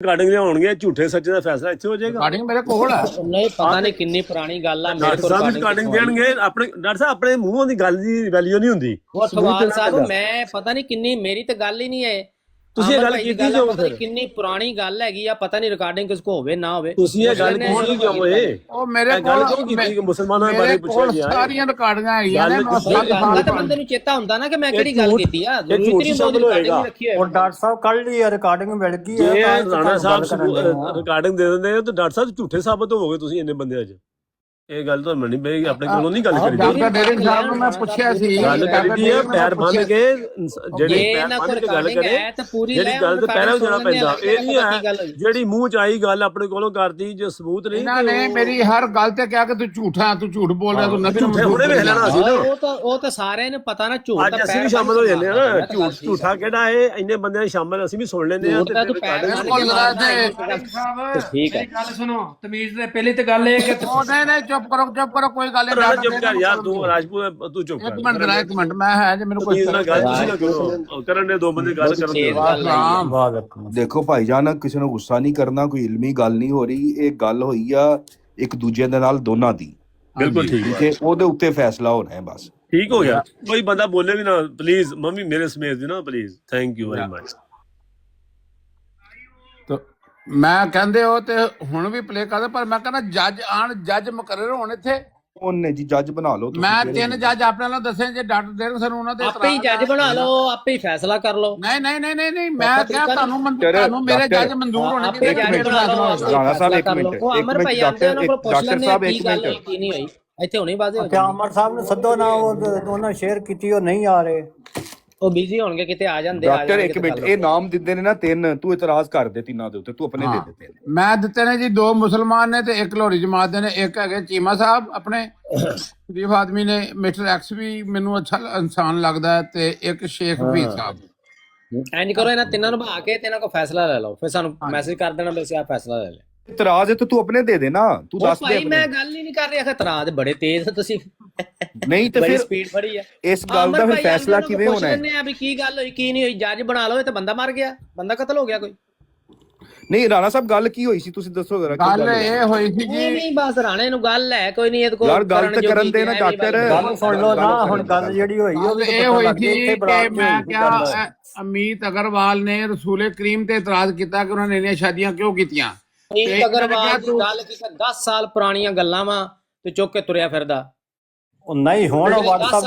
Recording ਲਿਆਉਣਗੇ ਝੂਠੇ ਸੱਚੇ ਦਾ ਫੈਸਲਾ ਇੱਥੇ ਹੋ ਜਾਏਗਾ। ਰਿਕਾਰਡਿੰਗ ਮੇਰੇ ਕੋਲ ਹੈ। ਨਹੀਂ ਪਤਾ ਨਹੀਂ ਕਿੰਨੀ ਪੁਰਾਣੀ ਗੱਲ ਆ ਮੇਰੇ ਕੋਲ ਰਿਕਾਰਡਿੰਗ ਦੇਣਗੇ। ਆਪਣੇ ਡਾਕਟਰ ਸਾਹਿਬ ਆਪਣੇ ਮੂੰਹੋਂ ਦੀ ਗੱਲ ਦੀ ਵੈਲਿਊ ਨਹੀਂ ਹੁੰਦੀ। ਉਹ ਸਵਾਲ ਸਾਹਿਬ ਮੈਂ ਪਤਾ ਨਹੀਂ ਕਿੰਨੀ ਮੇਰੀ ਤਾਂ ਗੱਲ ਹੀ ਨਹੀਂ ਹੈ। ਤੁਸੀਂ ਇਹ ਗੱਲ ਕੀਤੀ ਜੋ ਫਿਰ ਕਿੰਨੀ ਪੁਰਾਣੀ ਗੱਲ ਹੈਗੀ ਆ ਪਤਾ ਨਹੀਂ ਰਿਕਾਰਡਿੰਗ ਕਿਸ ਕੋ ਹੋਵੇ ਨਾ ਹੋਵੇ। ਤੁਸੀਂ ਇਹ ਗੱਲ ਕੀਤੀ ਕਿਉਂ ਹੋਏ? ਉਹ ਮੇਰੇ ਗੱਲ ਕਿਉਂ ਕੀਤੀ ਮੁਸਲਮਾਨਾਂ ਬਾਰੇ ਪੁੱਛਿਆ ਗਿਆ? ਸਾਰੀਆਂ ਰਿਕਾਰਡਿੰਗਾਂ ਹੈਗੀਆਂ ਨੇ। ਤਾਂ ਬੰਦੇ ਨੂੰ ਚੇਤਾ ਹੁੰਦਾ ਨਾ ਕਿ ਮੈਂ ਕਿਹੜੀ ਗੱਲ ਕੀਤੀ ਆ। ਜ਼ਰੂਰੀ ਨਹੀਂ ਹੋਏਗਾ ਉਹ ਡਾਕਟਰ ਸਾਹਿਬ ਕੱਢ ਲਈ ਰਿਕਾਰਡਿੰਗ ਮਿਲ ਗਈ ਹੈ। ਰਾਣਾ ਸਾਹਿਬ ਰਿਕਾਰਡਿੰਗ ਦੇ ਦਿੰਦੇ ਤਾਂ ਡਾਕਟਰ ਸਾਹਿਬ ਝੂਠੇ ਸਾਬਤ ਹੋਵੋਗੇ ਤੁਸੀਂ ਇੰਨੇ ਬੰਦਿਆਂ 'ਚ। ਇਹ ਗੱਲ ਤਾਂ ਮੰਨਣੀ ਪਏਗੀ। ਆਪਣੇ ਕੋਲੋਂ ਨਹੀਂ ਗੱਲ ਕਰੀ। ਡਾਕਟਰ ਡੇਰਿੰਗ ਸਾਹਿਬ ਨੂੰ ਮੈਂ ਪੁੱਛਿਆ ਸੀ ਗੱਲ ਕਰੀ ਹੈ ਪੈਰ ਬੰਨ ਕੇ ਜਿਹੜੇ ਪੈਰ ਬੰਨ ਕੇ ਗੱਲ ਕਰੇ ਜਿਹੜੀ ਗੱਲ ਤੇ ਪਹਿਲਾਂ ਜਾਣਾ ਪੈਂਦਾ। ਇਹ ਨਹੀਂ ਹੈ ਜਿਹੜੀ ਮੂੰਹ 'ਚ ਆਈ ਗੱਲ ਆਪਣੇ ਕੋਲੋਂ ਕਰਦੀ ਜੇ ਸਬੂਤ ਨਹੀਂ। ਇਹਨਾਂ ਨੇ ਮੇਰੀ ਹਰ ਗੱਲ ਤੇ ਕਿਹਾ ਕਿ ਤੂੰ ਝੂਠਾ ਤੂੰ ਝੂਠ ਬੋਲ ਰਿਹਾ ਤੂੰ ਨਬੀ ਨੂੰ ਹੁਣੇ ਵੇਖ ਲੈਣਾ ਅਸੀਂ ਨਾ। ਉਹ ਤਾਂ ਸਾਰਿਆਂ ਨੂੰ ਪਤਾ ਨਾ ਝੂਠ ਅੱਜ ਅਸੀਂ ਵੀ ਸ਼ਾਮਲ ਹੋ ਜਾਂਦੇ ਆ ਨਾ। ਝੂਠਾ ਕਿਹੜਾ ਹੈ ਇੰਨੇ ਬੰਦਿਆਂ ਸ਼ਾਮਲ ਅਸੀਂ ਵੀ ਸੁਣ ਲੈਂਦੇ ਆ। ਠੀਕ ਹੈ ਗੱਲ ਸੁਣੋ ਤਮੀਜ਼ ਦੇ ਪਹਿਲੀ ਤੇ ਗੱਲ ਇਹ ਕਿ ਨਹੀਂ ਚੁੱਪ ਕਰੋ ਕੋਈ ਗੱਲ ਨਹੀਂ। ਚੁੱਪ ਕਰ ਯਾਰ ਤੂੰ ਰਾਜਪੂਤ ਤੂੰ ਚੁੱਪ ਕਰ। ਇੱਕ ਮਿੰਟ ਮੈਂ ਹੈ ਜੇ ਮੈਨੂੰ ਕੋਈ ਗੱਲ ਤੁਸੀਂ ਨਾ ਕਰੋ ਕਰਨ ਦੇ ਦੋ ਬੰਦੇ ਗੱਲ ਕਰਨ। ਦੇਖੋ ਭਾਈਜਾਨ ਕਿਸੇ ਨੂੰ ਗੁੱਸਾ ਨਹੀਂ ਕਰਨਾ। ਕੋਈ ਇਲਮੀ ਗੱਲ ਨਹੀਂ ਹੋ ਰਹੀ। ਇਹ ਗੱਲ ਹੋਈ ਆ ਇੱਕ ਦੂਜੇ ਦੇ ਨਾਲ ਦੋਨਾਂ ਦੀ। ਬਿਲਕੁਲ ਠੀਕ ਹੈ। ਉਹਦੇ ਉੱਤੇ ਫੈਸਲਾ ਹੋਣਾ ਹੈ ਬਸ। ਠੀਕ ਹੋ ਗਿਆ। ਕੋਈ ਬੰਦਾ ਬੋਲੇ ਵੀ ਨਾ ਪਲੀਜ਼ ਮੰਮੀ ਮੇਰੇ ਸਮੇਤ ਦੀ ਨਾ please. Thank you very much. ਮੈਂ ਕਹਿੰਦੇ ਹੋ ਤੇ ਹੁਣ ਵੀ ਪਲੇ ਕਰਦੇ ਪਰ ਮੈਂ ਕਹਿੰਦਾ ਜੱਜ ਆਣ ਜੱਜ ਮੁਕਰਰ ਹੋਣ ਇੱਥੇ। ਉਹਨੇ ਜੀ ਜੱਜ ਬਣਾ ਲਓ। ਮੈਂ 3 ਜੱਜ ਆਪਣੇ ਨਾਲ ਦੱਸੇ ਜੇ ਡਾਕਟਰ ਦੇਣ ਸਾਨੂੰ ਉਹਨਾਂ ਦੇ ਆਪੇ ਹੀ ਜੱਜ ਬਣਾ ਲਓ ਆਪੇ ਹੀ ਫੈਸਲਾ ਕਰ ਲਓ। ਨਹੀਂ ਮੈਂ ਕਿਹਾ ਤੁਹਾਨੂੰ ਮੇਰੇ ਜੱਜ ਮਨਜ਼ੂਰ ਹੋਣੇ ਚਾਹੀਦੇ। ਰਾਣਾ ਸਾਹਿਬ ਇੱਕ ਮਿੰਟ ਡਾਕਟਰ ਸਾਹਿਬ ਇੱਕ ਮਿੰਟ ਕੀ ਨਹੀਂ ਹੋਈ ਇੱਥੇ ਹੁਣੇ ਬਾਜ਼ੇ ਤੇ ਅਮਰ ਸਾਹਿਬ ਨੂੰ ਸੱਦੋ ਨਾ। ਉਹਨਾਂ ਸ਼ੇਅਰ ਕੀਤੀ ਉਹ ਨਹੀਂ ਆ ਰਹੇ। ਉਹ ਬਿਜ਼ੀ ਹੋਣਗੇ ਕਿਤੇ ਆ ਜਾਂਦੇ। ਡਾਕਟਰ ਇੱਕ ਮਿੰਟ ਇਹ ਨਾਮ ਦਿੰਦੇ ਨੇ ਨਾ 3 ਤੂੰ ਇਤਰਾਜ਼ ਕਰ ਦੇ ਤਿੰਨਾਂ ਦੇ ਉੱਤੇ। ਤੂੰ ਆਪਣੇ ਦੇ ਦਿੱਤੇ ਨੇ। ਮੈਂ ਦਿੱਤੇ ਨੇ ਜੀ 2 ਮੁਸਲਮਾਨ ਨੇ ਤੇ 1 ਲੋਹਰੀ ਜਮਾਤ ਦੇ ਨੇ। ਇੱਕ ਹੈਗੇ ਚੀਮਾ ਸਾਹਿਬ ਆਪਣੇ ਸ਼ਰੀਫ ਆਦਮੀ ਨੇ। ਮਿਸਟਰ ਐਕਸ ਵੀ ਮੈਨੂੰ ਅੱਛਾ ਇਨਸਾਨ ਲੱਗਦਾ ਹੈ ਤੇ ਇੱਕ ਸ਼ੇਖ ਵੀ ਸਾਹਿਬ। ਐਂਡ ਕਰੋ ਇਹਨਾਂ ਤਿੰਨਾਂ ਨੂੰ ਬਹਾ ਕੇ ਤੇ ਇਹਨਾਂ ਕੋ ਫੈਸਲਾ ਲੈ ਲਓ। ਫਿਰ ਸਾਨੂੰ ਮੈਸੇਜ ਕਰ ਦੇਣਾ ਵੀ ਅਸੀਂ ਆ ਫੈਸਲਾ ਲੈ ਲਿਆ। ਇਤਰਾਜ਼ ਹੈ ਤਾਂ ਤੂੰ ਆਪਣੇ ਦੇ ਦੇ ਨਾ। ਤੂੰ ਦੱਸ ਦੇ। ਮੈਂ ਗੱਲ ਹੀ ਨਹੀਂ ਕਰ ਰਿਹਾ। ਇਤਰਾਜ਼ ਬੜੇ ਤੇਜ਼ ਤੁਸੀਂ ਨਹੀਂ ਤੇ ਫਿਰ ਫਿਰ ਸਪੀਡ ਬੜੀ ਹੈ ਇਸ ਗੱਲ ਦਾ ਫਿਰ ਫੈਸਲਾ ਕਿਵੇਂ ਹੋਣਾ ਹੈ? ਆ ਵੀ ਕੀ ਗੱਲ ਹੋਈ ਕੀ ਨਹੀਂ ਹੋਈ ਜੱਜ ਬਣਾ ਲਓ। ਇਹ ਤਾਂ ਬੰਦਾ ਮਰ ਗਿਆ ਬੰਦਾ ਕਤਲ ਹੋ ਗਿਆ ਕੋਈ। ਨਹੀਂ ਰਾਣਾ ਸਾਹਿਬ ਗੱਲ ਕੀ ਹੋਈ ਸੀ ਤੁਸੀਂ ਦੱਸੋ ਜ਼ਰਾ। ਗੱਲ ਇਹ ਹੋਈ ਸੀ ਜੀ ਨਹੀਂ ਬਸ ਰਾਣੇ ਨੂੰ ਗੱਲ ਹੈ ਕੋਈ ਨਹੀਂ। ਇਹਦੇ ਕੋਲ ਯਾਰ ਗੱਲ ਤੇ ਕਰਨ ਦੇ ਨਾ ਡਾਕਟਰ। ਗੱਲ ਸੁਣ ਲਓ ਨਾ। ਹੁਣ ਗੱਲ ਜਿਹੜੀ ਹੋਈ ਇਹ ਹੋਈ ਸੀ ਕਿ ਮੈਂ ਕਿਹਾ ਅਮੀਤ ਅਗਰਵਾਲ ਨੇ ਰਸੂਲੇ ਕਰੀਮ ਤੇ ਇਤਰਾਜ਼ ਕੀਤਾ ਕਿ ਉਹਨਾਂ ਨੇ ਇੰਨੀਆਂ ਸ਼ਾਦੀਆਂ ਕਿਉਂ ਕੀਤੀਆਂ। ਅਗਰਵਾਲ ਦੀ ਗੱਲ ਕੀਤੀ 10 ਸਾਲ ਪੁਰਾਣੀਆਂ ਗੱਲਾਂ ਵਾ ਤੇ ਚੁੱਕ ਕੇ ਤੁਰਿਆ ਫਿਰਦਾ। ਉਹ ਨਹੀਂ ਹੁਣ WhatsApp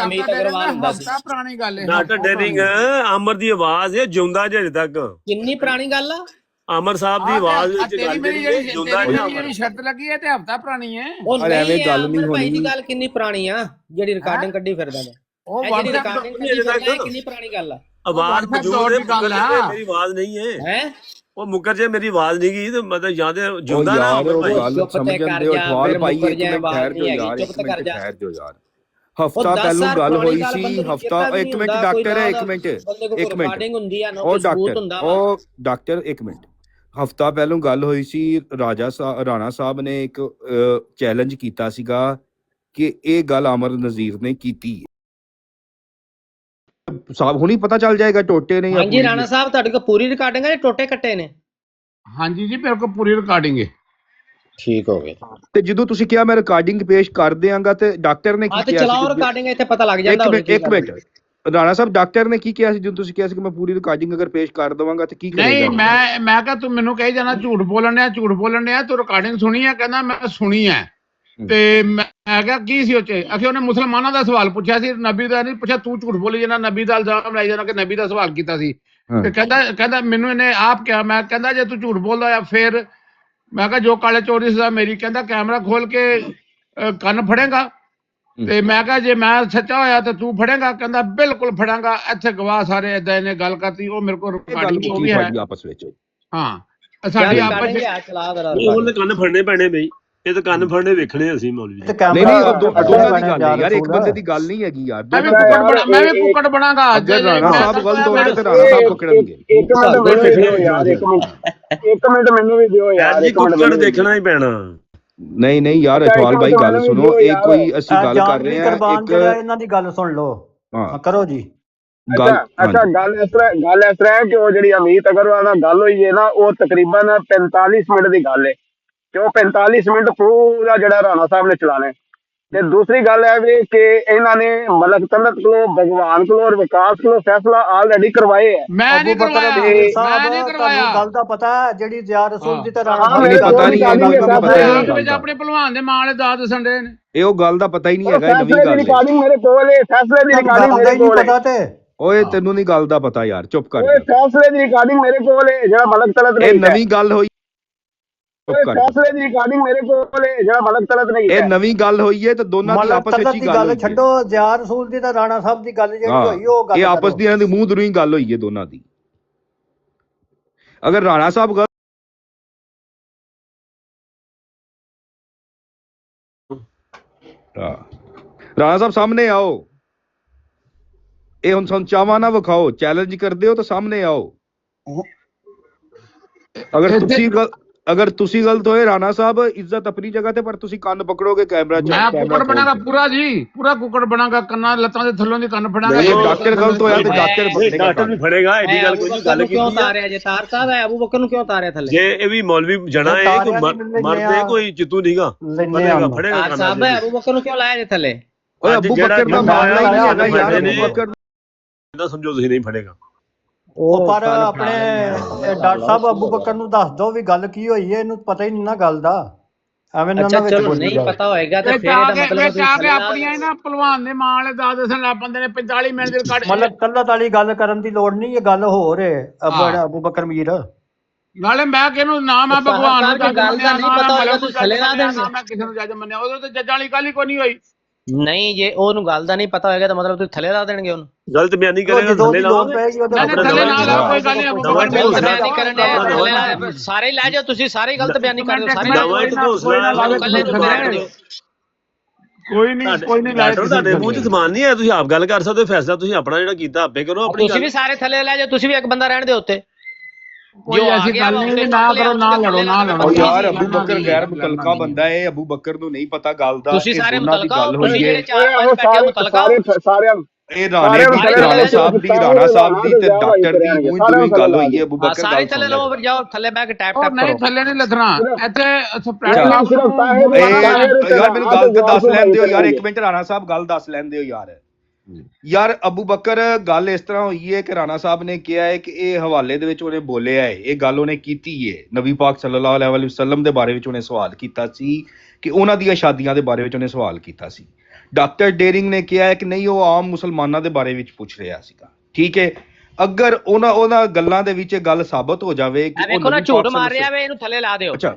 ਅਮੀਤ ਅਗਰਵਾਲ ਹੁੰਦਾ ਸੀ। ਪੁਰਾਣੀ ਗੱਲ ਹੈ। ਡਾਕਟਰ ਡੇਰਿੰਗ ਅਮਰ ਦੀ ਆਵਾਜ਼ ਹੈ ਜਿਉਂਦਾ ਜਿਹੇ ਤੱਕ। ਕਿੰਨੀ ਪੁਰਾਣੀ ਗੱਲ ਆ। ਅਮਰ ਸਾਹਿਬ ਦੀ ਆਵਾਜ਼ ਵਿੱਚ ਗੱਲ ਜਿਹੜੀ ਸ਼ਰਤ ਲੱਗੀ ਹੈ ਤੇ ਹਫਤਾ ਪੁਰਾਣੀ ਹੈ। ਉਹ ਐਵੇਂ ਗੱਲ ਨਹੀਂ ਹੋਣੀ। ਦੀ ਗੱਲ ਕਿੰਨੀ ਪੁਰਾਣੀ ਆ ਜਿਹੜੀ ਰਿਕਾਰਡਿੰਗ ਕੱਢੀ ਫਿਰਦਾ ਨੇ। ਉਹ ਜਿਹੜੀ ਰਿਕਾਰਡਿੰਗ ਕੱਢੀ ਫਿਰਦਾ ਕਿੰਨੀ ਪੁਰਾਣੀ ਗੱਲ ਆ। ਆਵਾਜ਼ ਮੌਜੂਦ ਹੈ ਮੇਰੀ ਆਵਾਜ਼ ਨਹੀਂ ਹੈ। ਉਹ ਮੁਕਰ ਜੇ ਮੇਰੀ ਆਵਾਜ਼ ਨਹੀਂ ਗਈ ਤੇ ਮਤਲਬ ਯਾਦ ਜਿਉਂਦਾ ਨਾ ਗੱਲ ਸਮਝ ਜਾਂਦੇ ਹੋ। ਠਵਾਲ ਭਾਈ ਇੱਕ ਮਿੰਟ ਠਹਿਰ ਜਾਓ ਯਾਰ। ਇੱਕ ਮਿੰਟ ਠਹਿਰ ਜਾਓ ਯਾਰ। ਹਫਤਾ ਪਹਿਲਾਂ ਗੱਲ ਹੋਈ ਸੀ। ਹਫਤਾ ਇੱਕ ਮਿੰਟ ਡਾਕਟਰ ਇੱਕ ਮਿੰਟ ਉਹ ਡਾਕਟਰ ਇੱਕ ਮਿੰਟ। ਹਫਤਾ ਪਹਿਲਾਂ ਗੱਲ ਹੋਈ ਸੀ। ਰਾਣਾ ਸਾਹਿਬ ਨੇ ਇੱਕ ਚੈਲੰਜ ਕੀਤਾ ਸੀਗਾ ਕਿ ਇਹ ਗੱਲ ਅਮਰ ਨਜ਼ੀਰ ਨੇ ਕੀਤੀ। ਸਾਹਿਬ ਹੁਣੀ ਪਤਾ ਚੱਲ ਜਾਏਗਾ ਟੋਟੇ ਨੇ। ਹਾਂਜੀ ਰਾਣਾ ਸਾਹਿਬ ਤੁਹਾਡੇ ਕੋਲ ਪੂਰੀ ਰਿਕਾਰਡਿੰਗ ਹੈ ਜਾਂ ਟੋਟੇ ਕੱਟੇ ਨੇ? ਹਾਂਜੀ ਜੀ ਮੇਰੇ ਕੋਲ ਪੂਰੀ ਰਿਕਾਰਡਿੰਗ ਹੈ। ਠੀਕ ਹੋ ਗਿਆ। ਤੇ ਜਦੋਂ ਤੁਸੀਂ ਕਿਹਾ ਮੈਂ ਰਿਕਾਰਡਿੰਗ ਪੇਸ਼ ਕਰ ਦਿਆਂਗਾ ਤੇ ਡਾਕਟਰ ਨੇ ਕੀ ਕਿਹਾ? ਚਲਾਓ ਰਿਕਾਰਡਿੰਗ ਇੱਥੇ ਪਤਾ ਲੱਗ ਜਾਂਦਾ। ਇੱਕ ਮਿੰਟ ਰਾਣਾ ਸਾਹਿਬ ਡਾਕਟਰ ਨੇ ਕੀ ਕਿਹਾ ਸੀ ਜਦੋਂ ਤੁਸੀਂ ਕਿਹਾ ਸੀ ਕਿ ਮੈਂ ਪੂਰੀ ਰਿਕਾਰਡਿੰਗ ਅਗਰ ਪੇਸ਼ ਕਰ ਦਵਾਂਗਾ ਤੇ ਕੀ ਕਰੇਗਾ? ਨਹੀਂ ਮੈਂ ਕਿਹਾ ਤੂੰ ਮੈਨੂੰ ਕਹੀ ਜਾਣਾ ਝੂਠ ਬੋਲਣ ਡਿਆ ਤੂੰ ਰਿਕਾਰਡਿੰਗ ਸੁਣੀ ਹੈ? ਕਹਿੰਦਾ ਮੈਂ ਸੁਣੀ ਹੈ। ਤੇ ਮੈਂ ਕਿਹਾ ਕੀ ਸੀ ਉੱਚੇ ਅਖੇ ਉਹਨੇ ਮੁਸਲਮਾਨਾਂ ਦਾ ਸਵਾਲ ਪੁੱਛਿਆ ਸੀ ਨਬੀ ਦਾ ਨਹੀਂ ਪੁੱਛਿਆ। ਤੂੰ ਝੂਠ ਬੋਲੀ ਜਾਣਾ ਨਬੀ ਦਾ ਇਲਜ਼ਾਮ ਲਾਈ ਜਾਣਾ ਕਿ ਨਬੀ ਦਾ ਸਵਾਲ ਕੀਤਾ ਸੀ। ਤੇ ਕਹਿੰਦਾ ਮੈਨੂੰ ਇਹਨੇ ਆਪ ਕਿਹਾ। ਮੈਂ ਕਹਿੰਦਾ ਜੇ ਤੂੰ ਝੂਠ ਬੋਲਦਾ ਆ ਫਿਰ ਮੈਂ ਕਿਹਾ ਜੋ ਕਾਲੇ ਚੋਰੀ ਸਜ਼ਾ ਮੇਰੀ। ਕਹਿੰਦਾ ਕੈਮਰਾ ਖੋਲ ਕੇ ਕੰਨ ਫੜੇਗਾ। ਤੇ ਮੈਂ ਕਿਹਾ ਜੇ ਮੈਂ ਸੱਚਾ ਹੋਇਆ ਤੇ ਤੂੰ ਫੜੇਗਾ? ਕਹਿੰਦਾ ਬਿਲਕੁਲ ਫੜਾਂਗਾ। ਇੱਥੇ ਗਵਾਹ ਸਾਰੇ ਏਦਾਂ ਇਹਨੇ ਗੱਲ ਕਰਤੀ। ਉਹ ਮੇਰੇ ਕੋਲ ਰਿਕਾਰਡਿੰਗ ਹੋ ਗਈ ਹੈ ਆਪਸ ਵਿੱਚ। ਹਾਂ ਸਾਡੀ ਆਪਸ ਵਿੱਚ ਉਹਨੇ ਕੰਨ ਫੜਨੇ ਪੈਣੇ ਬਈ। ਇਹ ਤਾਂ ਕੰਨ ਫੜਨੇ ਵੇਖਣੇ ਅਸੀਂ ਮੌਲਵੀ। ਨਹੀਂ ਦੋਨਾਂ ਦੀ ਗੱਲ ਹੈ ਯਾਰ। ਇੱਕ ਬੰਦੇ ਦੀ ਗੱਲ ਨਹੀਂ ਹੈਗੀ ਯਾਰ। ਮੈਂ ਵੀ ਕੁੱਕੜ ਬਣਾਗਾ। ਰਾਣਾ ਸਾਹਿਬ ਗਲਤ ਹੋਣਗੇ ਤੇ ਰਾਣਾ ਸਾਹਿਬ ਪਕੜਨਗੇ। ਇੱਕ ਮਿੰਟ ਮੈਨੂੰ ਵੀ ਦਿਓ ਯਾਰ। ਕੁੱਕੜ ਦੇਖਣਾ ਹੀ ਪੈਣਾ। ਨਹੀਂ ਯਾਰ ਅਠਵਾਲ ਭਾਈ ਗੱਲ ਸੁਣੋ। ਇਹ ਕੋਈ ਅਸੀਂ ਗੱਲ ਕਰ ਰਹੇ ਹਾਂ। ਇੱਕ ਇਹਨਾਂ ਦੀ ਗੱਲ ਸੁਣ ਲਓ। ਕਰੋ ਜੀ। ਅੱਛਾ ਗੱਲ ਇਸ ਤਰ੍ਹਾਂ ਹੈ ਕਿ ਉਹ ਜਿਹੜੀ ਅਮੀਤ ਅਗਰਵਾਲ ਨਾਲ ਗੱਲ ਹੋਈ ਹੈ ਨਾ, ਉਹ ਤਕਰੀਬਨ 45 ਮਿੰਟ ਦੀ ਗੱਲ ਹੈ ਕਿ ਉਹ 45 ਮਿੰਟ ਪੂਰਾ ਜਿਹੜਾ ਰਾਣਾ ਸਾਹਿਬ ਨੇ ਚਲਾਣੇ। ਤੇ ਦੂਸਰੀ ਗੱਲ ਹੈ ਵੀ ਕਿ ਇਹਨਾਂ ਨੇ ਮਲਕ ਤਲਤ ਕੋਲੋਂ, ਭਗਵਾਨ ਕੋਲੋਂ ਔਰ ਵਿਕਾਸ ਕੋਲੋਂ ਫੈਸਲਾ ਆਲਰੇਡੀ ਕਰਵਾਏ ਹੈ। ਮੈਂ ਨਹੀਂ ਕਰਵਾਇਆ, ਮੈਂ ਨਹੀਂ ਕਰਵਾਇਆ। ਗੱਲ ਦਾ ਪਤਾ ਜਿਹੜੀ ਜ਼ਿਆ ਰਸੂਲ ਦੀ ਤਰ੍ਹਾਂ ਮੈਨੂੰ ਪਤਾ ਨਹੀਂ ਆਪਣੇ ਭਲਵਾਨ ਦੇ ਮਾਂ ਵਾਲੇ ਦਾਦ ਦੱਸਣ ਦੇ ਨੇ। ਇਹ ਉਹ ਗੱਲ ਦਾ ਪਤਾ ਹੀ ਨਹੀਂ ਹੈਗਾ, ਨਵੀਂ ਫੈਸਲੇ ਗੱਲ ਦੀ ਹੈ। ਰਿਕਾਰਡਿੰਗ ਮੇਰੇ ਕੋਲ ਹੈ, ਫੈਸਲੇ ਦੀ ਰਿਕਾਰਡਿੰਗ ਮੇਰੇ ਕੋਲ ਹੈ। ਪਤਾ ਤੇ ਓਏ ਤੈਨੂੰ ਨਹੀਂ ਗੱਲ ਦਾ ਪਤਾ ਯਾਰ, ਚੁੱਪ ਕਰ ਓਏ ਫੈਸਲੇ ਦੀ ਰਿਕਾਰਡਿੰਗ ਮੇਰੇ ਕੋਲ ਹੈ ਜਿਹੜਾ ਮਲਕ ਤਲਤ ਨੇ। ਇਹ ਨਵੀਂ ਗੱਲ ਹੋਈ, ਫੈਸਲੇ ਦੀ ਰਿਕਾਰਡਿੰਗ ਮੇਰੇ ਕੋਲ ਹੈ ਜਿਹੜਾ ਮਲਕ ਤਲਤ ਨੇ। ਇਹ ਨਵੀਂ ਗੱਲ ਹੋਈ ਹੈ ਤੇ ਦੋਨਾਂ ਦੀ ਆਪਸ ਵਿੱਚ ਹੀ ਗੱਲ ਹੋਈ। ਛੱਡੋ, ਜ਼ਿਆ ਰਸੂਲ ਦੀ ਤਾਂ ਰਾਣਾ ਸਾਹਿਬ ਦੀ ਗੱਲ ਜਿਹੜੀ ਹੋਈ ਉਹ ਗੱਲ ਇਹ ਆਪਸ ਦੀ ਇਹਨਾਂ ਦੀ ਮੂੰਹ ਦੂਰੀ ਗੱਲ ਹੋਈ ਹੈ ਦੋਨਾਂ ਦੀ। ਅਗਰ ਰਾਣਾ ਸਾਹਿਬ ਰਾਣਾ ਸਾਹਿਬ ਸਾਹਮਣੇ ਆਓ, ਇਹ ਹੁਣ ਸਾਨੂੰ ਚਾਵਾਂ ਨਾ ਵਿਖਾਓ, ਚੈਲੰਜ ਕਰਦੇ ਹੋ ਤਾਂ ਸਾਹਮਣੇ ਆਓ। ਅਗਰ ਤੁਸੀਂ ਗਲਤ ਹੋਏ ਰਾਣਾ ਸਾਹਿਬ, ਇੱਜ਼ਤ ਆਪਣੀ ਜਗ੍ਹਾ ਤੇ, ਪਰ ਤੁਸੀਂ ਕੰਨ ਪਕੜੋਗੇ ਕੈਮਰਾ ਚ। ਮੈਂ ਕੁੱਕੜ ਬਣਾਗਾ ਪੂਰਾ ਜੀ, ਪੂਰਾ ਕੁੱਕੜ ਬਣਾਗਾ, ਕੰਨਾਂ ਲੱਤਾਂ ਦੇ ਥੱਲੋਂ ਦੀ ਕੰਨ ਫੜਾਂਗਾ। ਡਾਕਟਰ ਗਲਤ ਹੋਇਆ ਤੇ ਡਾਕਟਰ ਵੀ ਫੜੇਗਾ, ਐਡੀ ਗੱਲ ਕੋਈ ਨਹੀਂ। ਗੱਲ ਕਿਉਂ ਤਾਰਿਆ ਜੇ ਤਾਰ ਸਾਹਿਬ ਹੈ, ਅਬੂ ਬਕਰ ਨੂੰ ਕਿਉਂ ਤਾਰਿਆ ਥੱਲੇ? ਜੇ ਇਹ ਵੀ ਮੌਲਵੀ ਜਣਾ ਹੈ, ਕੋਈ ਮਰਦੇ ਕੋਈ ਚਿੱਤੂ ਨਹੀਂਗਾ, ਫੜੇਗਾ ਤਾਰ ਸਾਹਿਬ ਹੈ, ਅਬੂ ਬਕਰ ਨੂੰ ਕਿਉਂ ਲਾਇਆ ਜੇ ਥੱਲੇ? ਓਏ ਅਬੂ ਬਕਰ ਦਾ ਮਾਮਲਾ ਹੀ ਨਹੀਂ ਹੈਗਾ ਯਾਰ, ਅਬੂ ਬਕਰ ਦਾ ਸਮਝੋ ਤੁਸੀਂ ਨਹੀਂ ਫੜੇਗਾ। ਉਹ ਪਰ ਆਪਣੇ ਡਾਕਟਰ ਸਾਹਿਬ ਅਬੂ ਬਕਰ ਨੂੰ ਦੱਸ ਦੋ ਵੀ ਗੱਲ ਕੀ ਹੋਈ ਹੈ, ਇਹਨੂੰ ਪਤਾ ਹੀ ਨਹੀਂ ਨਾ ਗੱਲ ਦਾ। ਐਵੇਂ ਨਾ ਅੱਛਾ ਚਲੋ ਨਹੀਂ ਪਤਾ ਹੋਏਗਾ ਤੇ ਫਿਰ ਇਹਦਾ ਮਤਲਬ ਆਪਣੀਆਂ ਨਾ ਭਲਵਾਨ ਦੇ ਮਾਂ ਵਾਲੇ ਦਾਦ ਦੱਸਣ ਲੱਗ ਪੈਂਦੇ ਨੇ। 45 ਮਿੰਟ ਦੇ ਰਿਕਾਰਡ ਮਤਲਬ ਤਲਤ ਵਾਲੀ ਗੱਲ ਕਰਨ ਦੀ ਲੋੜ ਨਹੀਂ, ਇਹ ਗੱਲ ਹੋ ਰਹੇ ਅਬੂ ਬਕਰ ਮੀਰ। ਨਾਲੇ ਮੈਂ ਕਿਹਨੂੰ ਨਾ ਮੈਂ ਭਗਵਾਨ ਨੂੰ ਗੱਲ ਦਾ ਨਹੀਂ ਪਤਾ ਹੋਏਗਾ ਤੁਸੀਂ ਥੱਲੇ ਲਾ ਦੇਣਗੇ। ਮੈਂ ਕਿਸੇ ਨੂੰ ਜੱਜ ਮੰਨਿਆ, ਉਦੋਂ ਤੇ ਜੱਜਾਂ ਵਾਲੀ ਗੱਲ ਹੀ ਕੋਈ ਨਹੀਂ ਹੋਈ। ਨਹੀਂ ਜੇ ਉਹਨੂੰ ਗੱਲ ਦਾ ਨਹੀਂ ਪਤਾ ਹੋਏਗਾ ਤਾਂ ਮਤਲਬ ਤੁਸੀਂ ਥੱਲੇ ਲਾ ਦੇਣਗੇ ਉਹਨੂੰ। ਗਲਤ ਬਿਆਨੀ ਕਰੇਗਾ ਥੱਲੇ ਲਾਓਗੇ, ਥੱਲੇ ਨਾ ਲਾਓ, ਕੋਈ ਗੱਲ ਨਹੀਂ। ਸਾਰੇ ਹੀ ਲੈ ਜਾਓ, ਤੁਸੀਂ ਸਾਰੇ ਗਲਤ ਬਿਆਨੀ ਕਰ ਦਿਓ, ਸਾਰੇ ਕੋਈ ਨਹੀਂ ਡਾਕਟਰ ਤੁਹਾਡੇ ਮੂੰਹ 'ਚ ਸਮਾਨ ਨਹੀਂ ਹੈ, ਤੁਸੀਂ ਆਪ ਗੱਲ ਕਰ ਸਕਦੇ ਹੋ। ਫੈਸਲਾ ਤੁਸੀਂ ਆਪਣਾ ਜਿਹੜਾ ਕੀਤਾ ਆਪੇ ਕਰੋ। ਆਪਣੀ ਤੁਸੀਂ ਵੀ ਸਾਰੇ ਥੱਲੇ ਲੈ ਜਾਓ, ਤੁਸੀਂ ਵੀ ਇੱਕ ਬੰਦਾ ਰਹਿਣ ਦਿਓ ਉੱਤੇ। ਕੋਈ ਐਸੀ ਗੱਲ ਨਹੀਂ, ਨਾ ਕਰੋ, ਨਾ ਲੜੋ, ਨਾ ਲੜੋ ਯਾਰ। ਅਬੂ ਬਕਰ ਗੈਰ ਮੁਤਲਕਾ ਬੰਦਾ ਹੈ, ਅਬੂ ਬਕਰ ਨੂੰ ਨਹੀਂ ਪਤਾ ਗੱਲ ਦਾ। ਤੁਸੀਂ ਸਾਰੇ ਮੁਤਲਕਾ ਗੱਲ ਹੋਈ ਹੈ, ਸਾਰਿਆਂ ਇਹ ਰਾਣਾ ਸਾਹਿਬ ਦੀ ਤੇ ਡਾਕਟਰ ਦੀ ਮੂੰਹ ਦੂਰੀ ਗੱਲ ਹੋਈ ਹੈ। ਅਬੂ ਬਕਰ ਸਾਰੇ ਥੱਲੇ ਲਓ, ਫਿਰ ਜਾਓ ਥੱਲੇ ਬੈ ਕੇ ਟੈਪ ਟੈਪ ਕਰੋ। ਨਹੀਂ ਥੱਲੇ ਨਹੀਂ ਲੱਥਣਾ ਇੱਥੇ। ਯਾਰ ਮੈਨੂੰ ਗੱਲ ਤੇ ਦੱਸ ਲੈਣ ਦਿਓ ਯਾਰ, ਇੱਕ ਮਿੰਟ ਰਾਣਾ ਸਾਹਿਬ ਗੱਲ ਦੱਸ ਲੈਣ ਦਿਓ ਯਾਰ। ਯਾਰ ਅਬੂ ਬਕਰ ਗੱਲ ਇਸ ਤਰ੍ਹਾਂ ਹੋਈ ਹੈ ਕਿ ਰਾਣਾ ਸਾਹਿਬ ਨੇ ਕਿਹਾ ਹੈ ਕਿ ਇਹ ਹਵਾਲੇ ਦੇ ਵਿੱਚ ਉਹਨੇ ਬੋਲਿਆ ਹੈ, ਇਹ ਗੱਲ ਉਹਨੇ ਕੀਤੀ ਹੈ। ਨਬੀ ਪਾਕ ਸੱਲੱਲਾਹੁ ਅਲੈਹਿ ਵਸੱਲਮ ਦੇ ਬਾਰੇ ਵਿੱਚ ਉਹਨੇ ਸਵਾਲ ਕੀਤਾ ਸੀ, ਕਿ ਉਹਨਾਂ ਦੀਆਂ ਸ਼ਾਦੀਆਂ ਦੇ ਬਾਰੇ ਵਿੱਚ ਉਹਨੇ ਸਵਾਲ ਕੀਤਾ ਸੀ। ਡਾਕਟਰ ਡੇਰਿੰਗ ਨੇ ਕਿਹਾ ਹੈ ਕਿ ਨਹੀਂ, ਉਹ ਆਮ ਮੁਸਲਮਾਨਾਂ ਦੇ ਬਾਰੇ ਵਿੱਚ ਪੁੱਛ ਰਿਹਾ ਸੀਗਾ। ਠੀਕ ਹੈ, ਅਗਰ ਉਹਨਾਂ ਗੱਲਾਂ ਦੇ ਵਿੱਚ ਇਹ ਗੱਲ ਸਾਬਤ ਹੋ ਜਾਵੇ ਕਿ ਵੇਖੋ ਨਾ ਝੂਠ ਮਾਰ ਰਿਹਾ ਵੇ, ਇਹਨੂੰ ਥੱਲੇ ਲਾ ਦਿਓ। ਅੱਛਾ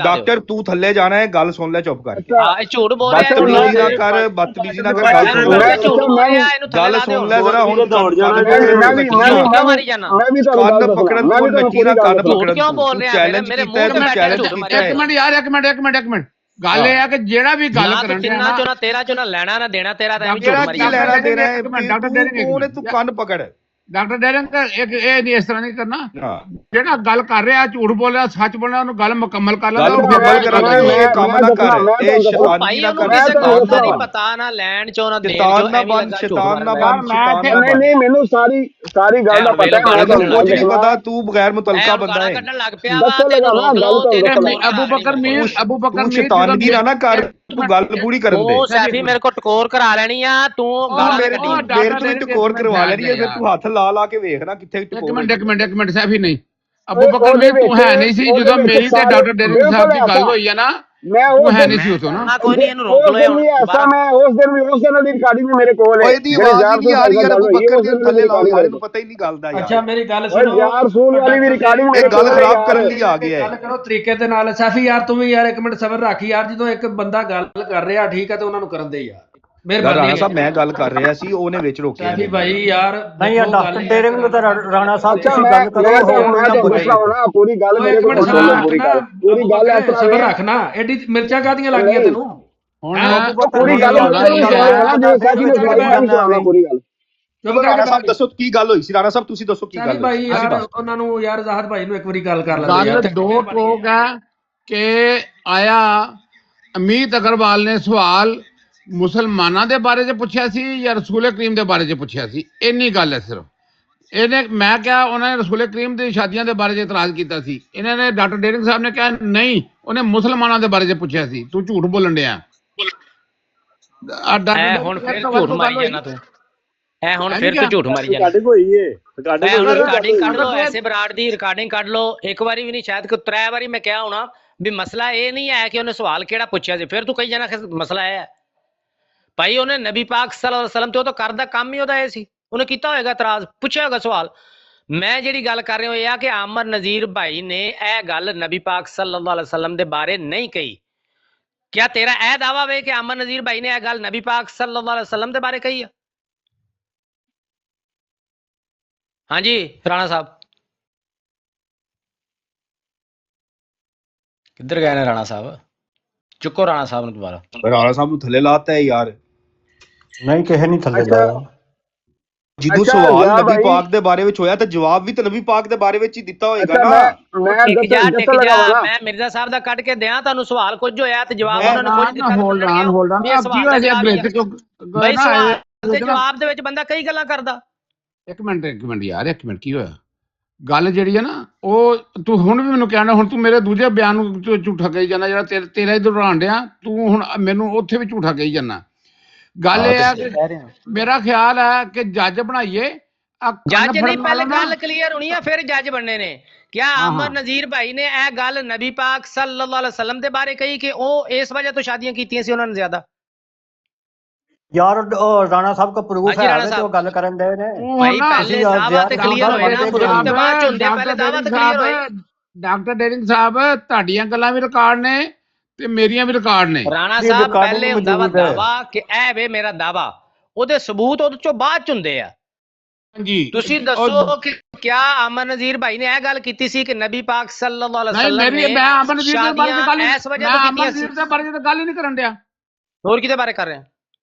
ਡਾਕਟਰ ਤੂੰ ਥੱਲੇ ਜਾਣਾ ਹੈ, ਗੱਲ ਸੁਣ ਲੈ ਚੁੱਪ ਕਰਕੇ। ਹਾਂ ਇਹ ਝੂਠ ਬੋਲ ਰਿਹਾ ਹੈ, ਬਦਤਮੀਜ਼ੀ ਨਾ ਕਰ ਗੱਲ ਸੁਣ ਲੈ। ਗੱਲ ਸੁਣ ਲੈ ਜ਼ਰਾ, ਹੁਣ ਦੌੜ ਜਾਣਾ। ਕੰਨ ਪਕੜਨ ਤੋਂ ਨੱਚੀ ਨਾ, ਕੰਨ ਪਕੜਨ ਕਿਉਂ ਬੋਲ ਰਿਹਾ ਹੈ? ਮੇਰੇ ਮੂੰਹ ਤੇ ਚੈਲੰਜ ਝੂਠ ਕੀਤਾ ਹੈ। ਇੱਕ ਮਿੰਟ ਯਾਰ, ਇੱਕ ਮਿੰਟ। ਗੱਲ ਇਹ ਆ ਕਿ ਜਿਹੜਾ ਵੀ ਗੱਲ ਕਰਨ ਦੇ ਨਾ ਚੋਣਾ ਤੇਰਾ ਚੋਣਾ ਲੈਣਾ ਨਾ ਦੇਣਾ ਤੇਰਾ, ਤਾਂ ਜਿਹੜਾ ਕੀ ਲੈਣਾ ਦੇਣਾ ਹੈ, ਤੂੰ ਕੰਨ ਪਕੜ। ਡਾਕਟਰ ਡੇਰਿੰਗ ਇੱਕ ਇਹ ਨਹੀਂ ਇਸ ਤਰ੍ਹਾਂ ਨਹੀਂ ਕਰਨਾ। ਜਿਹੜਾ ਗੱਲ ਕਰ ਰਿਹਾ, ਝੂਠ ਬੋਲ ਰਿਹਾ, ਸੱਚ ਬੋਲ ਰਿਹਾ, ਉਹਨੂੰ ਗੱਲ ਮੁਕੰਮਲ ਕਰ ਲੈ। ਇਹ ਕੰਮ ਨਾ ਕਰ, ਇਹ ਸ਼ੈਤਾਨੀ ਨਾ ਕਰ। ਨਹੀਂ ਪਤਾ ਨਾ ਲੈਣ ਚੋਂ ਨਾ ਦੇਣ ਚੋਂ, ਸ਼ੈਤਾਨ ਨਾ ਬਣ। ਨਹੀਂ ਮੈਨੂੰ ਸਾਰੀ ਗੱਲ ਦਾ ਪਤਾ ਹੈ। ਕੁਝ ਨਹੀਂ ਪਤਾ, ਤੂੰ ਬਗੈਰ ਮੁਤਲਕਾ ਬੰਦਾ ਹੈ। ਕੱਢਣ ਲੱਗ ਪਿਆ ਵਾ, ਤੈਨੂੰ ਰੋਕ ਲਓ। ਅਬੂ ਬਕਰ ਸ਼ੈਤਾਨਗੀ ਨਾ ਕਰ, ਤੂੰ ਗੱਲ ਪੂਰੀ ਕਰਨ ਦੇ। ਉਹ ਸੈਫੀ ਮੇਰੇ ਕੋ ਟਕੋਰ ਕਰਾ ਲੈਣੀ ਆ, ਤੂੰ ਗੱਲ ਮੇਰੇ ਤੋਂ ਟਕੋਰ ਕਰਵਾ ਲੈਣੀ ਹੈ, ਫਿਰ ਤੂੰ ਹੱਥ ਲਾ ਕੇ ਵੇਖ ਨਾ ਕਿੱਥੇ ਟਕੋਰ। ਇੱਕ ਮਿੰਟ ਸੈਫੀ ਨਹੀਂ, ਅਬੂ ਬਕਰ ਮੀਰ ਤੂੰ ਹੈ ਨਹੀਂ ਸੀ ਜਦੋਂ ਮੇਰੀ ਤੇ ਡਾਕਟਰ ਡੇਰਿੰਗ ਸਾਹਿਬ ਦੀ ਗੱਲ ਹੋਈ ਹੈ ਨਾ, ਉਹ ਹੈ ਨਹੀਂ ਸੀ ਉਦੋਂ ਨਾ। ਕੋਈ ਨਹੀਂ, ਇਹਨੂੰ ਰੋਕ ਲਓ ਹੁਣ। ਐਸਾ ਮੈਂ ਉਸ ਦਿਨ ਦੀ ਰਿਕਾਰਡਿੰਗ ਮੇਰੇ ਕੋਲ ਹੈ। ਇਹਦੀ ਆਵਾਜ਼ ਨਹੀਂ ਆ ਰਹੀ ਯਾਰ, ਅਬੂ ਬਕਰ ਦੇ ਥੱਲੇ ਲਾਓ ਯਾਰ, ਇਹਨੂੰ ਪਤਾ ਹੀ ਨਹੀਂ ਗੱਲ ਦਾ ਯਾਰ। ਅੱਛਾ ਮੇਰੀ ਗੱਲ ਸੁਣੋ ਯਾਰ, ਰਸੂਲ ਵਾਲੀ ਵੀ ਰਿਕਾਰਡਿੰਗ ਇਹ ਗੱਲ ਖਰਾਬ ਕਰਨ ਲਈ ਆ ਗਿਆ ਹੈ। ਗੱਲ ਕਰੋ ਤਰੀਕੇ ਦੇ ਨਾਲ। ਸੈਫੀ ਯਾਰ ਤੂੰ ਵੀ ਯਾਰ ਇੱਕ ਮਿੰਟ ਸਬਰ ਰੱਖ ਯਾਰ, ਜਦੋਂ ਇੱਕ ਬੰਦਾ ਗੱਲ ਕਰ ਰਿਹਾ ਠੀਕ ਹੈ ਤੇ ਉਹਨਾਂ ਨੂੰ ਕਰਨ ਦੇ ਯਾਰ। ਰਾਣਾ ਸਾਹਿਬ ਮੈਂ ਗੱਲ ਕਰ ਰਿਹਾ ਸੀ, ਉਹਨੇ ਵਿੱਚ ਰੋਕਿਆ। ਸੈਫੀ ਭਾਈ ਯਾਰ ਨਹੀਂ ਯਾਰ, ਡਾਕਟਰ ਡੇਰਿੰਗ ਨੂੰ ਤਾਂ ਰਾਣਾ ਸਾਹਿਬ ਤੁਸੀਂ ਗੱਲ ਕਰੋ, ਪੂਰੀ ਗੱਲ ਮੇਰੇ ਕੋਲ ਪੂਰੀ ਗੱਲ ਸਬਰ ਰੱਖਣਾ। ਐਡੀ ਮਿਰਚਾਂ ਕਾਦੀਆਂ ਲੱਗ ਗਈਆਂ ਤੈਨੂੰ ਹੁਣ ਪੂਰੀ ਗੱਲ ਪੂਰੀ ਗੱਲ ਰਾਣਾ ਸਾਹਿਬ ਦੱਸੋ ਕੀ ਗੱਲ ਹੋਈ ਸੀ। ਰਾਣਾ ਸਾਹਿਬ ਤੁਸੀਂ ਦੱਸੋ ਕੀ ਗੱਲ ਭਾਈ ਯਾਰ, ਉਹਨਾਂ ਨੂੰ ਯਾਰ ਜ਼ਾਹਦ ਭਾਈ ਨੂੰ ਇੱਕ ਵਾਰੀ ਗੱਲ ਕਰ ਲੈਂਦੇ ਯਾਰ। ਦੋ ਟੋਕ ਹੈ ਕਿ ਆਇਆ ਅਮੀਤ ਅਗਰਵਾਲ ਨੇ ਸਵਾਲ ਮੁਸਲਮਾਨਾਂ ਦੇ ਬਾਰੇ 'ਚ ਪੁੱਛਿਆ ਸੀ ਜਾਂ ਰਸੂਲ ਕਰੀਮ ਦੇ ਬਾਰੇ 'ਚ ਪੁੱਛਿਆ ਸੀ? ਇੰਨੀ ਗੱਲ ਹੈ ਸਿਰਫ। ਇਹਨੇ ਮੈਂ ਕਿਹਾ ਉਹਨਾਂ ਨੇ ਰਸੂਲ ਕਰੀਮ ਦੀ ਸ਼ਾਦੀਆਂ ਦੇ ਬਾਰੇ 'ਚ ਇਤਰਾਜ਼ ਕੀਤਾ ਸੀ, ਇਹਨਾਂ ਨੇ ਡਾਕਟਰ ਡੇਰਿੰਗ ਸਾਹਿਬ ਨੇ ਕਿਹਾ ਨਹੀਂ ਉਹਨੇ ਮੁਸਲਮਾਨਾਂ ਦੇ ਬਾਰੇ 'ਚ ਪੁੱਛਿਆ ਸੀ, ਤੂੰ ਝੂਠ ਬੋਲਣ ਡਿਆ। ਹੁਣ ਫਿਰ ਝੂਠ ਮਾਰੀ ਜਾਣਾ ਤੂੰ, ਹੁਣ ਫਿਰ ਤੂੰ ਝੂਠ ਮਾਰੀ ਜਾਣਾ। ਰਿਕਾਰਡਿੰਗ ਹੋਈ ਏ, ਰਿਕਾਰਡਿੰਗ ਕੱਢ ਲਓ, ਐਸੇ ਬਰਾੜ ਦੀ ਰਿਕਾਰਡਿੰਗ ਕੱਢ ਲਓ। ਇੱਕ ਵਾਰੀ ਵੀ ਨਹੀਂ, ਸ਼ਾਇਦ ਕਿ 3 ਵਾਰੀ ਮੈਂ ਕਿਹਾ ਹੋਣਾ ਵੀ ਮਸਲਾ ਇਹ ਨਹੀਂ ਹੈ ਕਿ ਉਹਨੇ ਸਵਾਲ ਕਿਹੜਾ ਪੁੱਛਿਆ ਸੀ, ਫਿਰ ਤੂੰ ਕਹੀ ਜਾਣਾ ਮਸਲਾ ਇਹ ਹੈ। ਭਾਈ ਉਹਨੇ ਨਬੀ ਪਾਕ ਸੱਲੱਲਾਹੁ ਅਲੈਹਿ ਵਸੱਲਮ ਤੇ ਉਹ ਤਾਂ ਕਰਦਾ ਕੰਮ ਹੀ ਉਹਦਾ ਇਹ ਸੀ, ਉਹਨੇ ਕੀਤਾ ਹੋਏਗਾ ਇਤਰਾਜ਼, ਪੁੱਛਿਆ ਹੋਏਗਾ ਸਵਾਲ। ਮੈਂ ਜਿਹੜੀ ਗੱਲ ਕਰ ਰਿਹਾ ਇਹ ਆ ਕਿ ਆਮਰ ਨਜ਼ੀਰ ਭਾਈ ਨੇ ਇਹ ਗੱਲ ਨਬੀ ਪਾਕ ਸੱਲੱਲਾਹੁ ਅਲੈਹਿ ਵਸੱਲਮ ਦੇ ਬਾਰੇ ਨਹੀਂ ਕਹੀ। क्या तेरा ए दावा वे कि अमर नजीर भाई ने यह गल नबी पाक सल्लल्लाहु अलैहि वसल्लम के बारे कही है? हाँ जी राणा साहब किधर गए ने राणा साहब? चुको राणा साहब ने दोबारा। ਰਾਣਾ ਸਾਹਿਬ ਨੂੰ ਥੱਲੇ ਲਾਤਾ ਹੈ ਯਾਰ। ਨਹੀਂ ਕਿਸੇ ਨਹੀਂ ਥੱਲੇ ਲਾਇਆ। ਜਦੋਂ ਸਵਾਲ ਨਬੀ ਪਾਕ ਦੇ ਬਾਰੇ ਵਿੱਚ ਹੋਇਆ ਤਾਂ ਜਵਾਬ ਵੀ ਤਾਂ ਨਬੀ ਪਾਕ ਦੇ ਬਾਰੇ ਵਿੱਚ ਹੀ ਦਿੱਤਾ ਹੋਏਗਾ ਨਾ। मैं मिर्जा साहब दा कट के दिया ਤੁਹਾਨੂੰ ਸਵਾਲ ਕੁਝ ਹੋਇਆ ਤੇ ਜਵਾਬ ਉਹਨਾਂ ਨੇ ਕੁਝ ਦਿੱਤਾ। ਹੋਲਡ ਆਨ ਭਾਈ ਸਵਾਲ ਦੇ ਜਵਾਬ ਦੇ ਵਿੱਚ ਬੰਦਾ ਕਈ ਗੱਲਾਂ ਕਰਦਾ। ਇੱਕ ਮਿੰਟ ਯਾਰ, ਇੱਕ ਮਿੰਟ ਕੀ ਹੋਇਆ? ਗੱਲ ਜਿਹੜੀ ਹੈ ਨਾ ਉਹ ਤੂੰ ਹੁਣ ਵੀ ਮੈਨੂੰ ਕਹਿਣਾ, ਹੁਣ ਤੂੰ ਮੇਰੇ ਦੂਜੇ ਬਿਆਨ ਨੂੰ ਝੂਠਾ ਕਹੀ ਜਾਂਦਾ, ਜਿਹੜਾ ਤੇਰਾ ਹੀ ਦੁਹਰਾਉਣ ਡਿਆ ਤੂੰ, ਹੁਣ ਮੈਨੂੰ ਉੱਥੇ ਵੀ ਝੂਠਾ ਕਹੀ ਜਾਂਦਾ। ਗੱਲ ਇਹ ਹੈ ਕਿ ਮੇਰਾ ਖਿਆਲ ਹੈ ਕਿ ਜੱਜ ਬਣਾਈਏ। ਜੱਜ ਨਹੀਂ, ਪਹਿਲੇ ਗੱਲ ਕਲੀਅਰ ਹੋਣੀ ਹੈ ਫਿਰ ਜੱਜ ਬਣਨੇ ਨੇ। क्या अमर नजीर भाई ने यह गल नबी पाक सल्लल्लाहु अलैहि वसल्लम के बारे कही कि ਉਹ ਇਸ ਵਜ੍ਹਾ ਤੋਂ ਸ਼ਾਦੀਆਂ ਕੀਤੀਆਂ ਸੀ ਉਹਨਾਂ ਨੇ ਜ਼ਿਆਦਾ? ਯਾਰ ਰਾਣਾ ਸਾਹਿਬ ਕੋ ਪ੍ਰੂਫ ਹੈ ਤੇ ਉਹ ਗੱਲ ਕਰਨ ਦੇ ਨੇ। ਭਾਈ ਪਹਿਲੇ ਦਾਵਾ ਤੇ ਕਲੀਅਰ ਹੋਏ ਨਾ, ਪ੍ਰੂਫ ਤੇ ਬਾਅਦ ਚ ਹੁੰਦੇ, ਪਹਿਲੇ ਦਾਵਾ ਤੇ ਕਲੀਅਰ ਹੋਏ। ਡਾਕਟਰ ਡੇਰਿੰਗ ਸਾਹਿਬ ਤੁਹਾਡੀਆਂ ਗੱਲਾਂ ਵੀ ਰਿਕਾਰਡ ਨੇ ਤੇ ਮੇਰੀਆਂ ਵੀ ਰਿਕਾਰਡ ਨੇ। ਰਾਣਾ ਸਾਹਿਬ ਪਹਿਲੇ ਹੁੰਦਾ ਵਾ ਦਾਵਾ ਕਿ ਇਹ ਵੇ ਮੇਰਾ ਦਾਵਾ, ਉਹਦੇ ਸਬੂਤ ਉਹਦੇ ਚੋਂ ਬਾਅਦ ਚ ਹੁੰਦੇ ਆ। ਤੁਸੀਂ ਦੱਸੋ ਕਿ क्या अमर नजीर भाई ने यह गल की सी कि नबी पाक सल्लल्लाहु अलैहि वसल्लम ने शादियां इस वजह तो कीतियां सी? ਦੇ ਬਾਰੇ ਤਾਂ ਗੱਲ ਹੀ ਨਹੀਂ ਕਰਨ ਡਿਆ। ਹੋਰ ਕਿਹਦੇ ਬਾਰੇ ਕਰ ਰਹੇ?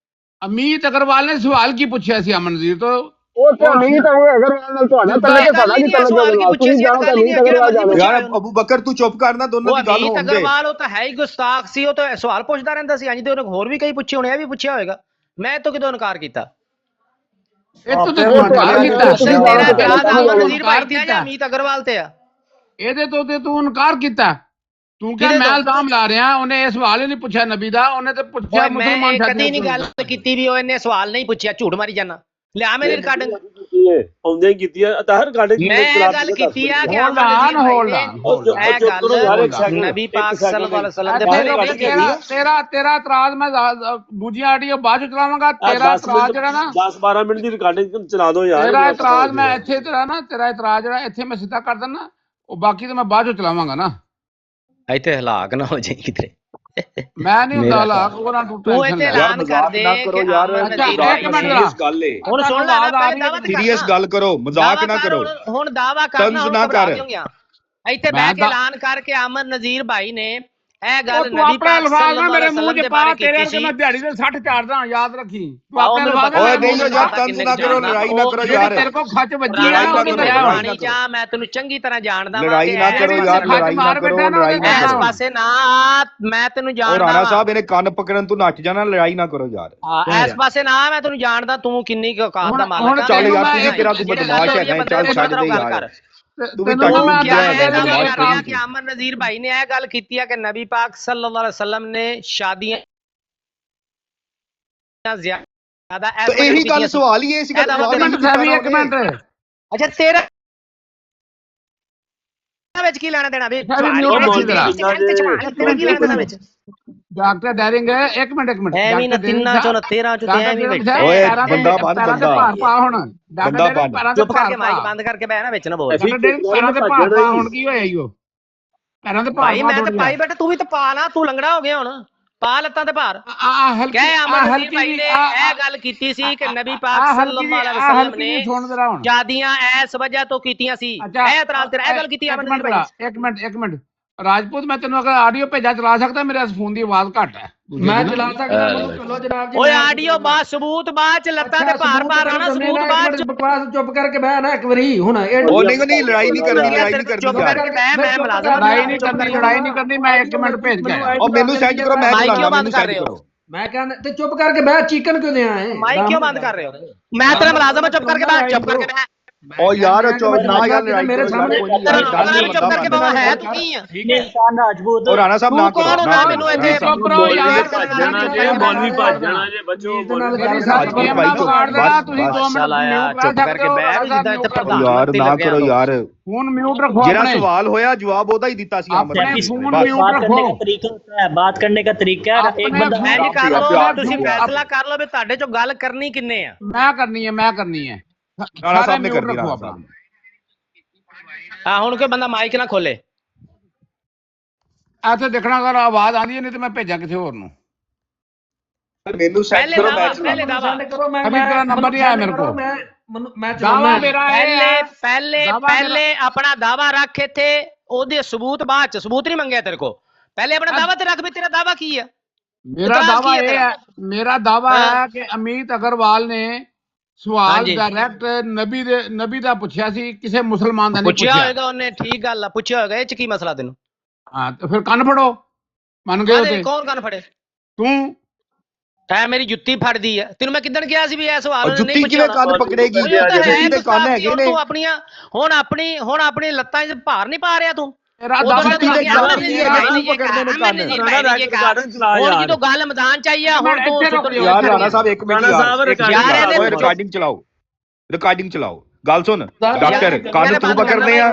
ਅਮੀਤ ਅਗਰਵਾਲ ਨੇ ਸਵਾਲ ਕੀ ਪੁੱਛਿਆ ਸੀ ਅਮਰ ਨਜ਼ੀਰ ਤੋਂ? ਉਹ ਤਾਂ ਅਮੀਤ ਅਗਰਵਾਲ ਨਾਲ ਤੁਹਾਡਾ ਪਹਿਲੇ ਤਾਂ ਸਾਡਾ ਕੀ ਤਲਕ ਤੁਸੀਂ ਜਾਣੋ ਤਾਂ ਅਮੀਤ ਅਗਰਵਾਲ ਜਾਣੋ। ਯਾਰ ਅਬੂ ਬਕਰ ਤੂੰ ਚੁੱਪ ਕਰਨਾ, ਦੋਨੋਂ ਦੀ ਗੱਲ ਹੋਣ ਦੇ। ਅਮੀਤ ਅਗਰਵਾਲ ਉਹ ਤਾਂ ਹੈ ਹੀ ਗੁਸਤਾਖ ਸੀ, ਉਹ ਤਾਂ ਸਵਾਲ ਪੁੱਛਦਾ ਰਹਿੰਦਾ ਸੀ। ਹਾਂਜੀ ਤੇ ਉਹਨੇ ਹੋਰ ਵੀ ਕਈ ਪੁੱਛੇ ਹੋਣੇ, ਇਹ ਵੀ ਪੁੱਛਿਆ ਹੋਏਗਾ। ਮੈਂ ਤਾਂ ਕਿਦੋਂ ਇਨਕਾਰ ਕੀਤਾ? ਇਹ ਤੋਂ ਇਨਕਾਰ ਕੀਤਾ ਅਮੀਤ ਅਗਰਵਾਲ ਤੇ ਆ, ਇਹਦੇ ਤੋਂ ਤੇ ਤੂੰ ਇਨਕਾਰ ਕੀਤਾ। ਤੂੰ ਕਿਹਾ ਮੈਂ ਇਲਜ਼ਾਮ ਲਾ ਰਿਹਾ, ਉਹਨੇ ਇਹ ਸਵਾਲ ਹੀ ਨਹੀਂ ਪੁੱਛਿਆ ਨਬੀ ਦਾ, ਉਹਨੇ ਤੇ ਪੁੱਛਿਆ ਮੁਸਲਮਾਨ। ਮੈਂ ਕਦੀ ਨਹੀਂ ਗੱਲ ਕੀਤੀ ਵੀ ਉਹ ਇਹਨੇ ਸਵਾਲ ਨਹੀਂ ਪੁੱਛਿਆ, ਝੂਠ ਮਾਰੀ ਜਾਣਾ। ਲਿਆ ਮੇਰੀ ਰਿਕਾਰਡਿੰਗ ਆਉਂਦੇ ਕੀਤੀ ਆ ਤਾਂ ਰਿਕਾਰਡਿੰਗ ਮੈਂ ਗੱਲ ਕੀਤੀ ਆ ਕਿ ਨਬੀ ਪਾਕ ਸੱਲੱਲਾਹੁ ਅਲੈਹਿ ਵਸੱਲਮ ਦੇ ਬਾਰੇ ਤੇਰਾ ਇਤਰਾਜ਼ ਮੈਂ ਦੂਜੀਆਂ ਆਡੀਓ ਬਾਅਦ ਚ ਚਲਾਵਾਂਗਾ। ਤੇਰਾ ਇਤਰਾਜ਼ ਜਿਹੜਾ ਨਾ 10-12 ਮਿੰਟ ਦੀ ਰਿਕਾਰਡਿੰਗ ਚਲਾ ਦਿਓ ਯਾਰ। ਤੇਰਾ ਇਤਰਾਜ਼ ਮੈਂ ਇੱਥੇ ਤੇਰਾ ਇਤਰਾਜ਼ ਜਿਹੜਾ ਇੱਥੇ ਮੈਂ ਸਿੱਧਾ ਕਰ ਦਿੰਦਾ, ਉਹ ਬਾਕੀ ਤਾਂ ਮੈਂ ਬਾਅਦ ਚ ਚਲਾਵਾਂਗਾ ਨਾ। ਇੱਥੇ ਹਲਾਕ ਨਾ ਹੋ ਜਾਏ ਕਿਤੇ। ਮੈਂ ਨਹੀਂ ਹੁੰਦਾ ਹਲਾਕ, ਉਹਨਾਂ ਨੂੰ ਤੂੰ ਇੱਥੇ ਐਲਾਨ ਕਰ ਦੇ ਕਰੋ ਯਾਰ। ਸੀਰੀਅਸ ਗੱਲ ਏ, ਹੁਣ ਸੁਣ ਲੈ ਪਹਿਲੇ ਸੀਰੀਅਸ ਗੱਲ ਕਰੋ, ਮਜ਼ਾਕ ਨਾ ਕਰੋ। ਹੁਣ ਦਾਵਾ ਕਰਨਾ ਨਾ ਕਰ। ਇੱਥੇ ਬਹਿ ਕੇ ਐਲਾਨ ਕਰਕੇ ਅਮਰ ਨਜ਼ੀਰ ਭਾਈ ਨੇ ਇਹ ਗੱਲ ਨਬੀ ਪਾਕ ਸੱਲੱਲਾਹੁ ਅਲੈਹਿ ਵਸੱਲਮ ਦੇ ਬਾਰੇ ਤੇਰੇ ਕਿ ਮੈਂ ਦਿਹਾੜੀ ਦੇ 60 ਚਾੜਦਾ, ਯਾਦ ਰੱਖੀ। ਤੂੰ ਆਪਣੇ ਅਲਫਾਜ਼ ਓਏ ਨਹੀਂ ਯਾਰ, ਤੰਜ਼ ਨਾ ਕਰੋ, ਲੜਾਈ ਨਾ ਕਰੋ ਯਾਰ। ਤੇਰੇ ਕੋ ਖੱਚ ਵੱਜੀ ਆ, ਮੈਂ ਤੈਨੂੰ ਚੰਗੀ ਤਰ੍ਹਾਂ ਜਾਣਦਾ। ਲੜਾਈ ਨਾ ਕਰੋ ਯਾਰ, ਲੜਾਈ ਨਾ ਕਰੋ, ਲੜਾਈ ਨਾ ਇਸ ਕਰੋ। ਪਾਸੇ ਨਾ, ਮੈਂ ਤੈਨੂੰ ਜਾਣਦਾ। ਰਾਣਾ ਸਾਹਿਬ ਇਹਨੇ ਕੰਨ ਪਕੜਨ ਤੋਂ ਨੱਚ ਜਾਣਾ, ਲੜਾਈ ਨਾ ਕਰੋ ਯਾਰ। ਇਸ ਪਾਸੇ ਨਾ, ਮੈਂ ਤੈਨੂੰ ਜਾਣਦਾ ਤੂੰ ਕਿੰਨੀ ਕੁ ਔਕਾਤ ਦਾ ਮਾਲਕ ਹੈ। ਚੱਲ ਯਾਰ, ਤੂੰ ਤੇਰਾ ਤੂੰ ਬਦਮਾਸ਼ ਹੈਗਾ, ਚੱਲ ਛੱਡ ਦੇ ਯਾਰ। अमर नजीर भाई ने यह गल की है कि नबी पाक सल्लल्लाहु अलैहि वसल्लम ने शादियां ज्यादा यही गल सवाल ही है। एक मिनट अच्छा तेरा ਵਿੱਚ ਕੀ ਲੈਣਾ ਦੇਣਾ ਵੀ ਡਾਕਟਰ ਡੈਰਿੰਗ ਇੱਕ ਮਿੰਟ ਐਵੇਂ ਨਾ ਤਿੰਨਾਂ ਚੋਂ 13 ਚੋਂ ਤੇ ਐਵੇਂ ਬੈਠੇ ਓਏ ਬੰਦਾ ਬੰਦ ਬੰਦਾ ਹੁਣ ਚੁੱਪ ਕਰਕੇ ਮਾਈਕ ਬੰਦ ਕਰਕੇ ਬਹਿ ਨਾ ਵਿੱਚ ਨਾ ਬੋਲ। ਪੈਰਾਂ ਦੇ ਭਾਰ ਹੁਣ ਕੀ ਹੋਇਆ ਈ ਉਹ ਪੈਰਾਂ ਦੇ ਭਾਰ? ਭਾਈ ਮੈਂ ਤਾਂ ਪਾਈ ਬੈਠਾ, ਤੂੰ ਵੀ ਤਾਂ ਪਾ ਨਾ, ਤੂੰ ਲੰਗੜਾ ਹੋ ਗਿਆ ਹੁਣ, ਪਾ ਲੱਤਾਂ ਤੇ ਭਾਰ। ਕਹਿ ਅਮਰ ਨਜ਼ੀਰ ਭਾਈ ਨੇ ਇਹ ਗੱਲ ਕੀਤੀ ਸੀ ਕਿ ਨਬੀ ਪਾਕ ਸੱਲੱਲਾਹੁ ਅਲੈਹਿ ਵਸੱਲਮ ਨੇ ਸ਼ਾਦੀਆਂ ਇਸ ਵਜ੍ਹਾ ਤੋਂ ਕੀਤੀਆਂ ਸੀ। ਇਹ ਇਤਰਾਜ਼ ਤੇਰਾ, ਇਹ ਗੱਲ ਕੀਤੀ ਅਮਰ ਨਜ਼ੀਰ ਭਾਈ। ਇੱਕ ਮਿੰਟ ਰਾਜਪੂਤ, ਮੈਂ ਤੈਨੂੰ ਅਗਰ ਆਡੀਓ ਭੇਜਾ ਚਲਾ ਸਕਦਾ, ਮੇਰੇ ਫੋਨ ਦੀ ਆਵਾਜ਼ ਘੱਟ ਹੈ। ਮੈਂ ਚਲਾ ਸਕਦਾ, ਚਲੋ ਜਨਾਬ ਜੀ। ਓਏ ਆਡੀਓ ਬਾਅਦ ਸਬੂਤ ਬਾਅਦ ਚ ਲੱਤਾਂ ਤੇ ਭਾਰ ਆਣਾ, ਸਬੂਤ ਬਾਅਦ ਚ। ਬਕਵਾਸ ਚੁੱਪ ਕਰਕੇ ਬਹਿ ਨਾ ਇੱਕ ਵਾਰੀ ਹੁਣ। ਉਹ ਨਹੀਂ ਲੜਾਈ ਨਹੀਂ ਕਰਨੀ, ਲੜਾਈ ਨਹੀਂ ਕਰਨੀ। ਚੁੱਪ ਕਰਕੇ ਬਹਿ, ਮੈਂ ਮੁਲਾਜ਼ਮ। ਲੜਾਈ ਨਹੀਂ ਕਰਨੀ, ਮੈਂ 1 ਮਿੰਟ ਭੇਜ ਗਿਆ। ਉਹ ਮੈਨੂੰ ਸੈਂਡ ਕਰੋ, ਮੈਂ ਮਾਈਕ ਕਿਉਂ ਬੰਦ ਕਰ ਰਹੇ ਹੋ? ਮੈਂ ਕਹਿੰਦਾ ਤੇ ਚੁੱਪ ਕਰਕੇ ਬਹਿ, ਚੀਕਨ ਕਿਉਂ ਦਿਆਂ ਹੈ? माइक क्यों बंद कर रहे हो? मैं तेरा मुलाजम है, चुप करके बैठ, चुप करके बैठ। ਓ ਯਾਰ ਨਾ ਯਾਰ ਲੜਾਈ ਮੇਰੇ ਸਾਹਮਣੇ चुप करके बाबा है तू की है? ਉਹ ਰਾਣਾ ਸਾਹਿਬ ਨਾ तू कौन होता है मैनू इथे? ਜਾਣਾ ਜੇ ਮੌਲਵੀ ਭੱਜ ਜਾਣਾ ਜੇ ਬੱਚੋ चुप करके बैठ जिद्दां इत्थे प्रधान ਯਾਰ मंत्री ਨਾ लग्या ਕਰੋ तू। ਯਾਰ, ਫੋਨ ਮਿਊਟ ਰੱਖੋ ਜਿਹੜਾ ਆਪਣੇ ਸਵਾਲ ਹੋਇਆ ਜਵਾਬ ਉਹਦਾ ਹੀ ਦਿੱਤਾ ਸੀ ਆਮਰ ਆਪਣੇ ਫੋਨ ਬਸ। ਮਿਊਟ ਰੱਖੋ बात करने का तरीका है एक बंदा मैं नहीं कर लो, ਪਿਆਰ ਤੁਸੀਂ ਫੈਸਲਾ ਕਰ ਲਓ ਵੀ ਤੁਹਾਡੇ ਚੋਂ ਗੱਲ ਕਰਨੀ ਕਿੰਨੇ ਆ। ਮੈਂ ਕਰਨੀ ਹੈ ਰਾਣਾ ਸਾਹਿਬ ਨੇ ਕਰਨੀ, ਰਾਣਾ ਆਪਣਾ ਸਾਹਿਬ ਨੇ। ਹਾਂ ਹੁਣ ਕੋਈ ਬੰਦਾ ਮਾਈਕ ਨਾ ਖੋਲੇ। ਇੱਥੇ ਦੇਖਣਾ ਅਗਰ ਆਵਾਜ਼ ਆਉਂਦੀ ਹੈ, ਨਹੀਂ ਤੇ ਮੈਂ ਭੇਜਾਂ ਕਿਸੇ ਹੋਰ ਨੂੰ। ਮੈਨੂੰ ਸੈੱਟ ਪਹਿਲੇ ਕਰੋ, ਦਾਵਾ ਮੈਚ ਪਹਿਲੇ ਦਾਵਾ ਕਰੋ, ਮੈਂ ਅਭੀ ਤੇਰਾ ਨੰਬਰ ਨਹੀਂ ਆਇਆ ਮੇਰੇ ਕੋਲ। ਮੈਂ ਦਾਵਾ ਮੇਰਾ ਪਹਿਲੇ ਹੈ ਪਹਿਲੇ ਪਹਿਲੇ ਆਪਣਾ ਦਾਵਾ ਰੱਖ ਇੱਥੇ, ਉਹਦੇ ਸਬੂਤ ਬਾਅਦ ਚ। ਸਬੂਤ ਨਹੀਂ ਮੰਗਿਆ ਤੇਰੇ ਕੋ, ਪਹਿਲੇ ਆਪਣਾ ਦਾਵਾ ਤੇ ਰੱਖ ਵੀ ਤੇਰਾ ਦਾਵਾ ਕੀ ਹੈ। ਮੇਰਾ ਦਾਵਾ ਇਹ ਹੈ, ਮੇਰਾ ਦਾਵਾ ਹੈ ਕਿ ਅਮੀਤ ਅਗਰਵਾਲ ਨੇ ਸਵਾਲ ਡਾਇਰੈਕਟ ਨਬੀ ਦਾ ਪੁੱਛਿਆ ਸੀ, ਕਿਸੇ ਮੁਸਲਮਾਨ ਦਾ ਨਹੀਂ ਪੁੱਛਿਆ ਪੁੱਛਿਆ। ਹੋਏਗਾ ਉਹਨੇ, ਠੀਕ ਗੱਲ ਆ, ਪੁੱਛਿਆ ਹੋਏਗਾ। ਇਹ ਚ ਕੀ ਮਸਲਾ ਤੈਨੂੰ? ਹਾਂ ਤੇ ਫਿਰ ਕੰਨ ਫੜੋ, ਮੰਨ ਗਏ ਤੇ ਕੌਣ ਕੰਨ ਫੜੇ? ਤੂੰ ਐ ਮੇਰੀ ਜੁੱਤੀ ਫੜਦੀ ਆ। ਤੈਨੂੰ ਮੈਂ ਕਿੱਦਣ ਕਿਹਾ ਸੀ ਵੀ ਇਹ ਸਵਾਲ ਉਹਨੇ ਨਹੀਂ ਜੁੱਤੀ ਪੁੱਛਿਆ? ਕਿਵੇਂ ਕੰਨ ਪਕੜੇਗੀ? ਜੁੱਤੀ ਦੇ ਕੰਨ ਹੈਗੇ ਨੇ। ਤੂੰ ਆਪਣੀਆਂ ਹੁਣ ਆਪਣੀ ਲੱਤਾਂ 'ਚ ਭਾਰ ਨਹੀਂ ਪਾ ਰਿਹਾ ਤੂੰ। ਮੇਰਾ ਦਾਵਾ ਜੁੱਤੀ ਦੇ ਕੰਨ ਨਹੀਂ ਹੈਗੇ, ਤੂੰ ਪਕੜਦੇ ਨੇ ਕੰਨ। ਹੁਣ ਜਦੋਂ ਗੱਲ ਮੈਦਾਨ ਚ ਆਈ ਆ, ਹੁਣ ਤੂੰ ਯਾਰ ਰਾਣਾ ਸਾਹਿਬ ਇੱਕ ਮਿੰਟ ਯਾਰ ਰਿਕਾਰਡਿੰਗ ਚਲਾਓ, ਰਿਕਾਰਡਿੰਗ ਚਲਾਓ। ਗੱਲ ਸੁਣ ਡਾਕਟਰ, ਕੰਨ ਤੂੰ ਪਕੜਨੇ ਆ,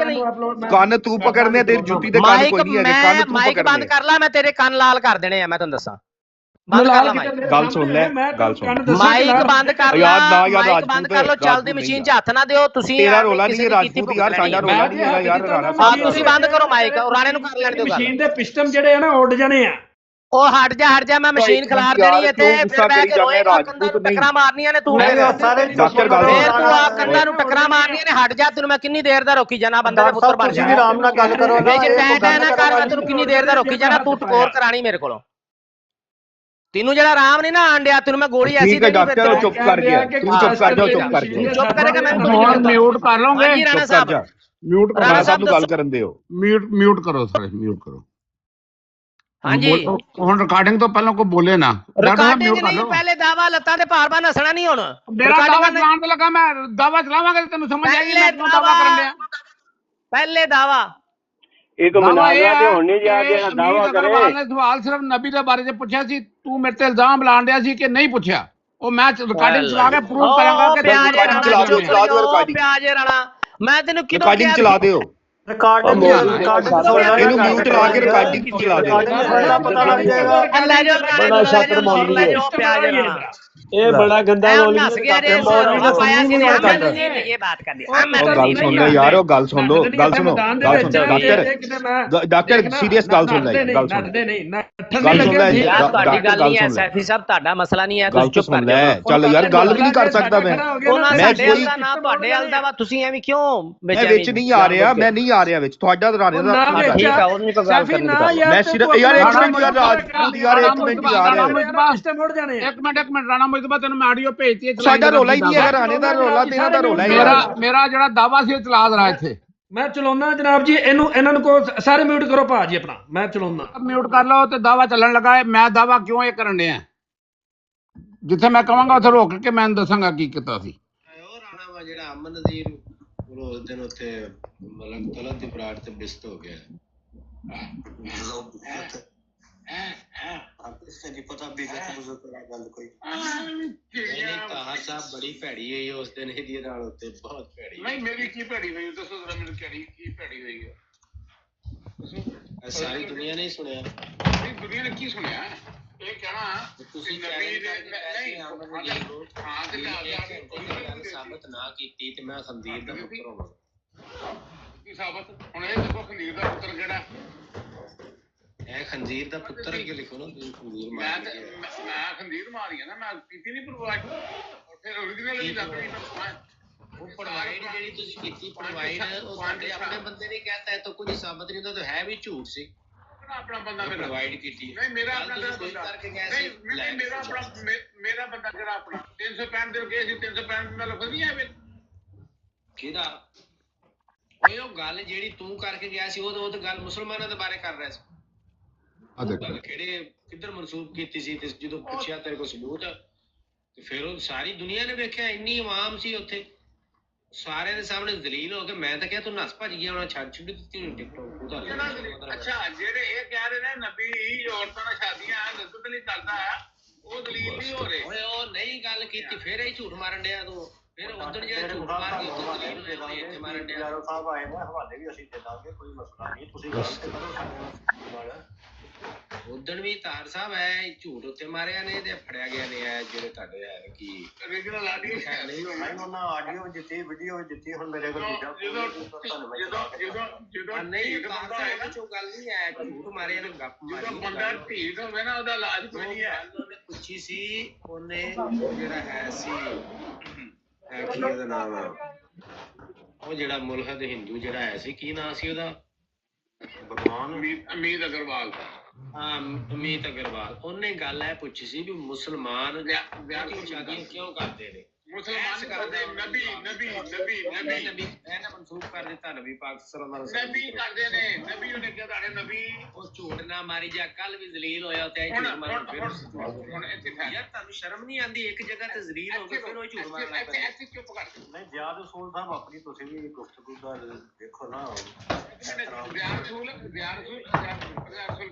ਕੰਨ ਤੂੰ ਪਕੜਨੇ ਤੇ ਜੁੱਤੀ ਦੇ ਕੰਨ ਕੋਈ ਨਹੀਂ ਹੈਗੇ, ਕੰਨ ਤੂੰ ਮਾਈਕ ਬੰਦ ਪਕੜਨੇ। ਕਰ ਲੈ, ਮੈਂ ਤੇਰੇ ਕੰਨ ਲਾਲ ਕਰ ਦੇਣੇ ਆ, ਮੈਂ ਤੈਨੂੰ ਦੱਸਾਂ। ਬੰਦ ਕਰ ਲੈ ਮਾਈਕ, ਗੱਲ ਸੁਣ ਲੈ, ਗੱਲ ਸੁਣ। ਮਾਈਕ ਬੰਦ ਕਰ ਲੈ, ਯਾਰ ਨਾ ਯਾਰ ਮਾਈਕ ਬੰਦ ਕਰ ਲੋ, ਚੱਲਦੀ ਮਸ਼ੀਨ 'ਚ ਹੱਥ ਨਾ ਦਿਓ ਤੁਸੀਂ। ਤੇਰਾ ਰੋਲਾ ਨਹੀਂ ਹੈ ਰਾਜਪੂਤ ਯਾਰ, ਸਾਡਾ ਰੋਲਾ ਨਹੀਂ ਹੈਗਾ ਯਾਰ ਰਾਣਾ ਹਾਂ ਸਾਹਿਬ। ਤੁਸੀਂ ਬੰਦ ਕਰੋ ਮਾਈਕ, ਰਾਣੇ ਨੂੰ ਕਰ ਲੈਣ ਦਿਓ ਗੱਲ। ਮਸ਼ੀਨ ਦੇ ਪਿਸਟਨ ਜਿਹੜੇ ਆ ਨਾ ਉੱਡ ਜਾਣੇ ਆ। ਉਹ ਹਟ ਜਾ, ਮੈਂ ਮਸ਼ੀਨ ਖਿਲਾਰ ਦੇਣੀ ਇੱਥੇ, ਫਿਰ ਬਹਿ ਕੇ ਰੋਏਗਾ, ਕੰਨਾਂ ਨੂੰ ਟੱਕਰਾਂ ਮਾਰਨੀਆਂ ਨੇ ਤੂੰ। ਡਾਕਟਰ ਗੱਲ ਫੇਰ ਤੂੰ ਆ ਕੰਨਾਂ ਨੂੰ ਟੱਕਰਾਂ ਮਾਰਨੀਆਂ ਨੇ, ਹਟ ਜਾ। ਤੈਨੂੰ ਮੈਂ ਕਿੰਨੀ ਦੇਰ ਦਾ ਰੋਕੀ ਜਾਣਾ, ਬੰਦੇ ਦੇ ਪੁੱਤਰ ਬਣ ਜਾ। ਆਰਾਮ ਨਾਲ ਗੱਲ ਕਰੋ ਨਾ, ਜੇ ਟੈਟਾ ਨਾ ਕਰ, ਮੈਂ ਤੈਨੂੰ ਕਿੰਨੀ ਦੇਰ ਦਾ ਰੋਕੀ ਜਾਣਾ। ਤੂੰ ਟਕੋਰ ਕਰਾਣੀ ਮੇਰੇ ਕੋਲੋਂ। ਤੈਨੂੰ ਜਿਹੜਾ ਆਰਾਮ ਨਹੀਂ ਨਾ ਆਂਡਿਆ, ਤੈਨੂੰ ਮੈਂ ਗੋਲੀ ਐਸੀ ਠੀਕ ਹੈ ਡਾਕਟਰ, ਚੁੱਪ ਕਰ ਗਿਆ ਤੂੰ, ਚੁੱਪ ਕਰ ਜਾ, ਚੁੱਪ ਕਰ ਜਾ। ਚੁੱਪ ਕਰੇਗਾ ਮੈਂ ਹੁਣ ਮਿਊਟ ਕਰ ਲਓਗੇ, ਹਾਂਜੀ ਰਾਣਾ ਸਾਹਿਬ, ਮਿਊਟ ਕਰੋ, ਰਾਣਾ ਸਾਹਿਬ ਨੂੰ ਗੱਲ ਕਰਨ ਦਿਓ। ਮਿਊਟ ਕਰੋ ਸਾਰੇ, ਮਿਊਟ ਕਰੋ। ਹਾਂਜੀ ਹੁਣ ਰਿਕਾਰਡਿੰਗ ਤੋਂ ਪਹਿਲਾਂ ਕੋਈ ਬੋਲੇ ਨਾ। ਰਿਕਾਰਡਿੰਗ ਨਹੀਂ, ਪਹਿਲੇ ਦਾਵਾ ਲੱਤਾਂ ਦੇ ਭਾਰ ਬਾ ਨਸਣਾ ਨਹੀਂ। ਹੁਣ ਮੇਰਾ ਦਾਵਾ ਚਲਾਉਣ ਤੇ ਲੱਗਾ, ਮੈਂ ਦਾਵਾ ਚਲਾਵਾਂਗਾ, ਤੈਨੂੰ ਸਮਝ ਆਏਗੀ ਮੈਂ ਕਿਉਂ ਦਾਵਾ ਕਰਨ ਲਿਆ। ਪਹਿਲੇ ਦਾਵਾ ਇੱਕ ਮਨਾਜ਼ਰਾ ਤੇ ਹੁਣ ਨਹੀਂ ਜਾ ਕੇ ਦਾਵਾ ਕਰੇ। ਨੇ ਸਵਾਲ ਸਿਰਫ ਨਬੀ ਦੇ ਬਾਰੇ 'ਚ ਪੁੱਛਿਆ ਸੀ, ਤੂੰ ਮੇਰੇ ਤੇ ਇਲਜ਼ਾਮ ਲਾਣ ਡਿਆ ਸੀ ਕਿ ਨਹੀਂ ਪੁੱਛਿਆ। ਉਹ ਮੈਂ ਰਿਕਾਰਡਿੰਗ ਚਲਾ ਕੇ ਪ੍ਰੂਵ ਕਰਾਂਗਾ ਕਿ ਪਿਆਜ ਚਲਾ ਦਿਓ ਰਿਕਾਰਡਿੰਗ। ਪਿਆਜ ਰਾਣਾ, ਮੈਂ ਤੈਨੂੰ ਕਿਦੋਂ ਰਿਕਾਰਡਿੰਗ ਚਲਾ ਦਿਓ, ਰਿਕਾਰਡਿੰਗ ਇਹਨੂੰ ਮਿਊਟ ਲਾ ਕੇ ਰਿਕਾਰਡਿੰਗ ਚਲਾ ਦਿਓ। ਪਤਾ ਲੱਗ ਜਾਏਗਾ। ਲੈ ਜਾਓ ਬੜਾ ਸ਼ਾਤਰ ਮੌਲਵੀ ਹੈ। ਪਿਆਜ ਰਾਣਾ, ਇਹ ਬੜਾ ਗੰਦਾ ਮੌਲਵੀ ਹੱਸ ਗਿਆ ਰੇ, ਰੌਲਾ ਪਾਇਆ ਸੀ ਨੇ, ਇਹ ਬਾਤ ਕਰ ਲਈ। ਉਹ ਗੱਲ ਸੁਣ ਲੈ ਯਾਰ, ਉਹ ਗੱਲ ਸੁਣ ਲਓ, ਗੱਲ ਸੁਣੋ, ਗੱਲ ਸੁਣ ਡਾਕਟਰ ਸੀਰੀਅਸ ਗੱਲ ਸੁਣ ਲੈ, ਗੱਲ ਸੁਣ ਗੱਲ ਸੁਣ ਲੈ ਯਾਰ, ਤੁਹਾਡੀ ਗੱਲ ਨਹੀਂ ਹੈ ਸੈਫੀ ਸਾਹਿਬ, ਤੁਹਾਡਾ ਮਸਲਾ ਨਹੀਂ ਹੈ, ਤੁਸੀਂ ਚੁੱਪ ਕਰ ਜਾਓ। ਚੱਲ ਯਾਰ ਗੱਲ ਵੀ ਨਹੀਂ ਕਰ ਸਕਦਾ ਮੈਂ ਸਾਡੇ ਹਾਲ ਦਾ ਨਾ ਤੁਹਾਡੇ ਹਾਲ ਦਾ ਵਾ, ਤੁਸੀਂ ਐਵੇਂ ਕਿਉਂ ਵਿੱਚ ਨਹੀਂ ਆ ਰਿਹਾ, ਮੈਂ ਨਹੀਂ ਆ ਰਿਹਾ ਵਿੱਚ ਤੁਹਾਡਾ ਰਾਣੇ ਦਾ। ਠੀਕ ਆ, ਉਹ ਨਹੀਂ ਕੋਈ ਗੱਲ ਕਰਨੀ। ਮੈਂ ਸਿਰਫ ਯਾਰ ਇੱਕ ਮਿੰਟ ਯਾਰ ਰਾਜਪੂਤ ਯਾਰ ਇੱਕ ਮਿੰਟ ਯਾਰ ਇੱਕ ਮਿੰਟ ਰਾਣਾ ਮੁਜਤਬਾ, ਤੈਨੂੰ ਮੈਂ ਆਡੀਓ ਭੇਜਤੀ ਹੈ। ਸਾਡਾ ਰੋਲਾ ਹੀ ਨਹੀਂ ਹੈ, ਰਾਣੇ ਦਾ ਰੋਲਾ, ਤੇਰਾ ਦਾ ਰੋਲਾ ਹੈ। ਮੇਰਾ ਜਿਹੜਾ ਦਾਵਾ ਸੀ ਚਲਾ ਦਰਾ ਇੱਥੇ ਮੈਂ ਚਲਾਉਣਾ ਜਨਾਬ ਜੀ। ਇਹਨਾਂ ਨੂੰ ਕੋ ਸਾਰੇ ਮਿਊਟ ਕਰੋ ਭਾਜੀ ਆਪਣਾ, ਮੈਂ ਚਲਾਉਣਾ। ਮਿਊਟ ਕਰ ਲਓ ਤੇ ਦਾਵਾ ਚੱਲਣ ਲੱਗਾ ਹੈ। ਮੈਂ ਦਾਵਾ ਕਿਉਂ ਇਹ ਕਰਨ ਡਿਆ, ਜਿੱਥੇ ਮੈਂ ਕਹਾਂਗਾ ਉੱਥੇ ਰੋਕ ਕੇ ਮੈਂ ਦੱਸਾਂਗਾ ਕੀ ਕੀਤਾ ਸੀ। ਉਹ ਰਾਣਾ ਵਾ ਜਿਹੜਾ ਅਮਨ ਨਜ਼ੀਰ ਉਸ ਦਿਨ ਉੱਥੇ ਮਲਕ ਤਲਤ ਦੀ ਬਰਾੜ ਤੇ ਬਿਸਤ ਹੋ ਗਿਆ। ਪਤਾ ਗੱਲ ਕੋਈ ਤਾਹਾ ਸਾਹਿਬ ਬੜੀ ਭੈੜੀ ਹੋਈ ਉਸ ਦਿਨ ਇਹਦੀ ਨਾਲ ਉੱਤੇ, ਬਹੁਤ ਭੈੜੀ। ਨਹੀਂ ਮੇਰੀ ਕੀ ਭੈੜੀ ਹੋਈ ਦੱਸੋ ਜ਼ਰਾ ਮੈਨੂੰ, ਕੀ ਭੈੜੀ ਹੋਈ ਹੈ? ਸਾਰੀ ਦੁਨੀਆ ਨੇ ਸੁਣਿਆ। ਨਹੀਂ ਦੁਨੀਆ ਨੇ ਕੀ ਸੁਣਿਆ? ਇਹ ਕਹਿਣਾ ਤੁਸੀਂ ਗੱਲ ਸਾਬਤ ਨਾ ਕੀਤੀ ਤੇ ਮੈਂ ਖੰਦੀਰ ਦਾ ਪੁੱਤਰ ਹੋਵਾਂ। ਕੀ ਸਾਬਤ? ਹੁਣ ਇਹ ਦੇਖੋ ਖੰਦੀਰ ਦਾ ਪੁੱਤਰ ਕਿਹੜਾ? ਇਹ ਖੰਦੀਰ ਦਾ ਪੁੱਤਰ ਅੱਗੇ ਲਿਖੋ ਨਾ, ਤੁਸੀਂ ਖੰਦੀਰ ਮਾਰ ਕੇ। ਮੈਂ ਖੰਦੀਰ ਮਾਰੀ ਨਾ, ਮੈਂ ਕੀਤੀ ਨਹੀਂ ਪ੍ਰਵਾਹ। ਫਿਰ ਓਰੀਜਨਲ ਵੀ ਦੱਸ ਰਹੀ ਮੈਂ। ਉਹ ਪ੍ਰੋਵਾਈਡ ਜਿਹੜੀ ਤੁਸੀਂ ਕੀਤੀ ਪ੍ਰੋਵਾਈਡ, ਉਹ ਤੁਹਾਡੇ ਆਪਣੇ ਬੰਦੇ ਨੇ ਕਹਿਤਾ ਹੈ ਤਾਂ ਕੁਝ ਸਾਬਤ ਨਹੀਂ ਹੁੰਦਾ, ਤਾਂ ਹੈ ਵੀ ਝੂਠ ਸੀ। ਆਪਣਾ ਬੰਦਾ ਮੇਰਾ ਪ੍ਰੋਵਾਈਡ ਕੀਤੀ ਨਹੀਂ, ਮੇਰਾ ਆਪਣਾ ਬੰਦਾ ਕਰਕੇ ਗਏ ਸੀ। ਨਹੀਂ ਮੇਰਾ ਆਪਣਾ, ਮੇਰਾ ਬੰਦਾ ਕਿਹੜਾ ਆਪਣਾ 365 ਦਿਨ ਗਏ ਸੀ, 365 ਦਾ ਲਫ਼ਜ਼ ਨਹੀਂ ਆਵੇ ਕਿਹਦਾ? ਉਹ ਗੱਲ ਜਿਹੜੀ ਤੂੰ ਕਰਕੇ ਗਿਆ ਸੀ, ਉਹ ਤਾਂ ਗੱਲ ਮੁਸਲਮਾਨਾਂ ਦੇ ਬਾਰੇ ਕਰ ਰਿਹਾ ਸੀ। ਆ ਦੇਖੋ ਕਿਹੜੇ ਕਿੱਧਰ ਮਨਸੂਬ ਕੀਤੀ ਸੀ ਤੇ ਜਦੋਂ ਪੁੱਛਿਆ ਤੇਰੇ ਕੋਲ ਸਬੂਤ ਤੇ ਫਿਰ ਉਹ ਸਾਰੀ ਦੁਨੀਆ ਨੇ ਵੇਖਿਆ, ਇੰਨੀ ਆਵਾਮ ਸੀ ਉੱਥੇ, ਸਾਰਿਆਂ ਦੇ ਸਾਹਮਣੇ ਦਲੀਲ ਹੋ ਕੇ ਮੈਂ ਤਾਂ ਕਿਹਾ ਤੂੰ ਨਸ ਭੱਜ ਗਿਆ ਹੋਣਾ, ਛੱਡ ਛੁੱਟ ਦਿੱਤੀ ਹੋਣੀ ਟਿਕਟੋਕ ਉਹਦਾ। ਅੱਛਾ ਜਿਹੜੇ ਇਹ ਕਹਿ ਰਹੇ ਨੇ ਨਬੀ ਔਰਤਾਂ ਨਾਲ ਸ਼ਾਦੀਆਂ ਲੱਦਤ ਨਹੀਂ ਕਰਦਾ, ਉਹ ਦਲੀਲ ਨਹੀਂ ਹੋ ਰਹੇ। ਓਏ ਉਹ ਨਹੀਂ ਗੱਲ ਕੀਤੀ, ਫਿਰ ਇਹ ਝੂਠ ਮਾਰਨ ਡਿਆ ਤੂੰ, ਫਿਰ ਉਦੋਂ ਜਿਹੜਾ ਝੂਠ ਮਾਰ ਕੇ ਉਦੋਂ ਦਲੀਲ ਹੋਇਆ ਇੱਥੇ ਮਾਰਨ ਡਿਆ। ਯਾਰੋ ਸਾਹਿਬ ਆਏ ਨੇ, ਹਵਾਲੇ ਵੀ ਅਸੀਂ ਦੇ ਦਾਂਗੇ, ਕੋਈ ਮਸਲਾ ਨਹੀਂ, ਤੁਸੀਂ ਗੱਲ ਤੇ ਕਰੋ ਸਾਡੇ ਨਾਲ। ਉਦੋਂ ਵੀ ਤਾਰ ਸਾਹਿਬ ਐ ਝੂਠ ਉੱਤੇ ਮਾਰਿਆ ਨੇ ਤੇ ਫੜਿਆ ਗਿਆ ਨੇ ਐ ਜਿਹੜੇ ਤੁਹਾਡੇ ਹੈ ਕੀ ਓਰੀਜਨਲ ਆਡੀਓ ਹੈ ਨਹੀਂ ਉਹਨਾਂ ਆਡੀਓ ਵੀ ਦਿੱਤੀ, ਵੀਡੀਓ ਵੀ ਦਿੱਤੀ, ਹੁਣ ਮੇਰੇ ਕੋਲ ਜਦੋਂ ਨਹੀਂ ਤਾਰ ਸਾਹਿਬ ਉਹਦੇ ਚੋਂ ਗੱਲ ਨਹੀਂ ਐ, ਝੂਠ ਮਾਰਿਆ ਨੇ, ਗੱਪ ਮਾਰੀ। ਬੰਦਾ ਢੀਠ ਹੋਵੇ ਨਾ ਉਹਦਾ ਇਲਾਜ ਕੋਈ ਨਹੀਂ ਹੈ। ਉਹਨੇ ਪੁੱਛੀ ਸੀ, ਉਹਨੇ ਜਿਹੜਾ ਹੈ ਸੀ ਕੀ ਉਹਦਾ ਨਾਮ ਆ, ਉਹ ਜਿਹੜਾ ਮੁਲਹਦ ਹਿੰਦੂ ਜਿਹੜਾ ਹੈ ਸੀ, ਕੀ ਨਾਮ ਸੀ ਉਹਦਾ, ਅਮੀਤ ਅਗਰਵਾਲ। ਹਾਂ ਅਮੀਤ ਅਗਰਵਾਲ। ਉਹਨੇ ਗੱਲ ਇਹ ਪੁੱਛੀ ਸੀ ਵੀ ਮੁਸਲਮਾਨ ਵਿਆਹ ਦੀਆਂ ਸ਼ਾਦੀਆਂ ਕਿਉਂ ਕਰਦੇ ਨੇ, ਮੁਸਲਮਾਨ ਕਰਦੇ ਨਬੀ ਇਹਨੇ ਮਨਸੂਬ ਕਰ ਦਿੱਤਾ ਨਬੀ ਪਾਕ ਸੱਲੱਲਾਹੁ ਅਲੈਹਿ ਨਬੀ ਕਰਦੇ ਨੇ, ਨਬੀ ਉਹਨੇ ਕਿਹਾ ਤੁਹਾਡੇ ਨਬੀ। ਉਹ ਝੂਠ ਨਾ ਮਾਰੀ ਜਾ, ਕੱਲ ਵੀ ਜ਼ਲੀਲ ਹੋਇਆ ਤੇ ਝੂਠ ਮਾਰਨ ਫਿਰ ਹੁਣ ਇੱਥੇ ਯਾਰ ਤੁਹਾਨੂੰ ਸ਼ਰਮ ਨਹੀਂ ਆਉਂਦੀ, ਇੱਕ ਜਗ੍ਹਾ ਤੇ ਜ਼ਲੀਲ ਹੋ ਕੇ ਫਿਰ ਉਹ ਝੂਠ ਮਾਰਨਾ ਪੈਂਦਾ। ਇੱਥੇ ਚੁੱਪ ਕਰ। ਨਹੀਂ ਜਿਆਦ ਉਸੂਲ ਸਾਹਿਬ ਆਪਣੀ ਤੁਸੀਂ ਵੀ ਗੁਫ਼ਤਗੂ ਦਾ ਦੇਖੋ ਨਾ।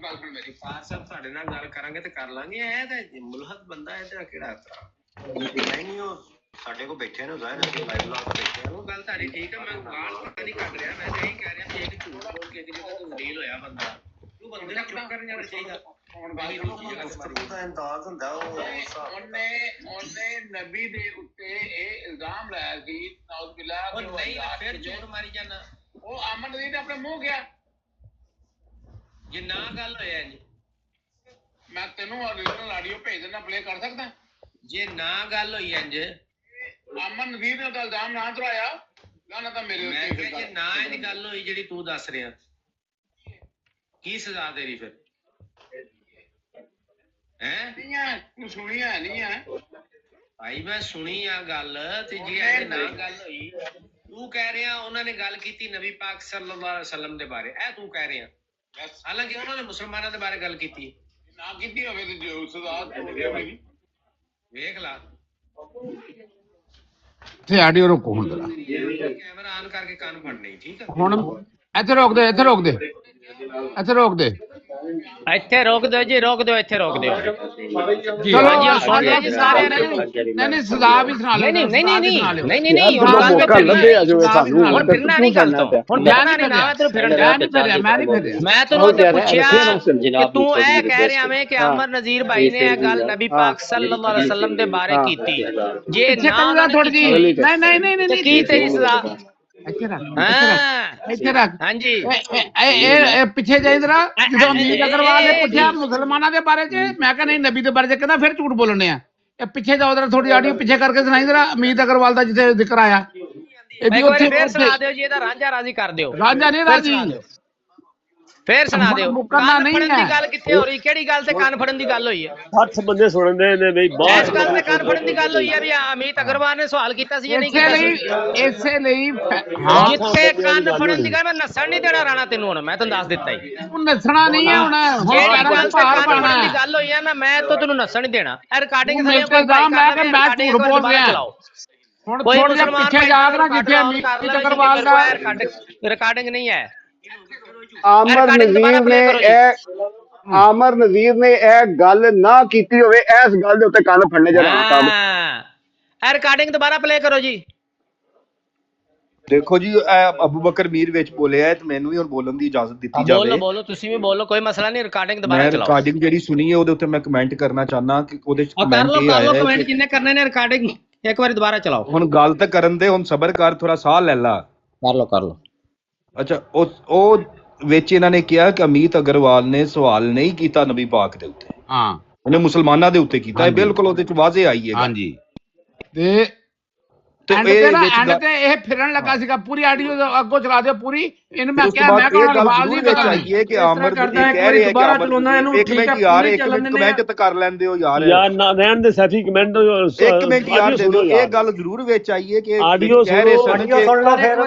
ਗੱਲ ਸੁਣ ਮੇਰੀ। ਸਾਰ ਸਾਹਿਬ ਤੁਹਾਡੇ ਨਾਲ ਗੱਲ ਕਰਾਂਗੇ ਤੇ ਕਰ ਲਾਂਗੇ, ਇਹ ਤਾਂ ਮੁਲਹਦ ਬੰਦਾ, ਇਹਦਾ ਕਿਹੜਾ ਇਤਰਾ ਨਹੀਂ ਉਹ ਸਾਡੇ ਕੋਲ ਬੈਠੇ ਨੇ, ਜ਼ਾਹਿਰ ਅਸੀਂ ਲਾਈਵ ਲਾ ਕੇ ਬੈਠੇ ਉਹ ਗੱਲ ਤੁਹਾਡੀ ਠੀਕ ਹੈ, ਮੈਂ ਗਾਲ ਪਤਾ ਨਹੀਂ ਕੱਢ ਰਿਹਾ, ਮੈਂ ਤਾਂ ਇਹੀ ਕਹਿ ਰਿਹਾ ਵੀ ਇੱਕ ਝੂਠ ਬੋਲ ਕੇ ਇੱਕ ਜਗ੍ਹਾ ਤੋਂ ਜ਼ਲੀਲ ਹੋਇਆ ਬੰਦਾ, ਤੂੰ ਬੰਦੇ ਨੂੰ ਚੁੱਪ ਕਰਨ ਜਾਣਾ ਚਾਹੀਦਾ। ਹੁਣ ਗੱਲ ਗੁਫ਼ਤਗੂ ਦਾ ਅੰਦਾਜ਼ ਹੁੰਦਾ ਉਹਨੇ ਨਬੀ ਦੇ ਉੱਤੇ ਇਹ ਇਲਜ਼ਾਮ ਲਾਇਆ ਸੀ, ਨਾਉਜ਼ ਬਿਲਾ, ਉਹ ਨਹੀਂ ਫਿਰ ਝੂਠ ਮਾਰੀ ਜਾਣਾ। ਉਹ ਅਮਨ ਨਜ਼ੀਰ ਨੇ ਆਪਣੇ ਮੂੰਹ ਕਿਹਾ ਜੇ ਨਾ ਗੱਲ ਹੋਇਆ ਜੀ, ਮੈਂ ਤੈਨੂੰ ਓਰੀਜਨਲ ਆਡੀਓ ਭੇਜ ਦੇਣਾ, ਪਲੇ ਕਰ ਸਕਦਾ। ਜੇ ਨਾ ਗੱਲ ਹੋਈ ਇੰਜ, ਅਮਨ ਨਜ਼ੀਰ ਨੇ ਤਾਂ ਇਲਜ਼ਾਮ ਨਾ ਚਲਾਇਆ, ਨਾ ਤਾਂ ਮੇਰੇ ਮੈਂ ਕਿਹਾ ਜੇ ਨਾ ਇਹ ਗੱਲ ਹੋਈ ਜਿਹੜੀ ਤੂੰ ਦੱਸ ਰਿਹਾ, ਕੀ ਸਜ਼ਾ ਤੇਰੀ ਫਿਰ ਹੈ? ਤੂੰ ਸੁਣੀ ਹੈ ਨਹੀਂ ਹੈ ਭਾਈ ਮੈਂ ਸੁਣੀ ਆ ਗੱਲ, ਤੇ ਜੇ ਇਹ ਨਾ ਗੱਲ ਹੋਈ, ਤੂੰ ਕਹਿ ਰਿਹਾ ਉਹਨਾਂ ਨੇ ਗੱਲ ਕੀਤੀ ਨਬੀ ਪਾਕ ਸੱਲੱਲਾਹੁ ਅਲੈਹਿ ਵਸੱਲਮ ਦੇ ਬਾਰੇ, ਇਹ ਤੂੰ ਕਹਿ ਰਿਹਾ, ਹਾਲਾਂਕਿ ਉਹਨਾਂ ਨੇ ਮੁਸਲਮਾਨਾਂ ਦੇ ਬਾਰੇ ਗੱਲ ਕੀਤੀ ਨਾ ਕੀਤੀ ਹੋਵੇ ਤੇ ਜੋ ਸਜ਼ਾ ਹੋਵੇਗੀ। ਵੇਖ ਲਾ, ਤੇ ਆਡੀਓ ਰੋਕੋ ਹੁਣ ਜਰਾ, ਕੈਮਰਾ ਆਨ ਕਰਕੇ ਕੰਨ ਫੜਨੇ, ਠੀਕ ਹੈ? ਹੁਣ ਇੱਥੇ ਰੋਕ ਦੇ, ਇੱਥੇ ਰੋਕ ਦੇ, ਇੱਥੇ ਰੋਕ ਦੇ, ਇੱਥੇ ਰੋਕ ਦਿਓ ਜੀ, ਰੋਕ ਦਿਓ, ਇੱਥੇ ਰੋਕ ਦਿਓ। ਚਲੋ ਸੁਣ ਲਿਆ ਜੀ ਸਾਰਿਆਂ ਨੇ। ਨਹੀਂ ਸਜ਼ਾ ਵੀ ਸੁਣਾ ਲੈ। ਨਹੀਂ ਹੁਣ ਫਿਰਨਾ ਨਹੀਂ ਗੱਲ ਤੋਂ, ਹੁਣ ਫਿਰਨਾ ਨਹੀਂ ਨਾ, ਤੈਨੂੰ ਫਿਰਨ ਮੈਂ ਨਹੀਂ ਫਿਰਿਆ। ਮੈਂ ਤੈਨੂੰ ਉੱਥੇ ਪੁੱਛਿਆ ਕਿ ਤੂੰ ਇਹ ਕਹਿ ਰਿਹਾ ਮੈਂ ਕਿ ਅਮਰ ਨਜ਼ੀਰ ਭਾਈ ਨੇ ਇਹ ਗੱਲ ਨਬੀ ਪਾਕ ਸੱਲੱਲਾਹੁ ਅਲੈਹਿ ਵਸੱਲਮ ਦੇ ਬਾਰੇ ਕੀਤੀ, ਜੇ ਨਾ ਥੋੜੀ ਜੀ ਨਹੀਂ ਕੀ ਤੇਰੀ ਸਜ਼ਾ? ਇੱਥੇ ਰੱਖ, ਹਾਂ ਇੱਥੇ ਰੱਖ। ਹਾਂਜੀ ਇਹ ਪਿੱਛੇ ਜਾਈ ਜਰਾ, ਜਦੋਂ ਅਮੀਤ ਅਗਰਵਾਲ ਨੇ ਪੁੱਛਿਆ ਮੁਸਲਮਾਨਾਂ ਦੇ ਬਾਰੇ ਚ, ਮੈਂ ਕਿਹਾ ਨਹੀਂ ਨਬੀ ਦੇ ਬਾਰੇ ਚ, ਕਹਿੰਦਾ ਫਿਰ ਝੂਠ ਬੋਲਣੇ ਆ। ਇਹ ਪਿੱਛੇ ਜਾਓ ਜਰਾ, ਥੋੜੀ ਆਡੀਓ ਪਿੱਛੇ ਕਰਕੇ ਸੁਣਾਈ ਜਰਾ, ਅਮੀਤ ਅਗਰਵਾਲ ਦਾ ਜਿੱਥੇ ਜ਼ਿਕਰ ਆਇਆ। ਇੱਕ ਵਾਰੀ ਫੇਰ ਸੁਣਾ ਦਿਓ ਜੀ, ਇਹਦਾ ਰਾਂਝਾ ਰਾਜ਼ੀ ਕਰ ਦਿਓ। ਰਾਂਝਾ ਨਹੀਂ ਰਾਜ਼ੀ, ਫੇਰ ਸੁਣਾ ਦਿਓ। ਕੰਨ ਫੜਨ ਦੀ ਗੱਲ ਕਿੱਥੇ ਹੋ ਰਹੀ, ਕਿਹੜੀ ਗੱਲ ਤੇ ਕੰਨ ਫੜਨ ਦੀ ਗੱਲ ਹੋਈ ਹੈ? 60 ਬੰਦੇ ਸੁਣਦੇ ਨੇ ਬਈ, ਇਸ ਗੱਲ ਤੇ ਕੰਨ ਫੜਨ ਦੀ ਗੱਲ ਹੋਈ ਹੈ ਵੀ ਅਮੀਤ ਅਗਰਵਾਲ ਨੇ ਸਵਾਲ ਕੀਤਾ ਸੀ ਜਾਂ ਨਹੀਂ ਕੀਤਾ ਸੀ? ਇਸੇ ਲਈ ਜਿੱਥੇ ਕੰਨ ਫੜਨ ਦੀ ਗੱਲ, ਮੈਂ ਨੱਸਣ ਨਹੀਂ ਦੇਣਾ ਰਾਣਾ ਤੈਨੂੰ, ਹੁਣ ਮੈਂ ਤੈਨੂੰ ਦੱਸ ਦਿੱਤਾ ਹੀ, ਤੂੰ ਨੱਸਣਾ ਨਹੀਂ ਹੈ। ਹੁਣ ਜਿਹੜੀ ਗੱਲ ਤੇ ਕੰਨ ਫੜਨ ਦੀ ਗੱਲ ਹੋਈ ਹੈ ਨਾ, ਮੈਂ ਤਾਂ ਤੈਨੂੰ ਨੱਸਣ ਨਹੀਂ ਦੇਣਾ। ਇਹ ਰਿਕਾਰਡਿੰਗ ਸਾਰੀਆਂ ਕੋਈ ਝੂਠ ਬੋਲ ਰਿਹਾ। ਹੁਣ ਥੋੜਾ ਜਿਹਾ ਪਿੱਛੇ ਜਾ ਕੇ ਜਿੱਥੇ ਅਮੀਤ ਅਗਰਵਾਲ ਦਾ ਰਿਕਾਰਡਿੰਗ ਨਹੀਂ ਹੈ। ਆਮਰ ਨਜ਼ੀਰ ਨੇ ਇਹ ਗੱਲ ਨਾ ਕੀਤੀ ਹੋਵੇ, ਇਸ ਗੱਲ ਦੇ ਉੱਤੇ ਕੰਨ ਫੜਨੇ ਜਰਾ। ਇਹ ਰਿਕਾਰਡਿੰਗ ਦੁਬਾਰਾ ਪਲੇ ਕਰੋ ਜੀ। ਦੇਖੋ ਜੀ, ਅਬੂ ਬਕਰ ਮੀਰ ਵਿੱਚ ਬੋਲਿਆ ਹੈ ਤੇ ਮੈਨੂੰ ਵੀ ਹੁਣ ਬੋਲਣ ਦੀ ਇਜਾਜ਼ਤ ਦਿੱਤੀ ਜਾਵੇ। ਬੋਲੋ ਤੁਸੀਂ ਵੀ ਬੋਲੋ, ਕੋਈ ਮਸਲਾ ਨਹੀਂ। ਰਿਕਾਰਡਿੰਗ ਦੁਬਾਰਾ ਚਲਾਓ। ਰਿਕਾਰਡਿੰਗ ਜਿਹੜੀ ਸੁਣੀ ਹੈ ਉਹਦੇ ਉੱਤੇ ਮੈਂ ਕਮੈਂਟ ਕਰਨਾ ਚਾਹਨਾ ਕਿ ਉਹਦੇ ਚ ਕਮੈਂਟ ਇਹ ਆਇਆ ਹੈ ਕਮੈਂਟ ਕਿੰਨੇ ਕਰਨੇ ਨੇ। ਰਿਕਾਰਡਿੰਗ ਇੱਕ ਵਾਰੀ ਦੁਬਾਰਾ ਚਲਾਓ। ਹੁਣ ਗੱਲ ਤਾਂ ਕਰਨ ਦੇ, ਹੁਣ ਸਬਰ ਕਰ, ਥੋੜਾ ਸਾਹ ਲੈ ਲਾ। ਕਰ ਲਓ। ਅੱਛਾ, ਉਹ ਵਿੱਚ ਇਹਨਾਂ ਨੇ ਕਿਹਾ ਕਿ ਅਮੀਤ ਅਗਰਵਾਲ ਨੇ ਸਵਾਲ ਨਹੀਂ ਕੀਤਾ ਨਬੀ ਪਾਕ ਦੇ ਉੱਤੇ, ਹਾਂ ਉਹਨੇ ਮੁਸਲਮਾਨਾਂ ਦੇ ਉੱਤੇ ਕੀਤਾ। ਇਹ ਬਿਲਕੁਲ ਉਹਦੇ ਚ ਵਾਜ਼ੇ ਆਈ ਹੈ। ਹਾਂਜੀ, ਤੇ ਇਹ ਫਿਰਨ ਲੱਗਾ ਸੀਗਾ। ਪੂਰੀ ਆਡੀਓ ਅੱਗੋਂ ਚਲਾ ਦਿਓ ਪੂਰੀ। ਇਹਨੂੰ ਮੈਂ ਕਿਹਾ, ਮੈਂ ਕਿਹਾ ਸਵਾਲ ਨਹੀਂ ਵਿੱਚ ਆਈਏ ਕਿ ਆਮਰ ਕਹਿ ਰਹੇ ਹੈ ਕਿ ਇੱਕ ਮਿੰਟ ਯਾਰ, ਇੱਕ ਮਿੰਟ ਕਮੈਂਟ ਤਾਂ ਕਰ ਲੈਂਦੇ ਹੋ ਯਾਰ ਨਾ ਰਹਿਣ ਦੇ ਸਾਥੀ ਕਮੈਂਟ। ਇੱਕ ਮਿੰਟ ਯਾਰ ਦੇ ਦਿਓ, ਇਹ ਗੱਲ ਜ਼ਰੂਰ ਵਿੱਚ ਆਈਏ ਕਿ ਆਡੀਓ ਕਹਿ ਰਹੇ ਸਨ ਕਿ ਸੁਣ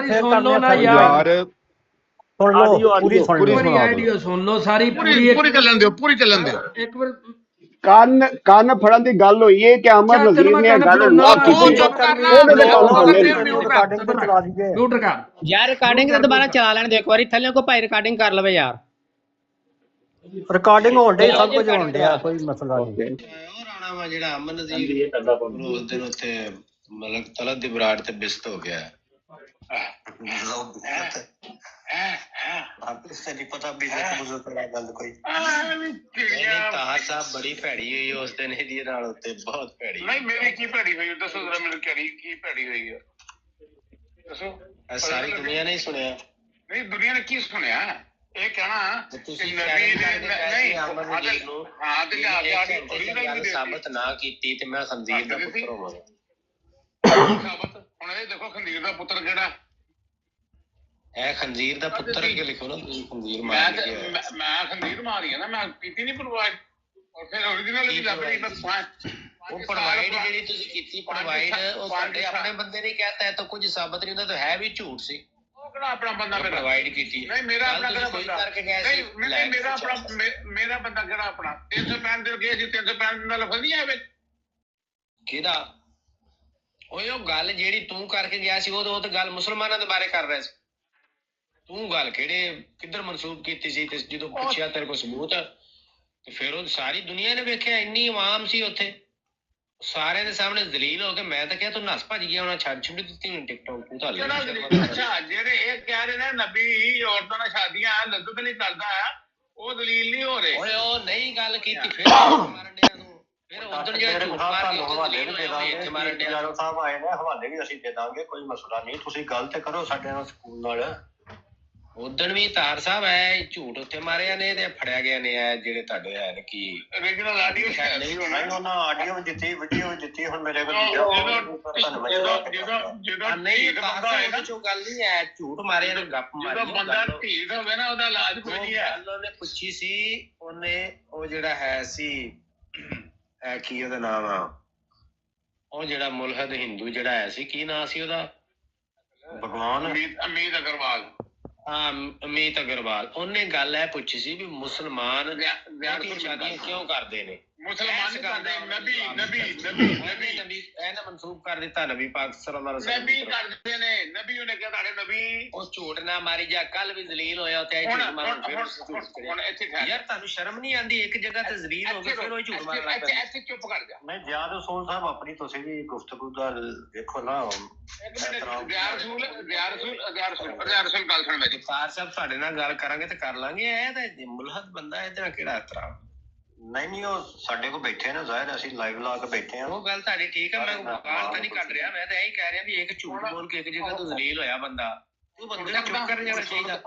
ਲਓ ਨਾ ਯਾਰ। ਸੁਣ ਲਓ ਆਡੀਓ ਪੂਰੀ ਸੁਣ ਪੂਰੀ ਲਓ ਆਡੀਓ ਸੁਣ ਲਓ ਸਾਰੀ ਪੂਰੀ ਚੱਲਣ ਦਿਓ, ਪੂਰੀ ਚੱਲਣ ਦਿਓ। ਇੱਕ ਵਾਰ ਕੰਨ ਫੜਨ ਦੀ ਗੱਲ ਹੋਈ ਹੈ ਕਿ ਅਮਰ ਅੱਛਾ, ਨਜ਼ੀਰ ਤੈਨੂੰ ਨੇ ਮੈਂ ਗੱਲ ਕੰਨ ਨਾ ਫੜਾਉਣਾ, ਕੀਤੀ ਚੁੱਪ ਕਰਨਾ, ਉਹਦੇ ਤੇ ਕੰਨ ਫੜ ਉਹਦੇ ਲੈ। ਮਿਊਟ ਰਿਕਾਰਡਿੰਗ ਤੇ ਚਲਾ ਦਈਏ। ਮਿਊਟ ਕਰ ਯਾਰ ਰਿਕਾਰਡਿੰਗ ਤੇ ਦੁਬਾਰਾ ਚਲਾ ਲੈਣ ਦਿਓ ਇੱਕ ਵਾਰੀ, ਥੱਲੇ ਕੋ ਭਾਈ ਰਿਕਾਰਡਿੰਗ ਕਰ ਲਵੇ ਯਾਰ। ਰਿਕਾਰਡਿੰਗ ਹੋਣ ਡਈ, ਸਭ ਕੁਝ ਹੋਣ ਡਿਆ, ਕੋਈ ਮਸਲਾ ਨਹੀਂ। ਉਹ ਰਾਣਾ ਵਾ ਜਿਹੜਾ ਅਮਨ ਨਜ਼ੀਰ ਉਸ ਦਿਨ ਉੱਥੇ ਮਲਕ ਤਲਤ ਦੀ ਬਰਾੜ ਤੇ ਬਿਸਤ ਹੋ ਗਿਆ। ਤਾਹਰ ਸਾਹਿਬ ਬੜੀ ਭੈੜੀ ਹੋਈ ਉਸ ਦਿਨ ਇਹਦੀ ਨਾਲ ਉੱਤੇ, ਬਹੁਤ ਭੈੜੀ। ਨਹੀਂ ਮੇਰੀ ਕੀ ਭੈੜੀ ਹੋਈ ਦੱਸੋ ਜਰਾ ਮੈਨੂੰ, ਕੀ ਭੈੜੀ ਹੋਈ ਹੈ ਦੱਸੋ। ਸਾਰੀ ਦੁਨੀਆ ਨੇ ਸੁਣਿਆ। ਨਹੀਂ ਦੁਨੀਆ ਨੇ ਕੀ ਸੁਣਿਆ? ਇਹ ਕਹਿਣਾ ਤੁਸੀਂ ਸਾਬਤ ਨਾ ਕੀਤੀ ਤੇ ਮੈਂ ਖੰਦੀਰ ਦਾ ਪੁੱਤਰ ਹੋਵਾਂਗਾ। ਹੁਣ ਇਹ ਦੇਖੋ ਖੰਦੀਰ ਦਾ ਪੁੱਤਰ ਕਿਹੜਾ? ਇਹ ਖੰਦੀਰ ਦਾ ਪੁੱਤਰ ਅੱਗੇ ਲਿਖੋ ਨਾ ਤੁਸੀਂ, ਖੰਦੀਰ ਮਾਰ ਲਿਆ। ਮੈਂ ਖੰਦੀਰ ਮਾਰੀ ਆ ਨਾ, ਮੈਂ ਕੀਤੀ ਨਹੀਂ ਪ੍ਰੋਵਾਈਡ। ਔਰ ਫਿਰ ਓਰੀਜਨਲ ਵੀ ਲੱਭ ਰਹੀ ਬਸ। ਉਹ ਪ੍ਰੋਵਾਈਡ ਜਿਹੜੀ ਤੁਸੀਂ ਕੀਤੀ ਪ੍ਰੋਵਾਈਡ, ਉਹ ਤੁਹਾਡੇ ਆਪਣੇ ਬੰਦੇ ਨੇ ਕਹਿਤਾ ਹੈ ਤਾਂ ਕੁਝ ਸਾਬਤ ਨਹੀਂ ਹੁੰਦਾ, ਤਾਂ ਹੈ ਵੀ ਝੂਠ ਸੀ। ਉਹ ਕਿਹੜਾ ਆਪਣਾ ਬੰਦਾ ਮੇਰਾ ਪ੍ਰੋਵਾਈਡ ਕੀਤੀ? ਨਹੀਂ ਮੇਰਾ ਆਪਣਾ ਕਿਹੜਾ ਕੋਈ ਬੰਦਾ ਕਰਕੇ ਗਏ ਸੀ? ਨਹੀਂ ਮੇਰਾ ਆਪਣਾ ਮੇਰਾ ਬੰਦਾ ਕਿਹੜਾ ਆਪਣਾ? 365 ਦਿਨ ਗਏ ਸੀ, 365 ਦਿਨ ਦਾ ਲਫ਼ਜ਼ ਨਹੀਂ ਆਇਆ ਵਿੱਚ। ਕਿਹਦਾ? ਉਹ ਗੱਲ ਜਿਹੜੀ ਤੂੰ ਕਰਕੇ ਗਿਆ ਸੀ ਉਹ ਤਾਂ ਗੱਲ ਮੁਸਲਮਾਨਾਂ ਦੇ ਬਾਰੇ ਕਰ ਰਿਹਾ ਸੀ। ਤੂੰ ਗੱਲ ਕਿੱਧਰ ਮਨਸੂਬ ਕੀਤੀ ਸੀ? ਤੇ ਜਦੋਂ ਪੁੱਛਿਆ ਤੇਰੇ ਕੋਲ ਸਬੂਤ, ਤੇ ਫਿਰ ਉਹ ਸਾਰੀ ਦੁਨੀਆ ਨੇ ਵੇਖਿਆ, ਇੰਨੀ ਆਵਾਮ ਸੀ ਉੱਥੇ, ਸਾਰਿਆਂ ਦੇ ਸਾਹਮਣੇ ਜ਼ਲੀਲ ਹੋ ਕੇ ਮੈਂ ਤਾਂ ਕਿਹਾ ਤੂੰ ਨੱਸ ਭੱਜ ਗਿਆ ਹੋਣਾ, ਛੱਡ ਦਿੱਤੀ ਹੁਣ ਟਿਕਟੌਕ ਤੂੰ ਤਾਂ। ਅੱਛਾ ਜਿਹੜੇ ਇਹ ਕਹਿ ਰਹੇ ਨੇ ਨਬੀ ਔਰਤਾਂ ਨਾਲ ਸ਼ਾਦੀਆਂ ਲੱਦਤ ਨਹੀਂ ਕਰਦਾ, ਉਹ ਦਲੀਲ ਨਹੀਂ ਹੋ ਰਹੇ। ਓਏ ਉਹ ਨਹੀਂ ਗੱਲ ਕੀਤੀ, ਫਿਰ ਮਾਰਨ ਡਿਆ ਨੂੰ, ਫਿਰ ਉਧਰ ਜਿਹੜਾ ਝੂਠ ਮਾਰ ਕੇ ਹਵਾਲੇ ਵੀ ਦੇ ਦਾਂਗੇ, ਸਾਹਿਬ ਆਏ ਨੇ, ਹਵਾਲੇ ਵੀ ਅਸੀਂ ਦੇ ਦਾਂਗੇ, ਕੋਈ ਮਸਲਾ ਨਹੀਂ। ਤੁਸੀਂ ਗੱਲ ਤੇ ਕਰੋ ਸਾਡੇ ਨਾਲ ਸਕੂਲ ਨਾਲ। ਉਦਣ ਵੀ ਤਾਰ ਸਾਹਿਬ ਐ ਝੂਠ ਉੱਥੇ ਮਾਰਿਆ ਨੇ ਤੇ ਫੜਿਆ ਗਿਆ ਨੇ, ਐ ਜਿਹੜੇ ਤੁਹਾਡੇ ਹੈ ਕੀ ਓਰੀਜਨਲ ਆਡੀਓ ਨਹੀਂ ਹੋਣਾ, ਉਹਨਾਂ ਆਡੀਓ ਵੀ ਦਿੱਤੀ, ਵੀਡੀਓ ਵੀ ਦਿੱਤੀ। ਹੁਣ ਮੇਰੇ ਕੋਲ ਨਹੀਂ ਉਹਦੇ ਚੋਂ ਗੱਲ ਨਹੀਂ ਐ, ਝੂਠ ਮਾਰਿਆ ਨੇ, ਗੱਪ ਮਾਰੀ। ਜਦੋਂ ਬੰਦਾ ਢੀਠ ਹੋਵੇ ਨਾ ਉਹਦਾ ਇਲਾਜ ਕੋਈ ਨਹੀਂ ਹੈ। ਗੱਲ ਉਹਨੇ ਪੁੱਛੀ ਸੀ, ਉਹਨੇ ਉਹ ਜਿਹੜਾ ਹੈ ਸੀ ਕੀ ਉਹਦਾ ਨਾਮ ਆ, ਉਹ ਜਿਹੜਾ ਮੁਲਹਦ ਹਿੰਦੂ ਜਿਹੜਾ ਆਇਆ ਸੀ, ਕੀ ਨਾਂ ਸੀ ਉਹਦਾ? ਭਗਵਾਨ ਅਮੀਤ ਅਗਰਵਾਲ। ਹਾਂ ਅਮੀਤ ਅਗਰਵਾਲ। ਉਹਨੇ ਗੱਲ ਇਹ ਪੁੱਛੀ ਸੀ ਵੀ ਮੁਸਲਮਾਨ ਸ਼ਾਦੀਆਂ ਕਿਉਂ ਕਰਦੇ ਨੇ? ਮੁਸਲਮਾਨ ਨਬੀ ਇਹਨੇ ਮਨਸੂਬ ਕਰ ਦਿੱਤਾ ਨਬੀ ਪਾਕ ਸੱਲੱਲਾਹੁ ਅਲੈਹਿ ਵਸੱਲਮ ਨਬੀ ਕਰਦੇ ਨੇ। ਨਬੀ ਉਹਨੇ ਕਿਹਾ ਤੁਹਾਡੇ ਨਬੀ। ਉਹ ਝੂਠ ਨਾ ਮਾਰੀ ਜਾ, ਕੱਲ ਵੀ ਜ਼ਲੀਲ ਹੋਇਆ ਉੱਥੇ ਯਾਰ ਤੁਹਾਨੂੰ ਸ਼ਰਮ ਨਹੀਂ ਆਉਂਦੀ? ਇੱਕ ਜਗ੍ਹਾ ਤੇ ਜ਼ਲੀਲ ਹੋ ਗਏ ਫਿਰ ਉਹ ਝੂਠ ਮਾਰ ਲੱਗ ਪਿਆ। ਇੱਥੇ ਚੁੱਪ ਕਰ ਜਾ। ਨਹੀਂ ਜਿਆਦ ਰਸੂਲ ਸਾਹਿਬ ਆਪਣੀ ਤੁਸੀਂ ਵੀ ਗੁਫ਼ਤਗੂ ਦਾ ਦੇਖੋ ਨਾ। ਗੱਲ ਸੁਣ ਮੇਰੀ। ਤਾਰ ਸਾਹਿਬ ਤੁਹਾਡੇ ਨਾਲ ਗੱਲ ਕਰਾਂਗੇ ਤੇ ਕਰ ਲਾਂਗੇ, ਇਹ ਤਾਂ ਮੁਲਹਦ ਬੰਦਾ, ਇਹਦੇ ਨਾਲ ਕਿਹੜਾ ਇਤਰਾਮ? ਨਹੀਂ ਉਹ ਸਾਡੇ ਕੋਲ ਬੈਠੇ ਨਾ ਜ਼ਾਹਿਰ, ਅਸੀਂ ਲਾਈਵ ਲਾ ਕੇ ਬੈਠੇ ਆ। ਉਹ ਗੱਲ ਤੁਹਾਡੀ ਠੀਕ ਹੈ, ਮੈਂ ਗਾਲ ਤਾਂ ਨਹੀਂ ਕੱਢ ਰਿਹਾ, ਮੈਂ ਤਾਂ ਇਹੀ ਕਹਿ ਰਿਹਾ ਵੀ ਇੱਕ ਝੂਠ ਬੋਲ ਕੇ ਇੱਕ ਜਗ੍ਹਾ ਤੋਂ ਜ਼ਲੀਲ ਹੋਇਆ ਬੰਦਾ, ਉਹ ਬੰਦੇ ਨੂੰ ਚੁੱਪ ਕਰ ਜਾਣਾ ਚਾਹੀਦਾ।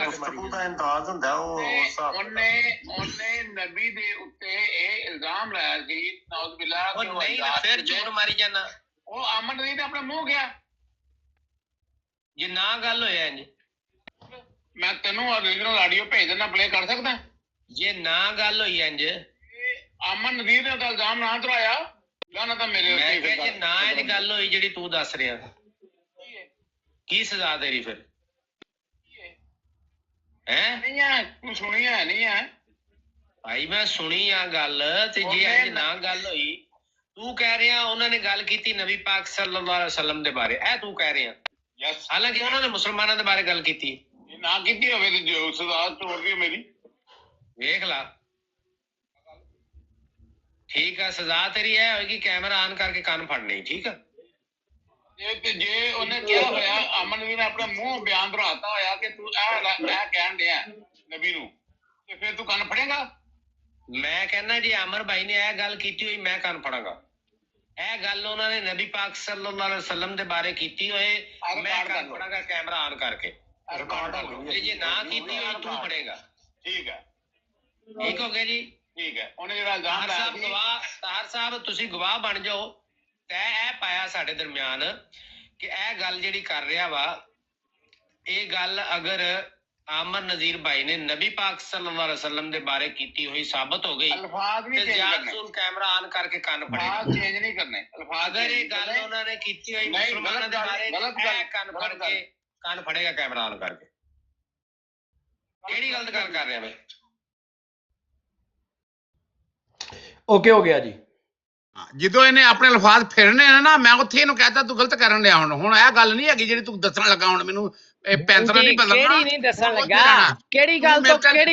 ਗੁਫ਼ਤਗੂ ਦਾ ਅੰਦਾਜ਼ ਹੁੰਦਾ ਉਹ ਹਿਸਾਬ। ਉਹਨੇ ਨਬੀ ਦੇ ਉੱਤੇ ਇਹ ਇਲਜ਼ਾਮ ਲਾਇਆ ਸੀ, ਨਾਉਜ਼ ਬਿਲਾ, ਉਹ ਨਹੀਂ ਫਿਰ ਝੂਠ ਮਾਰੀ ਜਾਣਾ। ਉਹ ਅਮਨ ਨਜ਼ੀਰ ਨੇ ਆਪਣਾ ਮੂੰਹ ਗਿਆ। ਜੇ ਨਾ ਗੱਲ ਹੋਇਆ ਇੰਜ, ਮੈਂ ਤੈਨੂੰ ਓਰੀਜਨਲ ਆਡੀਓ ਭੇਜ ਦੇਣਾ, ਪਲੇ ਕਰ ਸਕਦਾ? ਜੇ ਨਾ ਗੱਲ ਹੋਈ ਇੰਜ, ਅਮਨ ਨਜ਼ੀਰ ਨੇ ਤਾਂ ਇਲਜ਼ਾਮ ਨਾ ਧਰਾਇਆ, ਗਾਣਾ ਤਾਂ ਮੇਰੇ ਉੱਤੇ। ਮੈਂ ਕਿਹਾ ਜੇ ਨਾ ਇਹ ਗੱਲ ਹੋਈ ਜਿਹੜੀ ਤੂੰ ਦੱਸ ਰਿਹਾ, ਕੀ ਸਜ਼ਾ ਤੇਰੀ ਫਿਰ? ਨਹੀਂ ਹੈ, ਤੂੰ ਸੁਣੀ ਹੈ ਨਹੀਂ ਹੈ ਭਾਈ? ਮੈਂ ਸੁਣੀ ਆ ਗੱਲ, ਤੇ ਜੇ ਇੰਜ ਨਾ ਗੱਲ ਹੋਈ, ਤੂੰ ਕਹਿ ਰਿਹਾ ਉਹਨਾਂ ਨੇ ਗੱਲ ਕੀਤੀ ਨਬੀ ਪਾਕ ਸੱਲੱਲਾਹੁ ਅਲੈਹਿ ਵਸੱਲਮ ਦੇ ਬਾਰੇ, ਇਹ ਤੂੰ ਕਹਿ ਰਿਹਾ। ਹਾਲਾਂਕਿ ਉਹਨਾਂ ਨੇ ਮੁਸਲਮਾਨਾਂ ਦੇ ਬਾਰੇ ਗੱਲ ਕੀਤੀ। ਨਾ ਕੀਤੀ ਹੋਵੇ ਤੇ ਜੋ ਸਜ਼ਾ ਤੋੜ ਦੀ ਮੇਰੀ, ਵੇਖ ਲਾ। ਠੀਕ ਆ, ਸਜ਼ਾ ਤੇਰੀ ਇਹ ਹੋਏਗੀ ਕੈਮਰਾ ਆਨ ਕਰਕੇ ਕੰਨ ਫੜਨੇ, ਠੀਕ ਆ? ਜੇ ਉਹਨੇ ਕਿਹਾ ਹੋਇਆ, ਅਮਨ ਵੀ ਨੇ ਆਪਣਾ ਮੂੰਹ ਬਿਆਨ ਦਰਾਤਾ ਹੋਇਆ ਕਿ ਤੂੰ ਇਹ ਕਹਿਣ ਡਿਆ ਨਬੀ ਨੂੰ, ਤੇ ਫਿਰ ਤੂੰ ਕੰਨ ਫੜੇਗਾ? ਮੈਂ ਕਹਿੰਦਾ ਜੇ ਅਮਰ ਭਾਈ ਨੇ ਇਹ ਗੱਲ ਕੀਤੀ ਹੋਈ, ਮੈਂ ਕੰਨ ਫੜਾਂਗਾ। ਇਹ ਗੱਲ ਉਹਨਾਂ ਨੇ ਨਬੀ ਪਾਕ ਸੱਲੱਲਾਹੁ ਅਲੈਹਿ ਵਸੱਲਮ ਦੇ ਬਾਰੇ ਕੀਤੀ ਹੋਏ, ਮੈਂ ਕੰਨ ਫੜਾਂਗਾ ਕੈਮਰਾ ਆਨ ਕਰਕੇ। ਜੇ ਨਾ ਕੀਤੀ ਹੋਈ ਤੂੰ ਫੜੇਗਾ। ਠੀਕ ਹੈ, ਠੀਕ ਹੋ ਗਿਆ ਜੀ? ਠੀਕ ਹੈ। ਉਹਨੇ ਜਿਹੜਾ ਇਲਜ਼ਾਮ ਲਾਇਆ ਸੀ, ਤਾਰ ਸਾਹਿਬ ਤੁਸੀਂ ਗਵਾਹ ਬਣ ਜਾਓ। ਤੈਅ ਇਹ ਪਾਇਆ ਸਾਡੇ ਦਰਮਿਆਨ ਕਿ ਇਹ ਗੱਲ ਜਿਹੜੀ ਕਰ ਰਿਹਾ ਵਾ, ਇਹ ਗੱਲ ਅਗਰ ਆਮਰ ਨਜ਼ੀਰ ਭਾਈ ਨੇ ਨਬੀ ਪਾਕ ਸੱਲੱਲਾਹੁ ਅਲੈਹਿ ਵਸੱਲਮ ਦੇ ਬਾਰੇ ਕੀਤੀ ਹੋਈ ਸਾਬਤ ਹੋ ਗਈ, ਅਲਫਾਜ਼ ਨਹੀਂ ਚੇਂਜ ਕਰਨੇ, ਕੈਮਰਾ ਆਨ ਕਰਕੇ ਕੰਨ ਫੜੇਗਾ। ਅਲਫਾਜ਼ ਚੇਂਜ ਨਹੀਂ ਕਰਨੇ। ਅਗਰ ਇਹ ਗੱਲ ਉਹਨਾਂ ਨੇ ਕੀਤੀ ਹੋਈ ਮੁਸਲਮਾਨਾਂ ਦੇ ਬਾਰੇ, ਕੰਨ ਫੜ ਕੇ ਕੰਨ ਫੜੇਗਾ ਕੈਮਰਾ ਆਨ ਕਰਕੇ। ਕਿਹੜੀ ਗਲਤ ਗੱਲ ਕਰ ਰਿਹਾ ਮੈਂ? ਓਕੇ ਹੋ ਗਿਆ ਜੀ। ਜਦੋਂ ਇਹਨੇ ਆਪਣੇ ਅਲਫਾਜ਼ ਫੇਰਨੇ ਨੇ ਨਾ, ਮੈਂ ਉੱਥੇ ਇਹਨੂੰ ਕਹਤਾ ਤੂੰ ਗਲਤ ਕਰਨ ਲਿਆ। ਹੁਣ ਇਹ ਗੱਲ ਨਹੀਂ ਹੈਗੀ ਜਿਹੜੀ ਤੂੰ ਦੱਸਣ ਲੱਗਾ ਹੁਣ ਮੈਨੂੰ ਇਹ ਪੈਂਤਰਾ ਨਹੀਂ ਬਦਲਣਾ। ਕਿਹੜੀ ਨਹੀਂ ਦੱਸਣ ਲੱਗਾ? ਕਿਹੜੀ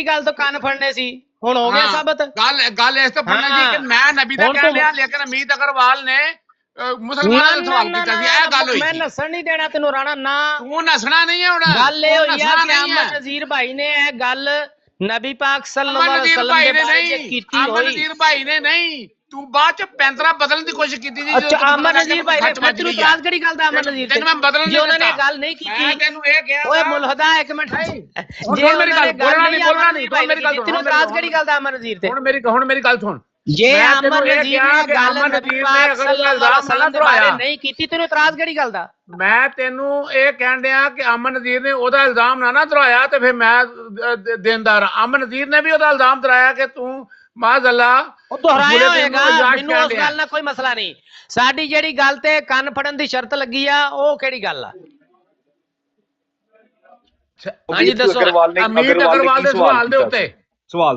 ਗੱਲ ਤੋਂ ਕੰਨ ਫੜਨੇ ਸੀ? ਹੁਣ ਹੋ ਗਿਆ ਸਾਬਤ। ਗੱਲ ਇਸ ਤੋਂ ਫੜਨਾ ਜੀ ਕਿ ਮੈਂ ਨਬੀ ਦਾ ਕਹਿ ਲਿਆ, ਲੇਕਿਨ ਅਮੀਤ ਅਗਰਵਾਲ ਨੇ ਮੁਸਲਮਾਨਾਂ ਦਾ ਸਵਾਲ ਕੀਤਾ ਸੀ। ਇਹ ਗੱਲ ਹੋਈ। ਮੈਂ ਨਸਣ ਨਹੀਂ ਦੇਣਾ ਤੈਨੂੰ ਰਾਣਾ ਨਾ। ਤੂੰ ਨਸਣਾ ਨਹੀਂ ਹੈ ਹੁਣ। ਗੱਲ ਇਹ ਹੋਈ ਆ ਕਿ ਅਮਨ ਨਜ਼ੀਰ ਭਾਈ ਨੇ ਇਹ ਗੱਲ ਨਬੀ ਪਾਕ ਸੱਲੱਲਾਹੁ ਅਲੈਹਿ ਵਸੱਲਮ ਦੇ ਬਾਰੇ ਕੀਤੀ ਹੋਈ। ਅਮਨ ਨਜ਼ੀਰ ਭਾਈ ਨੇ ਨਹੀਂ, ਤੂੰ ਬਾਅਦ ਚ ਪੈਂਤਰਾ ਬਦਲਣ ਦੀ ਕੋਸ਼ਿਸ਼ ਕੀਤੀ ਸੀ। ਅੱਛਾ, ਅਮਨ ਨਜ਼ੀਰ ਭਾਈ ਨੇ ਫਿਰ ਤੈਨੂੰ ਇਤਰਾਜ਼ ਕਿਹੜੀ ਗੱਲ ਦਾ? ਅਮਨ ਨਜ਼ੀਰ ਤੈਨੂੰ ਮੈਂ ਬਦਲਣ ਜੇ ਉਹਨਾਂ ਨੇ ਗੱਲ ਨਹੀਂ ਕੀਤੀ। ਮੈਂ ਤੈਨੂੰ ਇਹ ਕਿਹਾ ਓਏ ਮੁਲਹਦਾ ਇੱਕ ਮਿੰਟ, ਜੇ ਮੇਰੀ ਗੱਲ ਬੋਲਣਾ ਨਹੀਂ ਮੇਰੀ ਗੱਲ ਤੈਨੂੰ ਇਤਰਾਜ਼ ਕਿਹੜੀ ਗੱਲ ਦਾ ਅਮਨ ਨਜ਼ੀਰ ਤੇ? ਹੁਣ ਮੇਰੀ ਗੱਲ ਸੁਣ। ਜੇ ਅਮਨ ਨਜ਼ੀਰ ਨੇ ਗੱਲ ਨਬੀ ਪਾਕ ਸੱਲੱਲਾਹੁ ਅਲੈਹਿ ਵਸੱਲਮ ਦੇ ਬਾਰੇ ਨਹੀਂ ਕੀਤੀ, ਤੈਨੂੰ ਇਤਰਾਜ਼ ਕਿਹੜੀ ਗੱਲ ਦਾ? ਮੈਂ ਤੈਨੂੰ ਇਹ ਕਹਿਣ ਡਿਆ ਕਿ ਅਮਨ ਨਜ਼ੀਰ ਨੇ ਉਹਦਾ ਇਲਜ਼ਾਮ ਨਾ ਦਰਾਇਆ ਤੇ ਫਿਰ ਮੈਂ ਦੇਣਦਾਰ। ਅਮਨ ਨਜ਼ੀਰ ਨੇ ਵੀ ਉਹਦਾ ਇਲਜ਼ਾਮ ਦਰਾਇਆ ਕਿ ਤੂੰ ਮਾਜ਼ਅੱਲਾ ਉਹ ਦੁਹਰਾਇਆ ਹੋਏਗਾ। ਮੈਨੂੰ ਉਸ ਗੱਲ ਨਾਲ ਕੋਈ ਮਸਲਾ ਨਹੀਂ। ਸਾਡੀ ਜਿਹੜੀ ਗੱਲ ਤੇ ਕੰਨ ਫੜਨ ਦੀ ਸ਼ਰਤ ਲੱਗੀ ਆ, ਉਹ ਕਿਹੜੀ ਗੱਲ ਆ? ਹਾਂਜੀ ਦੱਸੋ। ਅਮੀਤ ਅਗਰਵਾਲ ਦੇ ਸਵਾਲ ਦੇ ਉੱਤੇ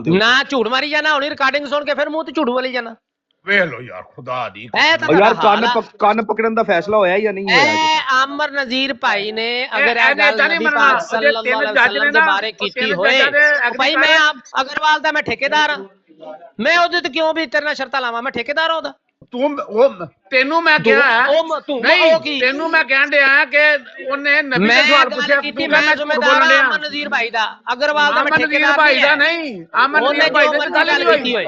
ਨਾ ਝੂਠ ਮਾਰੀ ਜਾਣਾ। ਹੁਣੀ ਰਿਕਾਰਡਿੰਗ ਸੁਣ ਕੇ ਫਿਰ ਮੂੰਹ ਤੇ ਝੂਠ ਬੋਲੀ ਜਾਣਾ। ਵੇਖ ਲੋ ਯਾਰ, ਖੁਦਾ ਦੀ ਯਾਰ ਕੰਨ ਪਕੜਨ ਦਾ ਫੈਸਲਾ ਹੋਇਆ ਜਾਂ ਨਹੀਂ ਹੋਇਆ? ਅਮਰ ਨਜ਼ੀਰ ਭਾਈ ਨੇ ਅਗਰ ਇਹ ਗੱਲ ਨਬੀ ਪਾਕ ਸੱਲੱਲਾਹੁ ਅਲੈਹਿ ਵਸੱਲਮ ਦੇ ਬਾਰੇ ਕੀਤੀ ਹੋਏ, ਭਾਈ ਮੈਂ ਅਗਰਵਾਲ ਦਾ ਮੈਂ ਠੇਕੇਦਾਰ ਹਾਂ। ਮੈਂ ਉਹਦੇ ਤੇ ਕਿਉਂ ਵੀ ਤੇਰੇ ਨਾਲ ਸ਼ਰਤਾਂ ਲਾਵਾਂ? ਮੈਂ ਠੇਕੇਦਾਰ ਹਾਂ ਉਹਦਾ। ਤੈਨੂੰ ਮੈਂ ਕਿਹਾ ਨਹੀਂ, ਤੈਨੂੰ ਮੈਂ ਕਹਿਣ ਡਿਆ ਕਿ ਉਹਨੇ ਨਬੀ ਦਾ ਸਵਾਲ ਪੁੱਛਿਆ ਕੀਤੀ। ਮੈਂ ਜ਼ਿੰਮੇਦਾਰ ਹਾਂ ਅਮਨ ਨਜ਼ੀਰ ਭਾਈ ਦਾ। ਅਗਰਵਾਲ ਦਾ ਮੈਂ ਠੇਕੇਦਾਰ ਭਾਈ ਦਾ ਨਹੀਂ। ਅਮਨ ਨਜ਼ੀਰ ਭਾਈ ਦੀ ਗੱਲ ਨਹੀਂ ਹੋਈ।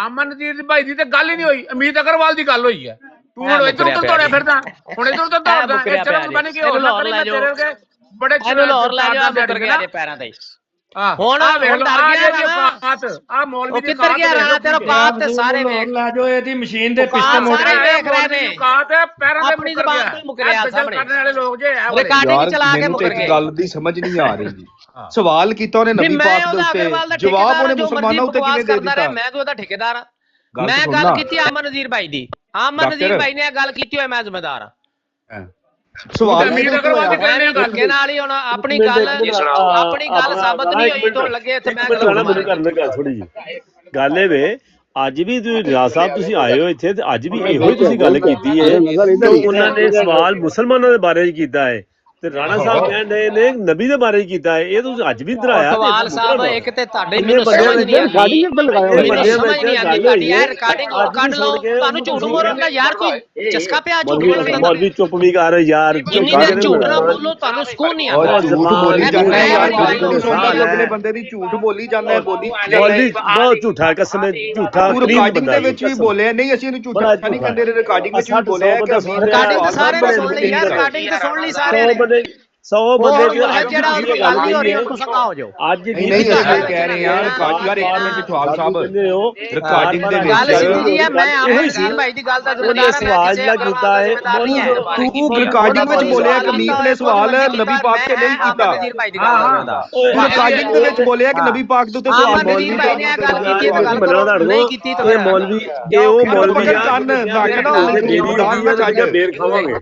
ਅਮਨ ਨਜ਼ੀਰ ਭਾਈ ਦੀ ਤੇ ਗੱਲ ਹੀ ਨਹੀਂ ਹੋਈ। ਅਮੀਤ ਅਗਰਵਾਲ ਦੀ ਗੱਲ ਹੋਈ ਹੈ। ਤੂੰ ਹੁਣ ਇੱਧਰ ਉੱਧਰ ਦੌੜਿਆ ਫਿਰਦਾ। ਹੁਣ ਇੱਧਰ ਉੱਧਰ ਦੌੜਦਾ। ਚਲੋ ਬਣ ਕੇ ਹੋਰ ਨਾ ਕਰੀ। ਮੈਂ ਤੇਰੇ ਵਰਗੇ ਬੜੇ ਲਾਹੌਰ ਲੈ ਜਾ ਮੁੱਕਰ ਗਿਆ ਦੇ ਪੈਰਾਂ ਤੇ। ਹੁਣ ਡਰ ਗਿਆ ਆ ਮੌਲਵੀ ਦੀ ਕਿੱਧਰ ਗਿਆ ਰਾਣਾ? ਤੇਰਾ ਬਾਤ ਤੇ ਸਾਰੇ ਵੇਖ ਲੈ ਜੋ ਇਹਦੀ ਮਸ਼ੀਨ ਦੇ ਪਿਸਟਨ ਮੋੜ ਸਾਰੇ ਵੇਖ ਰਹੇ ਨੇ। ਪੈਰਾਂ ਤੇ ਆਪਣੀ ਜ਼ਬਾਨ ਤੋਂ ਮੁਕਰਿਆ ਸਾਹਮਣੇ ਕਰਨ ਵਾਲੇ ਲੋਕ ਜੇ ਰਿਕਾਰਡਿੰਗ ਚਲਾ ਕੇ ਮੁਕਰ ਗਏ। ਗੱਲ ਦੀ ਸਮਝ ਨਹੀਂ ਆ ਰਹੀ ਜੀ। ਸਵਾਲ ਕੀਤਾ ਉਹਨੇ ਨਬੀ ਪਾਕ ਦੇ ਉੱਤੇ, ਜਵਾਬ ਉਹਨੇ ਮੁਸਲਮਾਨਾਂ ਉੱਤੇ ਕਿਵੇਂ ਦੇ ਦਿੱਤਾ? ਮੈਂ ਤਾਂ ਉਹਦਾ ਠੇਕੇਦਾਰ ਹਾਂ। ਮੈਂ ਗੱਲ ਕੀਤੀ ਅਮਨ ਨਜ਼ੀਰ ਭਾਈ ਦੀ। ਅਮਨ ਨਜ਼ੀਰ ਭਾਈ ਨੇ ਗੱਲ ਕੀਤੀ ਹੋਏ, ਮੈਂ ਜ਼ਿੰਮੇਦਾਰ ਹਾਂ। ਸਵਾਲ ਧੱਕੇ ਨਾਲ ਹੀ ਹੁਣ ਆਪਣੀ ਗੱਲ ਸਾਬਤ ਨਹੀਂ ਹੋਈ ਤੋਂ ਲੱਗੇ ਇੱਥੇ ਮੈਂ ਮੈਨੂੰ ਕਰਨ ਲੱਗਾ ਥੋੜੀ ਜੀ ਗੱਲ ਇਹ ਵੇ। ਅੱਜ ਵੀ ਤੁਸੀਂ ਰਿਆਜ਼ ਸਾਹਿਬ ਤੁਸੀਂ ਆਏ ਹੋ ਇੱਥੇ ਤੇ ਅੱਜ ਵੀ ਇਹੋ ਹੀ ਤੁਸੀਂ ਗੱਲ ਕੀਤੀ ਹੈ। ਉਹਨਾਂ ਨੇ ਸਵਾਲ ਮੁਸਲਮਾਨਾਂ ਦੇ ਬਾਰੇ ਹੀ ਕੀਤਾ ਹੈ ਤੇ ਰਾਣਾ ਸਾਹਿਬ ਕਹਿਣ ਡਏ ਨੇ ਨਬੀ ਦੇ ਬਾਰੇ ਹੀ ਕੀਤਾ ਹੈ। ਇਹ ਤੁਸੀਂ ਅੱਜ ਵੀ ਦਰਾਇਆ। ਸਵਾਲ ਸਾਹਿਬ ਇੱਕ ਤੇ ਤੁਹਾਡੇ ਮੈਨੂੰ ਸਮਝ ਨਹੀਂ ਆਉਂਦੀ। ਤੁਹਾਡੀ ਇਹ ਰਿਕਾਰਡਿੰਗ ਕੱਢ ਲਓ। ਤੁਹਾਨੂੰ ਝੂਠ ਬੋਲਣ ਦਾ ਯਾਰ ਕੋਈ ਚਸਕਾ ਪਿਆ? ਝੂਠ ਬੋਲਣ ਦਾ ਮੌਲਵੀ ਚੁੱਪ ਵੀ ਕਰ ਯਾਰ। ਜਿੰਨੀ ਦੇਰ ਝੂਠ ਨਾ ਬੋਲੋ ਤੁਹਾਨੂੰ ਸਕੂਨ ਨਹੀਂ ਆਉਂਦਾ। ਬੋਲੀ ਜਾਂਦਾ ਯਾਰ, ਅਗਲੇ ਬੰਦੇ ਦੀ ਝੂਠ ਬੋਲੀ ਜਾਂਦਾ ਹੈ। ਮੌਲਵੀ ਬਹੁਤ ਝੂਠਾ ਕਸਮ ਝੂਠਾ ਰਿਕਾਰਡਿੰਗ ਦੇ ਵਿੱਚ ਵੀ ਬੋਲਿਆ। ਨਹੀਂ ਅਸੀਂ ਇਹਨੂੰ ਝੂਠਾ ਨਹੀਂ ਕਹਿੰਦੇ। ਰਿਕਾਰਡਿੰਗ ਵਿੱਚ ਵੀ ਬੋਲਿਆ ਕਿ ਰਿਕਾਰਡਿੰਗ ਸਾਰੇ ਨੇ ਸੁਣ ਲਈ ਯਾਰ। ਰਿਕਾਰਡਿੰਗ ਤੇ ਸੁਣ ਲਈ ਸਾਰੇ ਨੇ। 100 ਬੰਦੇ ਜਿਹੜਾ ਉਹਦੀ ਗੱਲ ਨਹੀਂ ਹੋ ਰਹੀ ਉਹ ਸੰਗਾ ਹੋ ਜਾਓ। ਅੱਜ ਵੀ ਨਹੀਂ ਅਸੀਂ ਕਹਿ ਰਹੇ ਹਾਂ ਰਿਕਾਰਡ ਯਾਰ। ਇੱਕ ਮਿੰਟ ਚੌਹਾਨ ਸਾਹਿਬ ਰਿਕਾਰਡਿੰਗ ਦੇ ਗੱਲ ਵਿੱਚ ਸਿੱਧੀ ਹੈ। ਮੈਂ ਅਮਨ ਨਜ਼ੀਰ ਭਾਈ ਦੀ ਗੱਲ ਦਾ ਜ਼ਿੰਮੇਦਾਰ ਹਾਂ। ਸਵਾਲ ਜਿਹੜਾ ਕੀਤਾ ਹੈ ਤੂੰ ਰਿਕਾਰਡਿੰਗ ਵਿੱਚ ਬੋਲਿਆ ਕਿ ਮੀਤ ਨੇ ਸਵਾਲ ਨਬੀ ਪਾਕ ਤੇ ਨਹੀਂ ਕੀਤਾ। ਨਜ਼ੀਰ ਭਾਈ ਦੀ ਗੱਲ ਦਾ ਰਿਕਾਰਡਿੰਗ ਦੇ ਵਿੱਚ ਬੋਲਿਆ ਕਿ ਨਬੀ ਪਾਕ ਦੇ ਉੱਤੇ ਸਵਾਲ ਨਜ਼ੀਰ ਭਾਈ ਨੇ ਗੱਲ ਕੀਤੀ ਤੇ ਗੱਲ ਨਹੀਂ ਕੀਤੀ ਤਾਂ ਇਹ ਮੌਲਵੀ ਇਹ ਉਹ ਮੌਲਵੀ ਆ ਕੰਨ ਰੱਖਣਾ ਬੇਰ ਖਾਵਾਂਗੇ।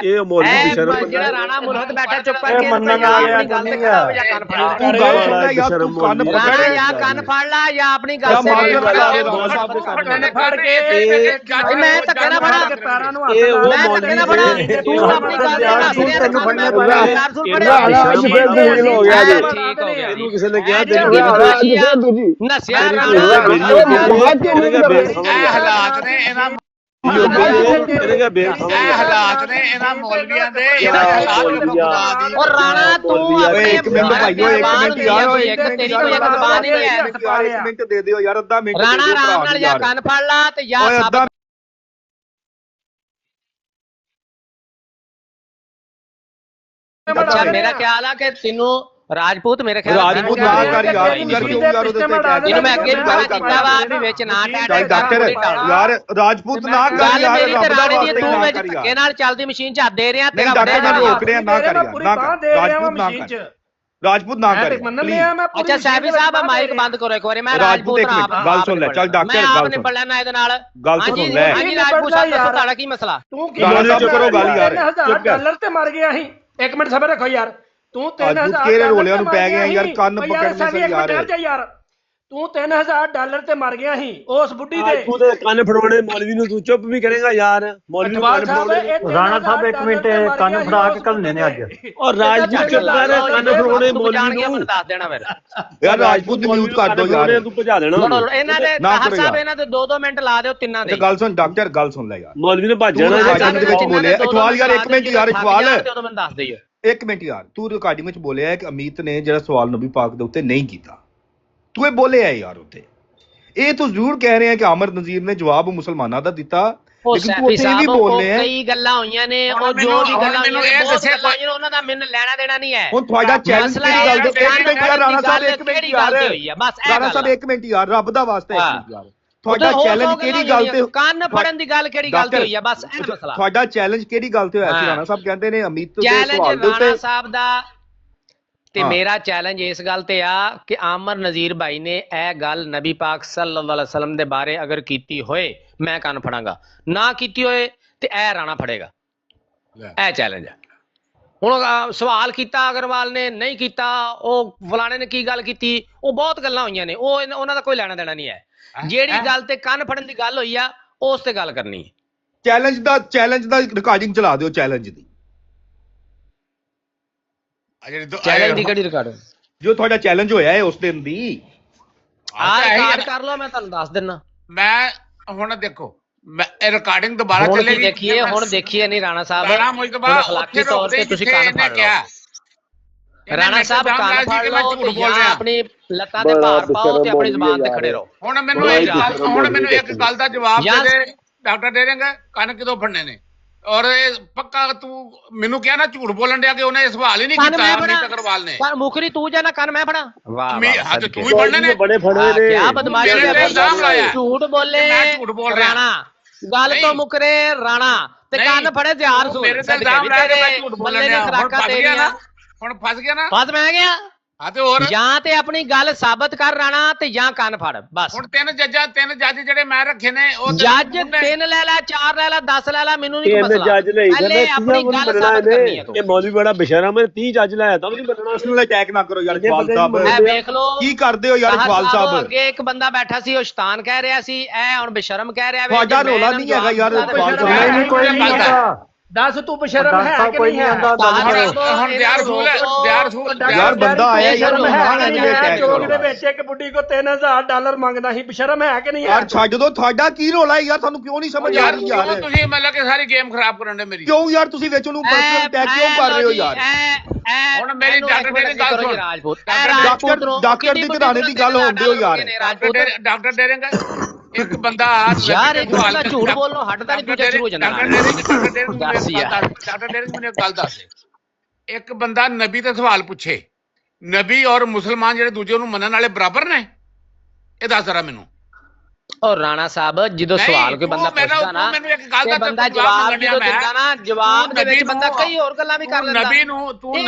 ਇਹ ਮੌਲਵੀ ਦੀ ਸ਼ਰਮ ਜਿਹੜਾ ਰਾਣਾ ਮੁਲਹਦ ਬੈਠਾ ਚੁੱਪ ਕਰਕੇ ਮੰਨਣ ਵਾਲਿਆ ਗੱਲ ਨਹੀਂ ਆ। ਜਾਂ ਕੰਨ ਫੜ ਜਾਂ ਕੰਨ ਫੜ ਲਾ ਜਾਂ ਆਪਣੀ ਗੱਲ ਕੰਨ ਫੜ ਕੇ ਮੈਂ ਧੱਕੇ ਨਾ ਫੜਾ। ਮੈਂ ਧੱਕੇ ਨਾ ਫੜਾ। ਤੂੰ ਆਪਣੀ ਗੱਲ ਤੇ ਹੱਸ ਰਿਹਾ ਤੇ ਕੰਨ ਹੋ ਗਿਆ ਜੀ। ਇਹਨੂੰ ਕਿਸੇ ਨੇ ਕਿਹਾ ਨਸਿਆ ਹਾਲਾਤ ਨੇ ਇਹਨਾਂ ਹਾਲਾਤ ਨੇ ਇਹਨਾਂ ਮੌਲਵੀਆਂ ਦੇ। ਔਰ ਰਾਣਾ ਤੂੰ ਇੱਕ ਮਿੰਟ ਭਾਈਓ ਇੱਕ ਮਿੰਟ ਯਾਰ ਤੇਰੀ ਕੋਈ ਇੱਕ ਜ਼ਬਾਨ ਨਹੀਂ ਹੈ। ਇੱਕ ਮਿੰਟ ਦੇ ਦਿਓ ਯਾਰ। ਅੱਧਾ ਮਿੰਟ ਰਾਣਾ ਆਰਾਮ ਨਾਲ ਜਾਂ ਕੰਨ ਫੜ ਲਾ ਤੇ ਜਾਂ ਸਾਬਤ ਮੇਰਾ ਖਿਆਲ ਆ ਕਿ ਤੈਨੂੰ ਰਾਜਪੂਤ ਮੇਰੇ ਖਿਆਲ ਰਾਜਪੂਤ ਨਾ ਕਰ ਯਾਰ। ਯਾਰ ਕਿਉਂ ਯਾਰ ਉਹਦੇ ਤੇ ਇਹਨੂੰ ਮੈਂ ਅੱਗੇ ਵੀ ਗੱਲ ਕੀਤਾ ਵਾ ਵੀ ਵਿੱਚ ਨਾ ਟੈਟ ਡਾਕਟਰ ਯਾਰ ਰਾਜਪੂਤ ਨਾ ਕਰ ਗੱਲ ਯਾਰ। ਮੇਰੀ ਤੇ ਰਾਣੇ ਦੀ ਤੂੰ ਵਿੱਚ ਧੱਕੇ ਨਾਲ ਚੱਲਦੀ ਮਸ਼ੀਨ 'ਚ ਹੱਥ ਦੇ ਰਿਹਾ ਤੇਰਾ ਡਾਕਟਰ ਮੈਂ ਰੋਕ ਰਿਹਾ ਨਾ ਕਰ ਯਾਰ। ਨਾ ਕਰ ਰਾਜਪੂਤ ਨਾ ਕਰ। ਰਾਜਪੂਤ ਨਾ ਕਰ। ਅੱਛਾ ਸਾਹਿਬ ਸਾਹਿਬ ਮਾਈਕ ਬੰਦ ਕਰੋ ਇੱਕ ਵਾਰੀ। ਮੈਂ ਰਾਜਪੂਤ ਗੱਲ ਸੁਣ ਲੈ। ਚੱਲ ਡਾਕਟਰ ਮੈਂ ਆਪ ਨਿਬੜ ਲੈਣਾ ਇਹਦੇ ਨਾਲ। ਗੱਲ ਸੁਣ ਲੈ। ਹਾਂਜੀ ਰਾਜਪੂਤ ਸਾਹਿਬ ਦੱਸੋ ਤੁਹਾਡਾ ਕੀ ਮਸਲਾ? ਤੂੰ ਚੁੱਪ ਕਰੋ ਗੱਲ ਯਾਰ। ਚੁੱਪ ਕਰ। ਡਾਲਰ ਤੇ ਮਰ ਗਿਆ ਅਸੀਂ। ਇੱਕ ਮਿੰਟ ਸਬਰ ਰੱਖੋ ਯਾਰ। ਤੂੰ ਅੱਜ 3000 ਕਿਹੜੇ ਡਾਲਰ ਰੋਲਿਆਂ ਤੇ ਨੂੰ ਮਰ ਪੈ ਗਿਆ ਗਏ ਯਾਰ, ਸੀ। ਕੰਨ ਓ ਪਕੜਨੇ ਸੈਫੀ ਸਰ ਇੱਕ ਮਿੰਟ ਯਾਰ। ਠਹਿਰ ਜਾ ਯਾਰ, ਤੂੰ 3000 ਡਾਲਰ ਤੇ ਮਰ ਗਿਆ ਸੀ ਉਸ ਬੁੱਢੀ ਦੇ। ਤੂੰ ਤੇ ਕੰਨ ਫੜਾਉਣੇ ਮੌਲਵੀ ਨੂੰ, ਤੂੰ ਚੁੱਪ ਵੀ ਕਰੇਗਾ ਯਾਰ? ਮੌਲਵੀ ਨੂੰ ਇਕਬਾਲ ਕੰਨ ਸਾਹਿਬ ਫੜਾਉਣੇ। ਇਹ ਰਾਣਾ ਸਾਹਿਬ ਇੱਕ 3000 ਮਿੰਟ ਡਾਲਰ ਤੇ ਮਰ ਕੰਨ ਗਿਆ ਸੀ ਫੜਾ ਉਸ ਕੇ ਘੱਲਣੇ ਨੇ ਅੱਜ। ਬੁੱਢੀ ਦੇ। ਔਰ ਰਾਜਪੂਤ ਚੁੱਪ ਕਰ, ਕੰਨ ਫੜਾਉਣੇ ਤੂੰ ਮੌਲਵੀ ਜਾਣ ਕੇ ਨੂੰ। ਮੈਨੂੰ ਦੱਸ ਦੇਣਾ ਫਿਰ। ਯਾਰ ਰਾਜਪੂਤ ਨੂੰ ਮਿਊਟ ਕਰ ਦਿਓ ਯਾਰ। ਤੂੰ ਭਜਾ ਦੇਣਾ ਉਹਨੂੰ। ਇਹਨਾਂ ਦੇ ਨਾ ਤਾਹਰ ਕਰੋ ਸਾਹਿਬ ਯਾਰ। ਇਹਨਾਂ ਦੇ 2-2 ਮਿੰਟ ਲਾ ਦਿਓ ਤਿੰਨਾਂ ਦੇ। ਤੇ ਗੱਲ ਸੁਣ ਡਾਕਟਰ, ਗੱਲ ਸੁਣ ਲੈ ਯਾਰ। ਮੌਲਵੀ ਨੇ ਭੱਜ ਤੂੰ ਜਾਣਾ ਰਿਕਾਰਡਿੰਗ ਦੇ ਵਿੱਚ ਬੋਲਿਆ ਇਕਬਾਲ ਯਾਰ, ਇੱਕ ਮਿੰਟ ਯਾਰ ਇਕਬਾਲ, ਉਦੋਂ ਮੈਨੂੰ ਦੱਸ ਦਿਓ। ਇੱਕ ਮਿੰਟ ਯਾਰ, ਤੂੰ ਰਿਕਾਰਡਿੰਗ ਵਿੱਚ ਬੋਲਿਆ ਕਿ ਅਮੀਤ ਨੇ ਜਿਹੜਾ ਸਵਾਲ ਨਬੀ ਪਾਕ ਦੇ ਉੱਤੇ ਨਹੀਂ ਕੀਤਾ, ਤੂੰ ਇਹ ਬੋਲਿਆ ਯਾਰ ਉੱਤੇ। ਇਹ ਤੂੰ ਜ਼ਰੂਰ ਕਹਿ ਰਿਹਾ ਕਿ ਆਮਰ ਨਜ਼ੀਰ ਨੇ ਜਵਾਬ ਮੁਸਲਮਾਨਾਂ ਦਾ ਦਿੱਤਾ, ਲੇਕਿਨ ਤੂੰ ਉੱਥੇ ਇਹ ਵੀ ਬੋਲ ਰਿਹਾ ਕਈ ਗੱਲਾਂ ਹੋਈਆਂ ਨੇ, ਉਹ ਜੋ ਵੀ ਗੱਲਾਂ ਹੋਈਆਂ ਨੇ, ਬਹੁਤ ਗੱਲਾਂ ਹੋਈਆਂ ਨੇ, ਉਹਨਾਂ ਦਾ ਮੈਨੂੰ ਲੈਣਾ ਦੇਣਾ ਨਹੀਂ ਹੈ। ਹੁਣ ਤੁਹਾਡਾ ਚੈਲੰਜ ਕਿਹੜੀ ਗੱਲ ਤੇ? ਇੱਕ ਮਿੰਟ ਯਾਰ ਰਾਣਾ ਸਾਹਿਬ, ਇੱਕ ਮਿੰਟ ਯਾਰ ਰਾਣਾ ਸਾਹਿਬ, ਇੱਕ ਮਿੰਟ ਯਾਰ, ਰੱਬ ਦਾ ਵਾਸਤਾ ਇੱਕ ਮਿੰਟ ਯਾਰ। ਤੁਹਾਡਾ ਚੈਲੰਜ ਕਿਹੜੀ ਗੱਲ ਤੇ? ਕੰਨ ਫੜਨ ਦੀ ਗੱਲ ਕਿਹੜੀ ਗੱਲ ਤੇ ਹੋਈ ਆ? ਬਸ ਇਹ ਮਸਲਾ। ਤੁਹਾਡਾ ਚੈਲੰਜ ਕਿਹੜੀ ਗੱਲ ਤੇ ਹੋਇਆ ਸੀ? ਰਾਣਾ ਸਾਹਿਬ ਕਹਿੰਦੇ ਨੇ ਅਮੀਤ ਦੇ ਸਵਾਲ ਚੈਲੰਜ ਦੇ ਰਾਣਾ ਉੱਤੇ ਸਾਹਿਬ ਦਾ ਤੇ ਮੇਰਾ ਚੈਲੰਜ ਇਸ ਗੱਲ ਤੇ ਆ ਕਿ ਆਮਰ ਨਜ਼ੀਰ ਭਾਈ ਨੇ ਇਹ ਗੱਲ ਨਬੀ ਪਾਕ ਸੱਲੱਲਾਹੁ ਅਲੈਹਿ ਵਸੱਲਮ ਦੇ ਬਾਰੇ ਅਗਰ ਕੀਤੀ ਹੋਏ, ਮੈਂ ਕੰਨ ਫੜਾਂਗਾ, ਨਾ ਕੀਤੀ ਹੋਏ ਤੇ ਇਹ ਰਾਣਾ ਫੜੇਗਾ। ਇਹ ਚੈਲੰਜ ਹੈ। ਹੁਣ ਸਵਾਲ ਕੀਤਾ ਅਗਰਵਾਲ ਨੇ, ਨਹੀਂ ਕੀਤਾ, ਉਹ ਫਲਾਣੇ ਨੇ ਕੀ ਗੱਲ ਕੀਤੀ, ਉਹ ਬਹੁਤ ਗੱਲਾਂ ਹੋਈਆਂ ਨੇ, ਉਹ ਉਹਨਾਂ ਦਾ ਕੋਈ ਲੈਣਾ ਦੇਣਾ ਨਹੀਂ ਹੈ। ਜਿਹੜੀ ਗੱਲ ਤੇ ਕੰਨ ਫੜਨ ਦੀ ਗੱਲ ਹੋਈ ਆ, ਉਸ ਤੇ ਗੱਲ ਕਰਨੀ ਹੈ। ਚੈਲੰਜ ਦਾ ਰਿਕਾਰਡਿੰਗ ਚਲਾ ਦਿਓ ਚੈਲੰਜ ਦੀ। ਚੈਲੰਜ ਦੀ ਕਿਹੜੀ ਰਿਕਾਰਡ? ਜੋ ਤੁਹਾਡਾ ਚੈਲੰਜ ਹੋਇਆ ਹੈ ਉਸ ਦਿਨ ਦੀ ਰਿਕਾਰਡ ਕਰ ਲਓ, ਮੈਂ ਤੁਹਾਨੂੰ ਦੱਸ ਦਿੰਨਾ। ਮੈਂ ਹੁਣ ਦੇਖੋ, ਮੈਂ ਇਹ ਰਿਕਾਰਡਿੰਗ ਦੁਬਾਰਾ ਹੁਣ ਚੱਲੇਗੀ। ਦੇਖੀਏ, ਹੁਣ ਦੇਖੀਏ ਨਹੀਂ ਰਾਣਾ ਸਾਹਿਬ, ਰਾਣਾ ਮੁਜਤਬਾ ਅਖਲਾਕੀ ਤੌਰ ਤੇ ਤੁਸੀਂ ਕੰਨ ਫੜ ਲਓ। ਰਾਣਾ ਸਾਹਿਬ ਕੰਨ ਫੜ ਲਓ ਤੇ ਜਾਂ ਆਪਣੀ ਲੱਤਾਂ ਤੇ ਭਾਰ ਪਾਓ ਤੇ ਆਪਣੀ ਜ਼ੁਬਾਨ ਤੇ ਖੜੇ ਰਹੋ। ਹੁਣ ਮੈਨੂੰ ਇੱਕ ਗੱਲ ਦਾ ਜਵਾਬ ਦੇ ਦੇ ਡਾਕਟਰ ਡੇਰਿੰਗ, ਕੰਨ ਕਿਦੋਂ ਫੜਨੇ ਨੇ? ਔਰ ਇਹ ਪੱਕਾ ਤੂੰ ਮੈਨੂੰ ਕਿਹਾ ਨਾ ਝੂਠ ਬੋਲਣ ਡਿਆ ਕਿ ਉਹਨੇ ਇਹ ਸਵਾਲ ਹੀ ਨਹੀਂ ਕੀਤਾ ਅਮੀਤ ਅਗਰਵਾਲ ਨੇ। ਪਰ ਮੁਖਰੀ ਤੂੰ ਜਾਂ ਨਾ ਕੰਨ ਮੈਂ ਫੜਾ। ਵਾਹ ਹੱਥ ਤੂੰ ਵੀ ਫੜਨੇ ਨੇ, ਬੜੇ ਫੜੇ ਨੇ। ਕੀ ਬਦਮਾਸ਼ੀ ਹੈ, ਇਲਜ਼ਾਮ ਲਾਇਆ। ਝੂਠ ਬੋਲੇ ਮੈਂ ਝੂਠ ਬੋਲ ਰਿਹਾ। ਰਾਣਾ ਗੱਲ ਤੋਂ ਮੁਕਰੇ ਰਾਣਾ ਤੇ ਕੰਨ ਫੜੇ ਤਿਆਰ ਸੂ। ਮੇਰੇ ਤੇ ਇਲਜ਼ਾਮ ਲਾਇਆ ਕਿ ਮੈਂ ਝੂਠ ਬੋਲਣ ਡਿਆ। ਹੁਣ ਫਸ ਗਿਆ ਨਾ, ਹੁਣ ਫਸ ਗਿਆ ਨਾ। ਫਸ ਮੈਂ ਗਿਆ। ਹਾਂ ਤੇ ਹੋਰ ਜਾਂ ਤੇ ਆਪਣੀ ਗੱਲ ਸਾਬਤ ਕਰ ਰਾਣਾ ਤੇ ਜਾਂ ਕੰਨ ਫੜ ਬਸ। ਹੁਣ ਤਿੰਨ ਜੱਜ ਜਿਹੜੇ ਮੈਂ ਰੱਖੇ ਨੇ, ਉਹ ਜੱਜ 3 ਲੈ ਲੈ, 4 ਲੈ ਲੈ, 10 ਲੈ ਲੈ, ਮੈਨੂੰ ਨਹੀਂ ਇਹਨੇ ਮਸਲਾ। ਜੱਜ ਲਈ ਪਹਿਲੇ ਆਪਣੀ ਗੱਲ ਸਾਬਤ ਕਰਨੀ ਹੈ ਤੂੰ। ਇਹ ਮੌਲਵੀ ਬੜਾ ਬੇਸ਼ਰਮ ਹੈ, 30 ਜੱਜ ਲਾਇਆ ਤਾਂ ਵੀ ਨਹੀਂ ਮੰਨਣਾ। ਉਸ ਨੂੰ ਅਟੈਕ ਨਾ ਕਰੋ ਯਾਰ ਇਕਬਾਲ ਸਾਹਿਬ, ਇਹ ਵੇਖ ਲੋ ਕੀ ਕਰਦੇ ਹੋ ਯਾਰ ਇਕਬਾਲ ਸਾਹਿਬ। ਅੱਗੇ ਇੱਕ ਬੰਦਾ ਬੈਠਾ ਸੀ, ਉਹ ਸ਼ੈਤਾਨ ਕਹਿ ਰਿਹਾ ਸੀ, ਇਹ ਹੁਣ ਬੇਸ਼ਰਮ ਕਹਿ ਰਿਹਾ। ਤੁਹਾਡਾ ਰੋਲਾ ਨਹੀਂ ਹੈਗਾ ਯਾਰ ਇਕਬਾਲ ਸਾਹਿਬ। ਨਹੀਂ ਕੋਈ ਨਹੀਂ ਆਉਂਦਾ। ਦੱਸ ਤੂੰ ਬਸ਼ਰਮ ਹੈ ਕਿ ਕੋਈ ਨਹੀਂ ਨਹੀਂ ਹੈ? ਆਉਂਦਾ। ਹੁਣ ਯਾਰ ਬੰਦਾ ਆਇਆ ਯਾਰ, ਚੌਕ ਦੇ ਵਿੱਚ ਇੱਕ ਬੁੱਢੀ ਕੋ 3000 ਡਾਲਰ ਮੰਗਦਾ ਸੀ, ਬਸ਼ਰਮ ਹੈ ਕਿ ਨਹੀਂ ਹੈ? ਯਾਰ ਛੱਡ ਦੋ, ਤੁਹਾਡਾ ਕੀ ਰੋਲਾ ਹੈ ਯਾਰ? ਤੁਹਾਨੂੰ ਕਿਉਂ ਨਹੀਂ ਸਮਝ ਆ ਰਹੀ ਯਾਰ? ਤੁਸੀਂ ਮਤਲਬ ਕਿ ਸਾਰੀ ਗੇਮ ਖਰਾਬ ਕਰਨ ਦੇ ਮੇਰੀ। ਕਿਉਂ ਯਾਰ ਤੁਸੀਂ ਵਿੱਚ ਉਹਨੂੰ ਪਰਸਨਲ ਅਟੈਕ ਕਿਉਂ ਕਰ ਰਹੇ ਹੋ ਯਾਰ? ਹੁਣ ਮੇਰੀ ਡਾਕਟਰ ਡੇਰਿੰਗ ਗੱਲ ਸੁਣ। ਡਾਕਟਰ ਦੀ ਘਰਾਣੇ ਦੀ ਗੱਲ ਹੋਣ ਦਿਓ ਯਾਰ। ਡਾਕਟਰ ਡੇਰਿੰਗ ਇੱਕ ਬੰਦਾ ਯਾਰ ਇੱਕ ਬੰਦਾ ਝੂਠ ਬੋਲਣੋਂ ਹਟਦਾ ਨਹੀਂ, ਦੂਜਾ ਸ਼ੁਰੂ ਹੋ ਜਾਂਦਾ। ਡਾਕਟਰ ਡੇਰਿੰਗ ਮੈਨੂੰ ਇੱਕ ਗੱਲ ਦੱਸ, ਇੱਕ ਬੰਦਾ ਨਬੀ ਤੇ ਸਵਾਲ ਪੁੱਛੇ, ਨਬੀ ਔਰ ਮੁਸਲਮਾਨ ਜਿਹੜੇ ਦੂਜੇ ਨੂੰ ਮੰਨਣ ਵਾਲੇ ਬਰਾਬਰ ਨੇ? ਇਹ ਦੱਸ ਜਰਾ ਮੈਨੂੰ। ਔਰ ਰਾਣਾ ਸਾਹਿਬ ਜਦੋਂ ਸਵਾਲ ਕੋਈ ਬੰਦਾ ਪੁੱਛਦਾ ਨਾ ਤੇ ਬੰਦਾ ਜਵਾਬ ਜਦੋਂ ਦਿੰਦਾ ਨਾ, ਜਵਾਬ ਦੇ ਵਿੱਚ ਬੰਦਾ ਕਈ ਹੋਰ ਗੱਲਾਂ ਵੀ ਕਰ ਲੈਂਦਾ। ਨਬੀ ਨੂੰ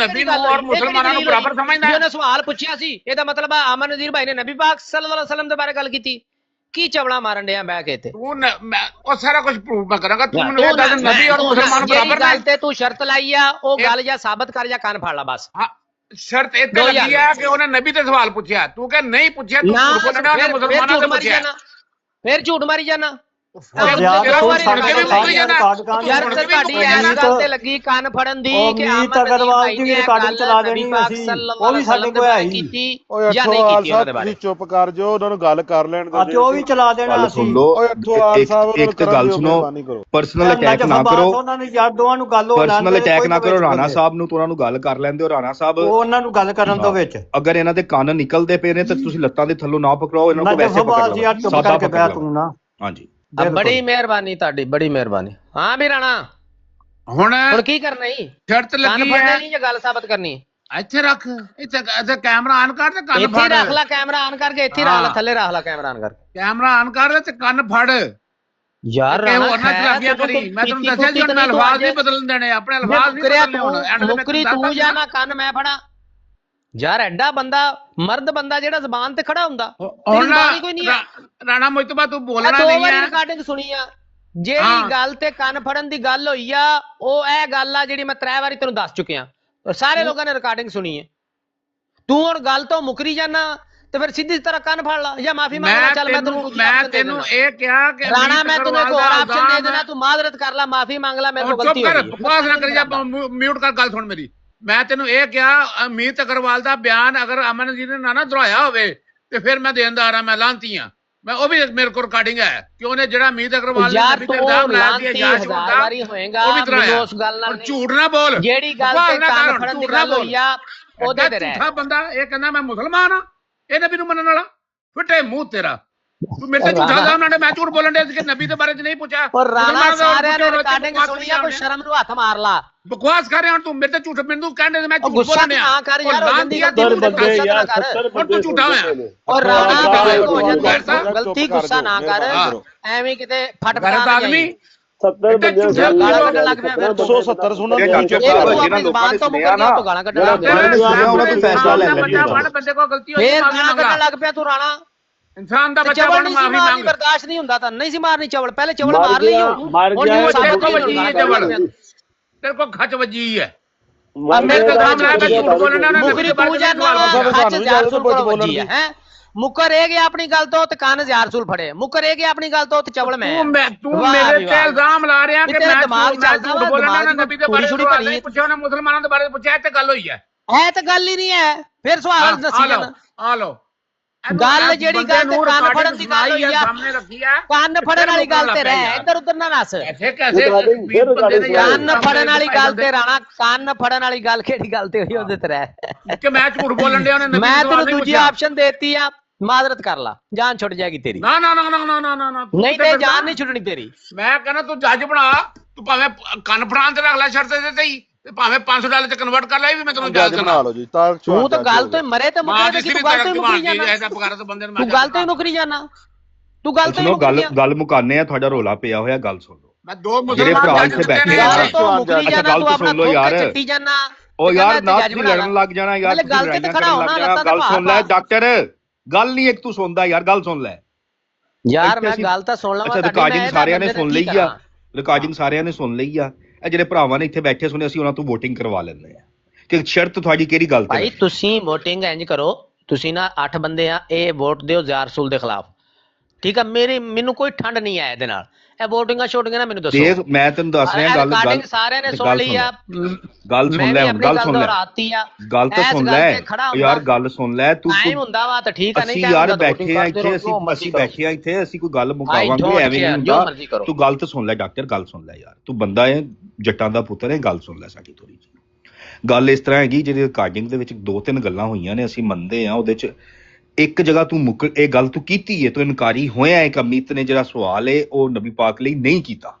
ਔਰ ਮੁਸਲਮਾਨਾਂ ਨੂੰ ਬਰਾਬਰ ਸਮਝਦਾ? ਉਹਨੇ ਸਵਾਲ ਪੁੱਛਿਆ ਸੀ, ਇਹਦਾ ਮਤਲਬ ਆਮਰ ਨਜ਼ੀਰ ਭਾਈ ਨੇ ਨਬੀ ਪਾਕ ਸੱਲੱਲਾਹੁ ਅਲੈਹਿ ਵਸੱਲਮ ਦੇ ਬਾਰੇ ਗੱਲ ਕੀਤੀ। ਕੀ ਚਵਲਾ ਮਾਰਨ ਡਿਆ ਬਹਿ ਕੇ ਇੱਥੇ? ਉਹ ਸਾਰਾ ਕੁਝ ਪ੍ਰੂਵ ਮੈਂ ਕਰਾਂਗਾ। ਤੂੰ ਮੈਨੂੰ ਇਹ ਦੱਸ ਨਬੀ ਔਰ ਮੁਸਲਮਾਨ ਬਰਾਬਰ ਨੇ? ਗੱਲ ਤੇ ਤੂੰ ਸ਼ਰਤ ਲਾਈ ਆ, ਉਹ ਗੱਲ ਜਾਂ ਸਾਬਤ ਕਰ ਜਾਂ ਕੰਨ ਫੜ ਲਾ ਬਸ। ਸ਼ਰਤ ਇਹ ਤੇ ਲੱਗੀ ਆ ਕਿ ਉਹਨੇ ਨਬੀ ਤੇ ਸਵਾਲ ਪੁੱਛਿਆ, ਤੂੰ ਕਹ ਨਹੀਂ ਪੁੱਛਿਆ, ਤੂੰ ਝੂਠ ਬੋਲਣਾ, ਉਹਨੇ ਮੁਸਲਮਾਨਾਂ ਤੇ ਪੁੱਛਿਆ। ਫਿਰ ਝੂਠ ਮਾਰੀ ਜਾਣਾ। ਯਾਰ ਤੁਹਾਡੀ ਐਸ ਗੱਲ ਤੇ ਲੱਗੀ ਕੰਨ ਫੜਨ ਦੀ ਕਿ ਅਮੀਤ ਅਗਰਵਾਲ ਦੀ ਰਿਕਾਰਡਿੰਗ ਚਲਾ ਦੇਣੀ ਅਸੀਂ, ਉਹ ਵੀ ਸਾਡੇ ਕੋਲ ਆਈ ਕੀਤੀ ਜਾਂ ਨਹੀਂ ਕੀਤੀ ਉਹਦੇ ਬਾਰੇ। ਚੁੱਪ ਕਰ ਜੋ, ਉਹਨਾਂ ਨੂੰ ਗੱਲ ਕਰ ਲੈਣ ਦਿਓ। ਅੱਜ ਉਹ ਵੀ ਚਲਾ ਦੇਣਾ ਅਸੀਂ। ਇੱਕ ਗੱਲ ਸੁਣੋ, ਪਰਸਨਲ ਅਟੈਕ ਨਾ ਕਰੋ। ਉਹਨਾਂ ਨੂੰ ਯਾਰ ਦੋਵਾਂ ਨੂੰ ਗੱਲ ਹੋ ਲੈਣ ਦਿਓ। ਪਰਸਨਲ ਅਟੈਕ ਨਾ ਕਰੋ ਰਾਣਾ ਸਾਹਿਬ ਨੂੰ, ਉਹਨਾਂ ਨੂੰ ਗੱਲ ਕਰ ਲੈਂਦੇ ਹੋ। ਰਾਣਾ ਸਾਹਿਬ ਉਹਨਾਂ ਨੂੰ ਗੱਲ ਕਰਨ ਤੋਂ ਵਿੱਚ ਅਗਰ ਇਹਨਾਂ ਦੇ ਕੰਨ ਨਿਕਲਦੇ ਪਏ ਨੇ ਤਾਂ ਤੁਸੀਂ ਲੱਤਾਂ ਦੇ ਥੱਲੋਂ ਨਾ ਪਕੜਾਓ, ਇਹਨਾਂ ਨੂੰ ਵੈਸੇ ਪਕੜ ਲਓ। ਹਾਂਜੀ ਬੜੀ ਮਿਹਰਬਾਨੀ ਤੁਹਾਡੀ, ਬੜੀ ਮਿਹਰਬਾਨੀ। ਹਾਂ ਵੀ ਰਾਣਾ ਹੁਣ ਕੀ ਕਰਨਾ ਹੀ? ਸ਼ਰਤ ਲੱਗੀ ਹੈ ਨਹੀਂ ਜਾਂ ਗੱਲ ਸਾਬਤ ਕਰਨੀ? ਇੱਥੇ ਰੱਖ, ਇੱਥੇ ਕੈਮਰਾ ਆਨ ਕਰ ਤੇ ਕੰਨ ਇੱਥੇ ਰੱਖ ਲੈ, ਕੈਮਰਾ ਆਨ ਕਰਕੇ ਇੱਥੇ ਰੱਖ ਲੈ, ਥੱਲੇ ਰੱਖ ਲੈ ਕੈਮਰਾ ਆਨ ਕਰਕੇ। ਕੈਮਰਾ ਆਨ ਕਰ ਤੇ ਕੰਨ ਫੜ ਯਾਰ। ਰਾਣਾ ਮੈਂ ਤੁਹਾਨੂੰ ਦੱਸਿਆ ਜੀ, ਉਹਨਾਂ ਅਲਫਾਜ਼ ਨਹੀਂ ਬਦਲਣ ਦੇਣੇ, ਆਪਣੇ ਅਲਫਾਜ਼ ਨਹੀਂ ਬਦਲਣੇ। ਹੁਣ ਮੁਕਰੀ ਤੂੰ ਜਾਂ ਨਾ ਕੰਨ ਮੈਂ ਫੜਾ। ਯਾਰ ਐਡਾ ਬੰਦਾ ਮਰਦ ਬੰਦਾ ਜਿਹੜਾ ਜ਼ਬਾਨ ਤੇ ਖੜਾ ਹੁੰਦਾ, ਕੋਈ ਨਹੀਂ। ਰਾਣਾ ਮੁਜਤਬਾ ਤੂੰ ਬੋਲਣਾ ਨਹੀਂ ਹੈ। 2 ਵਾਰੀ ਰਿਕਾਰਡਿੰਗ ਸੁਣੀ ਆ, ਜਿਹੜੀ ਗੱਲ ਤੇ ਕੰਨ ਫੜਨ ਦੀ ਗੱਲ ਹੋਈ ਆ, ਉਹ ਇਹ ਗੱਲ ਆ ਜਿਹੜੀ ਮੈਂ 3 ਵਾਰੀ ਤੈਨੂੰ ਦੱਸ ਚੁੱਕਿਆ। और सारे लोगों ने रिकॉर्डिंग सुनी है। तू और गल तो मुकरी जाना तो फिर सीधी तरह कान फाड़ ला या माफी मांगना। चल मैं तेनू ये क्या कि राणा मैं तेन एक और ऑप्शन दे देना, तू माजरत कर ला, माफी मांग ला, मेरे को गलती हो गई। बकवास ना करी जा, म्यूट कर, गल सुन मेरी। मैं तेनू ये क्या अमित अग्रवाल दा बयान अगर अमन जी ने ना दोहराया होवे ते फिर मैं देनदार हां, मैं लांती हां। मैं वो भी मेरे को रिकॉर्डिंग है कि उन्हें जेड़ा अमित अग्रवाल ने नबी ते इल्जाम लाया कि जांच होता वो भी दोहराया। और झूठ ना बोल, जेड़ी गल ते कान फड़न दी गल होई आ ओदे ते रह। झूठा बंदा ये कहना मैं मुसलमान हां, ये नबी नूं मनण वाला फिटे मुंह तेरा। तू मेरे से झूठा इल्जाम लाने, मैं झूठ बोलन दे कि नबी दे बारे च नहीं पूछा। और राणा सारे ने रिकॉर्डिंग सुनी आ, कोई शर्म नु हाथ मार ला। बकवास कर रहा हूं तू, मेरे ते झूठ मैनू कहने दे मैं झूठ गुस्सा बोलने ना कर यार, हो जंदी गलती सत्तर बंदे यार, और तू झूठा है। और राणा हो जंदी गलती, गुस्सा ना कर एवें किते फट फट आदमी 70 ਬੰਦੇ 170 ਸੁਣਨ ਦੇ ਡਾਕਟਰ ਸਾਹਿਬ ਜਿਹਨਾਂ ਲੋਕਾਂ ਨੇ ਸੁਣਿਆ ਨਾ ਗਾਲਾਂ ਕੱਢਣ ਲੱਗ ਉਹਨਾਂ ਤੋਂ ਫੈਸਲਾ ਲੈ ਲੈਣਾ। ਬੰਦੇ ਕੋ ਗਲਤੀ ਹੋਈ ਫੇਰ ਗਾਲਾਂ ਕੱਢਣ ਲੱਗ ਪਿਆ ਤੂੰ ਰਾਣਾ। इंसान ਦਾ ਬੱਚਾ ਬਣ ਮਾਫੀ ਮੰਗ। ਬਰਦਾਸ਼ਤ ਨਹੀਂ ਹੁੰਦਾ ਤਾਂ ਨਹੀਂ ਸੀ ਮਾਰਨੀ ਚਵਲ, ਪਹਿਲੇ ਚਵਲ ਮਾਰ ਲਈ ਮਰ ਹੁਣ ਗਿਆ ਸਭ को वजी है चवल, तेरे को खच वजी है। मेरे को काम लाया मैं झूठ बोलना ना, मुकरी पूजा ना खच जार सुल को वजी है हैं। मुकर है गया अपनी गल तो कान जार सुल फड़े, मुकर है गया अपनी गल तो चवल में तू मेरे पे इल्जाम ला रहा कि मैं दिमाग चलदा वा, बोलना ना, नबी दे बारे थोड़ी में पूछा ना, मुसलमानों दे बारे में पूछा ते गल होई है तो गल ही नहीं है। फिर सवाल दसी जाना आ लो गल जेड़ी गल ते कान फड़न दी गल होई आ, सामने रखी है कान फड़न वाली गल ते रह, इधर उधर ना नस। कैसे कान फड़न वाली गल ते राणा, कान फड़न वाली गल केड़ी गल ते होई ओदे ते रह कि मैं झूठ बोलन दिया ने। मैं तेनु दूजी ऑप्शन देती आ, माजरत कर ला, जान छुट जाएगी तेरी। ना ना ना ना ना ना ना ना नहीं ते जान नहीं छुटनी तेरी। मैं कहना तू जज बना, तू भावे कन फड़ान ते रख ले शर्त दे ही, भावे $500 ਤੇ ਕਨਵਰਟ ਕਰ ਲੈ ਵੀ ਮੈਂ ਤੈਨੂੰ ਜੱਜ ਬਣਾ ਲਓ ਜੀ। ਤਾਂ ਤੂੰ ਤਾਂ ਗੱਲ ਤੋਂ ਮਰੇ ਤੇ ਮੁਕਰੇ ਤੇ ਤੂੰ ਗੱਲ ਤੋਂ ਮੁਕਰੀ ਜਾਣਾ, ਐਸਾ ਬਗਾਰਾ ਤੋਂ ਬੰਦੇ ਨੂੰ ਤੂੰ ਗੱਲ ਤੋਂ ਮੁਕਰੀ ਜਾਣਾ, ਤੂੰ ਗੱਲ ਤੋਂ ਮੁਕਰੀ ਜਾਣਾ। ਗੱਲ ਮੁਕਾਨੇ ਆ, ਤੁਹਾਡਾ ਰੋਲਾ ਪਿਆ ਹੋਇਆ, ਗੱਲ ਸੁਣ ਲਓ। ਮੈਂ ਦੋ ਜਿਹੜੇ ਭਰਾ ਇੱਥੇ ਬੈਠੇ ਆ, ਅੱਛਾ ਗੱਲ ਤਾਂ ਸੁਣ ਲਓ ਯਾਰ। ਚੱਟੀ ਜਾਣਾ ਉਹ ਯਾਰ ਨਾ ਤੁਸੀਂ ਲੜਨ ਲੱਗ ਜਾਣਾ ਯਾਰ, ਗੱਲ ਤੇ ਖੜਾ ਹੋਣਾ, ਲੱਤਾਂ ਗੱਲ ਸੁਣ ਲੈ ਡਾਕਟਰ, ਗੱਲ ਨਹੀਂ ਇੱਕ ਤੂੰ ਸੁਣਦਾ ਯਾਰ, ਗੱਲ ਸੁਣ ਲੈ ਯਾਰ। ਮੈਂ ਗੱਲ ਤਾਂ ਸੁਣ ਲਵਾਂ, ਰਿਕਾਰਡਿੰਗ ਸਾਰਿਆਂ ਨੇ ਸੁਣ ਲਈ ਆ, ਰਿਕਾਰਡਿੰਗ ਸਾਰਿਆਂ ਨੇ ਸੁਣ ਲਈ ਆ। ਇਹ ਜਿਹੜੇ ਭਰਾਵਾਂ ਨੇ ਇੱਥੇ ਬੈਠੇ ਸੁਣੇ, ਅਸੀਂ ਉਹਨਾਂ ਤੋਂ ਵੋਟਿੰਗ ਕਰਵਾ ਲੈਂਦੇ ਆ ਕਿ ਸ਼ਰਤ ਤੁਹਾਡੀ ਕਿਹੜੀ ਗੱਲ ਤੇ ਭਾਈ ਤੁਸੀਂ ਵੋਟਿੰਗ ਇੰਜ ਕਰੋ, ਤੁਸੀਂ ਨਾ 8 ਬੰਦੇ ਆ, ਇਹ ਵੋਟ ਦਿਓ ਜ਼ਾਰ ਰਸੂਲ ਦੇ ਖਿਲਾਫ, ਠੀਕ ਆ। ਮੈਨੂੰ ਕੋਈ ਠੰਡ ਨਹੀਂ ਆਇਆ ਇਹਦੇ ਨਾਲ, ਇਹ ਵੋਟਿੰਗਾਂ ਛੋਟੀਆਂ ਨਾ ਮੈਨੂੰ ਦੱਸੋ। ਦੇਖ ਮੈਂ ਤੈਨੂੰ ਦੱਸ ਰਿਹਾ ਗੱਲ ਸਾਰਿਆਂ ਨੇ ਸੁਣ ਲਈ ਆ, ਗੱਲ ਸੁਣ ਲੈ, ਗੱਲ ਸੁਣ ਲੈ, ਗੱਲ ਤਾਂ ਸੁਣ ਲੈ ਯਾਰ, ਗੱਲ ਸੁਣ ਲੈ ਤੂੰ। ਟਾਈਮ ਹੁੰਦਾ ਵਾ ਤਾਂ ਠੀਕ ਆ, ਨਹੀਂ ਅਸੀਂ ਯਾਰ ਬੈਠੇ ਆ ਇੱਥੇ, ਅਸੀਂ ਬੈਠੇ ਆ ਇੱਥੇ, ਅਸੀਂ ਕੋਈ ਗੱਲ ਮੁਕਾਵਾਂਗੇ ਐਵੇਂ ਨਹੀਂ ਹੁੰਦਾ। ਤੂੰ ਗੱਲ ਤਾਂ ਸੁਣ ਲੈ ਡਾਕਟਰ, ਗੱਲ ਸੁਣ ਲੈ ਯਾਰ, ਤੂੰ ਬੰਦਾ ਹੈ, ਜੱਟਾਂ ਦਾ ਪੁੱਤਰ ਹੈ, ਗੱਲ ਸੁਣ ਲੈ ਸਾਡੀ ਥੋੜੀ ਜਿਹੀ। ਗੱਲ ਇਸ ਤਰ੍ਹਾਂ ਹੈਗੀ, ਜਿਹੜੀ ਰਿਕਾਰਡਿੰਗ ਦੇ ਵਿੱਚ 2-3 ਗੱਲਾਂ ਹੋਈਆਂ ਨੇ, ਅਸੀਂ ਮੰਨਦੇ ਆ ਉਹਦੇ 'ਚ ਇੱਕ ਜਗ੍ਹਾ ਤੂੰ ਇਹ ਗੱਲ ਤੂੰ ਕੀਤੀ ਹੈ, ਤੂੰ ਇਨਕਾਰੀ ਹੋਇਆ ਹੈ ਕਿ ਅਮਿਤ ਨੇ ਜਿਹੜਾ ਸਵਾਲ ਹੈ ਉਹ ਨਬੀ ਪਾਕ ਲਈ ਨਹੀਂ ਕੀਤਾ,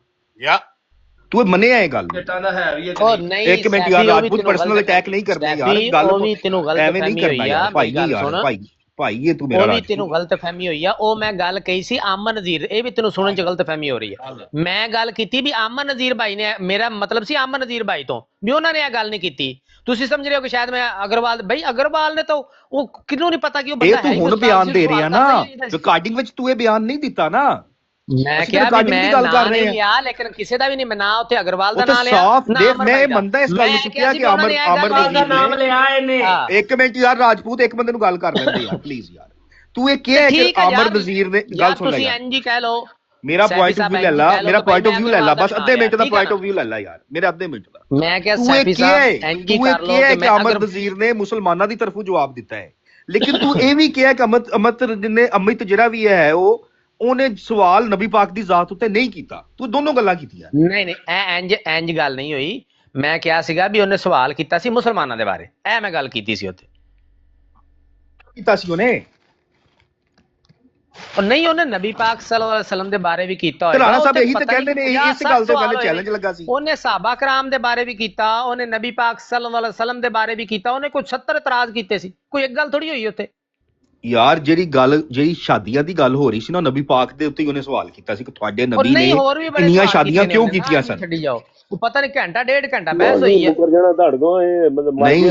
ਤੂੰ ਮੰਨਿਆ ਇਹ ਗੱਲ। ਇੱਕ ਮਿੰਟ ਯਾਰ, ਰਾਜਪੂਤ ਪਰਸਨਲ ਅਟੈਕ ਨਹੀਂ ਕਰਦੇ ਯਾਰ, ਗੱਲ ਐਵੇਂ ਨਹੀਂ ਕਰਨਾ ਯਾਰ ਭਾਈ, ਯਾਰ ਭਾਈ ਇਹ ਤੂੰ ਮੇਰਾ, ਉਹ ਵੀ ਤੈਨੂੰ ਗਲਤਫਹਿਮੀ ਹੋਈ ਆ। ਉਹ ਮੈਂ ਗੱਲ ਕਹੀ ਸੀ ਅਮਨ ਨਜ਼ੀਰ, ਇਹ ਵੀ ਤੈਨੂੰ ਸੁਣਨ 'ਚ ਗਲਤਫਹਿਮੀ ਹੋ ਰਹੀ ਹੈ। ਮੈਂ ਗੱਲ ਕੀਤੀ ਵੀ ਅਮਨ ਨਜ਼ੀਰ ਭਾਈ ਨੇ, ਮੇਰਾ ਮਤਲਬ ਸੀ ਅਮਨ ਨਜ਼ੀਰ ਭਾਈ ਤੋਂ, ਵੀ ਉਹਨਾਂ ਨੇ ਇਹ ਗੱਲ ਨਹੀਂ ਕੀਤੀ। ਤੁਸੀਂ ਸਮਝ ਰਹੇ ਹੋ ਕਿ ਸ਼ਾਇਦ ਮੈਂ ਅਗਰਵਾਲ, ਭਾਈ ਅਗਰਵਾਲ ਨੇ ਤਾਂ ਉਹ ਕਿਹਨੂੰ ਨਹੀਂ ਪਤਾ ਕਿ ਉਹ ਬੰਦਾ ਹੈ। ਇਹ ਤੂੰ ਹੁਣ ਬਿਆਨ ਦੇ ਰਿਹਾ ਨਾ, ਰਿਕਾਰਡਿੰਗ ਵਿੱਚ ਤੂੰ ਇਹ ਬਿਆਨ ਨਹੀਂ ਦਿੱਤਾ ਨਾ। ਮੈਂ ਕਿਹਾ ਵੀ ਮੈਂ ਗੱਲ ਕਰ ਰਹੀ ਹਾਂ, ਲੇਕਿਨ ਕਿਸੇ ਦਾ ਵੀ ਨਹੀਂ, ਮੈਂ ਨਾ ਉੱਥੇ ਅਗਰਵਾਲ ਦਾ ਨਾਮ ਲਿਆ, ਸਾਫ਼ ਦੇਖ, ਮੈਂ ਮੰਨਦਾ ਇਸ ਗੱਲ ਨੂੰ ਚੁੱਕਿਆ ਕਿ ਅਮਰ ਦਾ ਨਾਮ ਲਿਆ ਇਹਨੇ। ਇੱਕ ਮਿੰਟ ਯਾਰ ਰਾਜਪੂਤ, ਇੱਕ ਬੰਦੇ ਨੂੰ ਗੱਲ ਕਰ ਲੈਂਦੇ ਯਾਰ ਪਲੀਜ਼ ਯਾਰ। ਤੂੰ ਇਹ ਕਿਹਾ ਕਿ ਅਮਰ ਨਜ਼ੀਰ ਨੇ, ਗੱਲ ਸੁਣ ਲੈ ਤੁਸੀਂ ਇੰਜ ਹੀ ਕਹਿ ਲਓ, ਮੇਰਾ ਪੁਆਇੰਟ ਆਫ ਵਿਊ ਲੈ ਲਾ, ਮੇਰਾ ਪੁਆਇੰਟ ਆਫ ਵਿਊ ਲੈ ਲਾ, ਬਸ ਅੱਧੇ minute the point of view ਲੈ ਲਾ ਯਾਰ, ਮੇਰੇ ਅੱਧੇ ਮਿੰਟ ਦਾ। ਮੈਂ ਕਿਹਾ ਸੈਫੀ ਸਾਹਿਬ ਇੰਜ ਹੀ ਕਰ ਲਓ ਕਿ ਅਮਰ ਨਜ਼ੀਰ ਨੇ ਮੁਸਲਮਾਨਾਂ ਦੀ ਤਰਫੋਂ ਜਵਾਬ ਦਿੱਤਾ ਹੈ, ਲੇਕਿਨ ਤੂੰ ਇਹ ਵੀ ਕਿਹਾ ਕਿ ਅਮਿਤ ਜਿਹੜਾ ਵੀ ਹੈ ਉਹਨੇ ਸਵਾਲ ਨਬੀ ਪਾਕ ਦੀ ਜ਼ਾਤ ਉੱਤੇ ਨਹੀਂ ਕੀਤਾ। ਤੂੰ ਦੋਨੋਂ ਗੱਲਾਂ ਕੀਤੀਆਂ। ਨਹੀਂ ਇੰਜ ਗੱਲ ਨਹੀਂ ਹੋਈ। ਮੈਂ ਕਿਹਾ ਸੀਗਾ ਵੀ ਉਹਨੇ ਸਵਾਲ ਕੀਤਾ ਸੀ ਮੁਸਲਮਾਨਾਂ ਦੇ ਬਾਰੇ, ਇਹ ਮੈਂ ਗੱਲ ਕੀਤੀ ਸੀ ਉੱਥੇ, ਕੀਤਾ ਸੀ ਉਹਨੇ। और नहीं ਉਹਨੇ ਨਬੀ ਪਾਕ ਸੱਲੱਲਾਹੁ ਅਲੈਹਿ ਵਸੱਲਮ ਦੇ ਬਾਰੇ ਵੀ ਕੀਤਾ ਹੋਇਆ। ਰਾਣਾ ਸਾਹਿਬ ਇਹੀ ਤਾਂ ਕਹਿੰਦੇ ਨੇ, ਇਸ ਗੱਲ ਤੋਂ ਪਹਿਲੇ ਚੈਲੰਜ ਲੱਗਾ ਸੀ। ਉਹਨੇ ਸਹਾਬਾ ਕਰਾਮ ਦੇ ਬਾਰੇ ਵੀ ਕੀਤਾ, ਉਹਨੇ ਨਬੀ ਪਾਕ ਸੱਲੱਲਾਹੁ ਅਲੈਹਿ ਵਸੱਲਮ ਦੇ ਬਾਰੇ ਵੀ ਕੀਤਾ, ਉਹਨੇ ਕੋਈ 70 ਇਤਰਾਜ਼ ਕੀਤੇ ਸੀ, ਕੋਈ ਇੱਕ ਗੱਲ ਥੋੜੀ ਹੋਈ ਉੱਥੇ ਯਾਰ। ਜਿਹੜੀ ਸ਼ਾਦੀਆਂ ਦੀ ਗੱਲ ਹੋ ਰਹੀ ਸੀ ਨਾ, ਨਬੀ ਪਾਕ ਦੇ ਉੱਤੇ ਹੀ ਉਹਨੇ ਸਵਾਲ ਕੀਤਾ ਸੀ ਕਿ ਤੁਹਾਡੇ ਨਬੀ ਨੇ ਇੰਨੀਆਂ ਸ਼ਾਦੀਆਂ ਕਿਉਂ ਕੀਤੀਆਂ ਸਨ। ਛੱਡੀ ਜਾਓ, ਉਹ ਪਤਾ ਨਹੀਂ ਘੰਟਾ ਡੇਢ ਘੰਟਾ ਬਹਿਸ ਹੋਈ ਹੈ। ਨਹੀਂ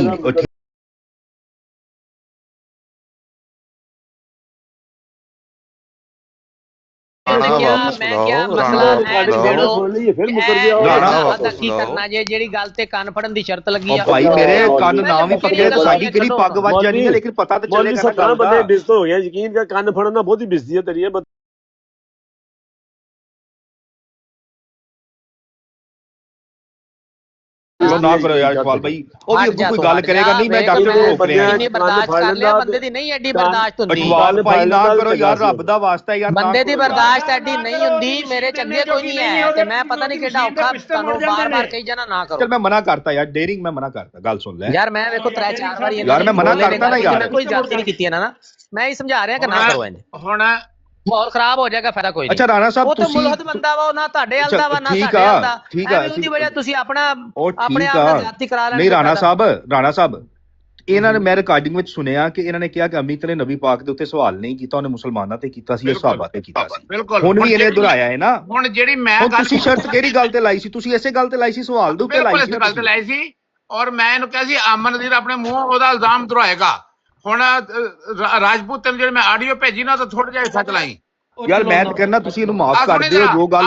ਸੁਣ ਲਈਏ ਫਿਰ ਮੁਕਰ ਗਿਆ ਕੀ ਕਰਨਾ ਜੇ ਜਿਹੜੀ ਗੱਲ ਤੇ ਕੰਨ ਫੜਨ ਦੀ ਸ਼ਰਤ ਲੱਗੀ ਆ ਭਾਈ ਮੇਰੇ ਕੰਨ ਨਾ ਵੀ ਪੱਕੇ ਸਾਡੀ ਕਿਹੜੀ ਪੱਗ ਵੱਜ ਜਾਣੀ ਹੈ ਲੇਕਿਨ ਪਤਾ ਤਾਂ ਚੱਲੇਗਾ ਨਾ ਗੱਲ ਦਾ। ਬੰਦੇ ਬਿਜ਼ਤ ਹੋ ਗਿਆ ਯਕੀਨ ਕਰ ਕੰਨ ਫੜਨ ਦਾ ਬਹੁਤੀ ਬਿਜ਼ਤੀ ਹੈ ਤੇਰੀ ਨਾ ਕਰੋ ਯਾਰ ਇਕਬਾਲ ਭਾਈ ਉਹ ਵੀ ਅੱਗੋਂ ਕੋਈ ਗੱਲ ਕਰੇਗਾ ਨਹੀਂ ਮੈਂ ਡਾਕਟਰ ਨੂੰ ਰੋਕ ਰਿਹਾ ਇੰਨੀ ਬਰਦਾਸ਼ਤ ਕਰ ਲਿਆ ਬੰਦੇ ਦੀ ਨਹੀਂ ਐਡੀ ਬਰਦਾਸ਼ਤ ਹੁੰਦੀ ਇਕਬਾਲ ਭਾਈ ਨਾ ਕਰੋ ਯਾਰ ਰੱਬ ਦਾ ਵਾਸਤਾ ਯਾਰ ਬੰਦੇ ਦੀ ਬਰਦਾਸ਼ਤ ਐਡੀ ਨਹੀਂ ਹੁੰਦੀ ਮੇਰੇ ਚੰਗੇ ਕੋਈ ਨਹੀਂ ਹੈ ਤੇ ਮੈਂ ਪਤਾ ਨਹੀਂ ਕਿਹੜਾ ਔਖਾ ਤੁਹਾਨੂੰ ਬਾਰ-ਬਾਰ ਕਹੀ ਜਾਣਾ ਨਾ ਕਰੋ। ਚਲ ਮੈਂ ਮਨਾ ਕਰਤਾ ਯਾਰ ਡੇਰਿੰਗ ਮੈਂ ਮਨਾ ਕਰਤਾ ਗੱਲ ਸੁਣ ਲੈ ਯਾਰ ਮੈਂ ਵੇਖੋ 3-4 ਵਾਰੀ ਯਾਰ ਮੈਂ ਮਨਾ ਕਰਤਾ ਨਾ ਯਾਰ ਕੋਈ ਗਲਤੀ ਨਹੀਂ ਕੀਤੀ ਇਹਨਾਂ ਨਾ ਮੈਂ ਹੀ ਸਮਝਾ ਰਿਹਾ ਕਿ ਨਾ ਕਰੋ ਇੰਜ ਹੁਣ ਮਾਹੌਲ ਖਰਾਬ ਹੋ ਜਾਏਗਾ ਫਾਇਦਾ ਕੋਈ ਨਹੀਂ। ਅੱਛਾ ਰਾਣਾ ਸਾਹਿਬ ਉਹ ਤਾਂ ਮੁਲਹਦ ਬੰਦਾ ਵਾ ਉਹ ਨਾ ਤੁਹਾਡੇ ਹਾਲ ਦਾ ਵਾ ਨਾ ਸਾਡੇ ਹਾਲ ਦਾ ਠੀਕ ਆ ਉਹਦੀ ਵਜ੍ਹਾ ਤੁਸੀਂ ਆਪਣੇ ਠੀਕ ਆਪ ਨਾਲ ਜ਼ਿਆਦਤੀ ਕਰਾ ਲੈਣੇ। ਨਹੀਂ ਰਾਣਾ ਸਾਹਿਬ ਇਹਨਾਂ ਨੇ ਮੈਂ ਰਿਕਾਰਡਿੰਗ ਵਿੱਚ ਸੁਣਿਆ ਕਿ ਇਹਨਾਂ ਨੇ ਕਿਹਾ ਕਿ ਅਮਿਤ ਨੇ ਨਬੀ ਪਾਕ ਦੇ ਉੱਤੇ ਸਵਾਲ ਨਹੀਂ ਕੀਤਾ ਉਹਨੇ ਮੁਸਲਮਾਨਾਂ ਤੇ ਕੀਤਾ ਸੀ ਸਹਾਬਾ ਤੇ ਕੀਤਾ ਸੀ ਹੁਣ ਵੀ ਇਹਨੇ ਦੁਹਰਾਇਆ ਹੈ ਨਾ। ਹੁਣ ਜਿਹੜੀ ਮੈਂ ਤੁਸੀਂ ਸ਼ਰਤ ਕਿਹੜੀ ਗੱਲ ਤੇ ਲਾਈ ਸੀ ਤੁਸੀਂ ਇਸੇ ਗੱਲ ਤੇ ਲਾਈ ਸੀ ਸਵਾਲ ਦੇ ਉੱਤੇ ਲਾਈ ਸੀ ਔਰ ਮੈਂ ਇਹਨੂੰ ਕਿਹਾ ਸੀ ਅਮਨਦੀਪ ਆਪਣੇ ਮੂੰਹ ਉਹਦਾ ਇਲਜ਼ਾਮ ਦੁਹਰਾਏਗਾ। ਹੁਣ ਰਾਜਪੂਤ ਤੈਨੂੰ ਜਿਹੜੇ ਮੈਂ ਆਡੀਓ ਭੇਜੀ ਨਾ ਤਾਂ ਥੋੜਾ ਜਿਹਾ ਹਿੱਸਾ ਚਲਾਈ ਯਾਰ ਮੈਂ ਤਾਂ ਕਹਿੰਦਾ ਤੁਸੀਂ ਇਹਨੂੰ ਮਾਫ ਕਰ ਦਿਓ ਜੋ ਗੱਲ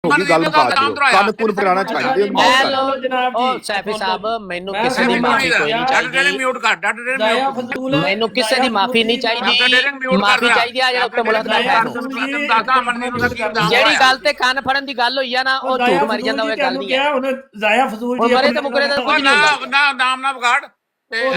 ਹੋਗੀ ਗੱਲ ਪਾ ਦਿਓ ਕੰਨ ਕੁਨ ਪੁਰਾਣਾ ਚਾਹੀਦੇ ਉਹਨੂੰ ਮਾਫ ਕਰ ਜਨਾਬ ਜੀ। ਉਹ ਸੈਫੀ ਸਾਹਿਬ ਮੈਨੂੰ ਕਿਸੇ ਦੀ ਮਾਫੀ ਕੋਈ ਨਹੀਂ ਚਾਹੀਦੀ ਮਿਊਟ ਕਰ ਡਾਟਾ ਮੈਨੂੰ ਕਿਸੇ ਦੀ ਮਾਫੀ ਨਹੀਂ ਚਾਹੀਦੀ ਮਾਫੀ ਚਾਹੀਦੀ ਆ ਜਿਹੜਾ ਉੱਤੇ ਮੁਲਕ ਦਾ ਜਿਹੜੀ ਗੱਲ ਤੇ ਕੰਨ ਫੜਨ ਦੀ ਗੱਲ ਹੋਈ ਆ ਨਾ ਉਹ ਝੂਠ ਮਾਰੀ ਜਾਂਦਾ ਹੋਵੇ ਗੱਲ ਨਹੀਂ ਹੈ ਹੁਣ ਜ਼ਾਇਆ ਫਜ਼ੂਲ ਜੀ ਮਰੇ ਤੇ ਮੁਕਰੇ ਦਾ ਕੁਝ ਨਹੀਂ ਹੁੰਦਾ ਨਾ ਨਾਮ ਨਾ ਵਿਗਾੜ ਤੇ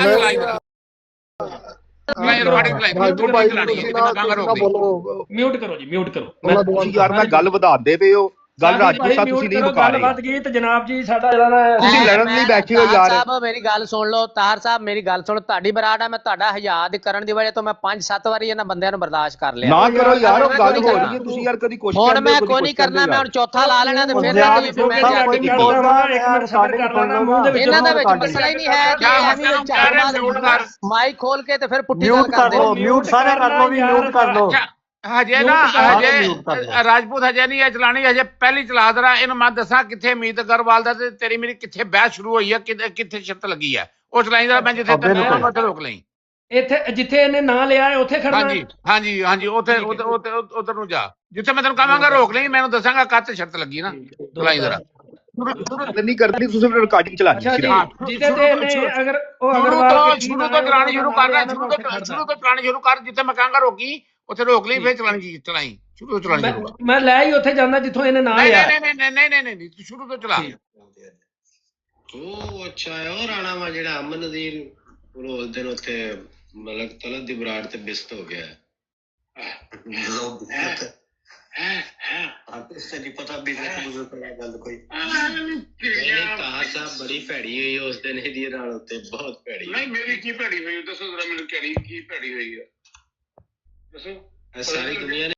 ਮਿਊਟ ਕਰੋ ਜੀ ਮਿਊਟ ਕਰੋ ਤੁਸੀਂ ਯਾਰ ਮੈਂ ਗੱਲ ਵਧਾਉਂਦੇ ਪਏ ਹੋ ਗੱਲ ਰਾਜਪੂਤ ਸਾਹਿਬ ਤੁਸੀਂ ਨਹੀਂ ਮੁਕਾ ਰਹੇ ਗੱਲਬਾਤ ਕੀ ਤੇ ਜਨਾਬ ਜੀ ਸਾਡਾ ਜਿਹੜਾ ਨਾ ਤੁਸੀਂ ਲੜਨ ਲਈ ਬੈਠੇ ਹੋ ਯਾਰ ਸਾਹਿਬ ਮੇਰੀ ਗੱਲ ਸੁਣ ਲਓ ਤਾਹਰ ਸਾਹਿਬ ਮੇਰੀ ਗੱਲ ਸੁਣੋ ਤੁਹਾਡੀ ਬਰਾੜ ਆ ਮੈਂ ਤੁਹਾਡਾ ਹਯਾਤ ਕਰਨ ਦੀ ਵਜ੍ਹਾ ਤੋਂ ਮੈਂ 5-7 ਵਾਰੀ ਇਹਨਾਂ ਬੰਦਿਆਂ ਨੂੰ ਬਰਦਾਸ਼ਤ ਕਰ ਲਿਆ ਨਾ ਕਰੋ ਯਾਰ ਉਹ ਗੱਲ ਹੋ ਰਹੀ ਹੈ ਤੁਸੀਂ ਯਾਰ ਕਦੀ ਕੋਸ਼ਿਸ਼ ਹੁਣ ਮੈਂ ਕੋਈ ਨਹੀਂ ਕਰਨਾ ਮੈਂ ਹੁਣ ਚੌਥਾ ਲਾ ਲੈਣਾ ਤੇ ਫਿਰ ਮੈਂ ਇਹਨਾਂ ਦਾ ਵਿੱਚ ਮਸਲਾ ਹੀ ਨਹੀਂ ਹੈ ਕਿ ਮਾਈਕ ਖੋਲ ਕੇ ਤੇ ਫਿਰ ਪੁੱਠੀ ਗੱਲ ਕਰਦੇ ਮਿਊਟ ਸਾਰੇ ਕਰ ਲਓ ਵੀ ਮਿਊਟ ਕਰ ਲਓ ਹਜੇ ਨਾ ਹਜੇ ਰਾਜਪੂਤ ਹਜੇ ਨਹੀਂ ਇਹ ਚਲਾਣੀ ਹਜੇ ਪਹਿਲੀ ਚਲਾ ਦਰਾ ਇਹਨੂੰ ਮੈਂ ਦੱਸਾਂ ਕਿੱਥੇ ਅਮੀਤ ਅਗਰਵਾਲ ਦਾ ਤੇ ਤੇਰੀ ਮੇਰੀ ਕਿੱਥੇ ਬਹਿਸ ਸ਼ੁਰੂ ਹੋਈ ਹੈ ਕਿੱਥੇ ਸ਼ਰਤ ਲੱਗੀ ਹੈ ਉਹ ਚਲਾਈ ਦਾ ਮੈਂ ਜਿੱਥੇ ਤੱਕ ਰੋਕ ਲਈ ਇੱਥੇ ਜਿੱਥੇ ਇਹਨੇ ਨਾਂ ਲਿਆ ਹੈ ਉੱਥੇ ਖੜਨਾ ਹਾਂਜੀ ਉੱਥੇ ਉਧਰ ਨੂੰ ਜਾ ਜਿੱਥੇ ਮੈਂ ਤੈਨੂੰ ਕਹਾਂਗਾ ਰੋਕ ਲਈ ਮੈਨੂੰ ਦੱਸਾਂਗਾ ਕੱਤ ਸ਼ਰਤ ਲੱਗੀ ਨਾ ਚਲਾਈ ਜਰਾ ਨਹੀਂ ਕਰਦੀ ਤੁਸੀਂ ਰਿਕਾਰਡਿੰਗ ਚਲਾਣੀ ਜਿਹਦੇ ਤੇ ਇਹਨੇ ਅਗਰ ਉਹ ਅਗਰਵਾਲ ਸ਼ੁਰੂ ਤੋਂ ਚਲਾਣੀ ਸ਼ੁਰੂ ਕਰਨਾ ਸ਼ੁਰੂ ਤੋਂ ਚਲਾਣੀ ਸ਼ੁਰੂ ਕਰ ਜਿੱਥੇ ਮੈਂ ਕਹਾਂਗਾ ਰੋਕੀ ਉੱਥੇ ਰੋਕ ਲਈ ਫਿਰ ਚਲਾਈ ਸ਼ੁਰੂ ਤੋਂ ਚਲਾਣੀ ਸ਼ੁਰੂ ਮੈਂ ਲੈ ਹੀ ਉੱਥੇ ਜਾਂਦਾ ਜਿੱਥੋਂ ਇਹਨੇ ਨਾਂ ਲਿਆ ਨਹੀਂ ਤੂੰ ਸ਼ੁਰੂ ਤੋਂ ਚਲਾ ਉਹ ਅੱਛਾ ਹੈ ਉਹ ਰਾਣਾ ਵਾ ਜਿਹੜਾ ਅਮਨਦੀਰ ਰੋਜ਼ ਦਿਨ ਉੱਥੇ ਮਲਕ ਤਲਤ ਦੀ ਬਰਾੜ ਤੇ ਬਿਸਤ ਹੋ ਗਿਆ ਪਤਾ ਵੀ ਗੱਲ ਕੋਈ ਤਾਰ ਸਾਹਿਬ ਬੜੀ ਭੈੜੀ ਹੋਈ ਉਸ ਦਿਨ ਇਹਦੀ ਨਾਲ ਉੱਤੇ ਬਹੁਤ ਭੈੜੀ ਨਹੀਂ ਮੇਰੀ ਕੀ ਭੈੜੀ ਹੋਈ ਦੱਸੋ ਜਰਾ ਮੈਨੂੰ ਕੀ ਭੈੜੀ ਹੋਈ ਹੈ ਦੱਸੋ ਸਾਰੀ ਦੁਨੀਆ ਨੇ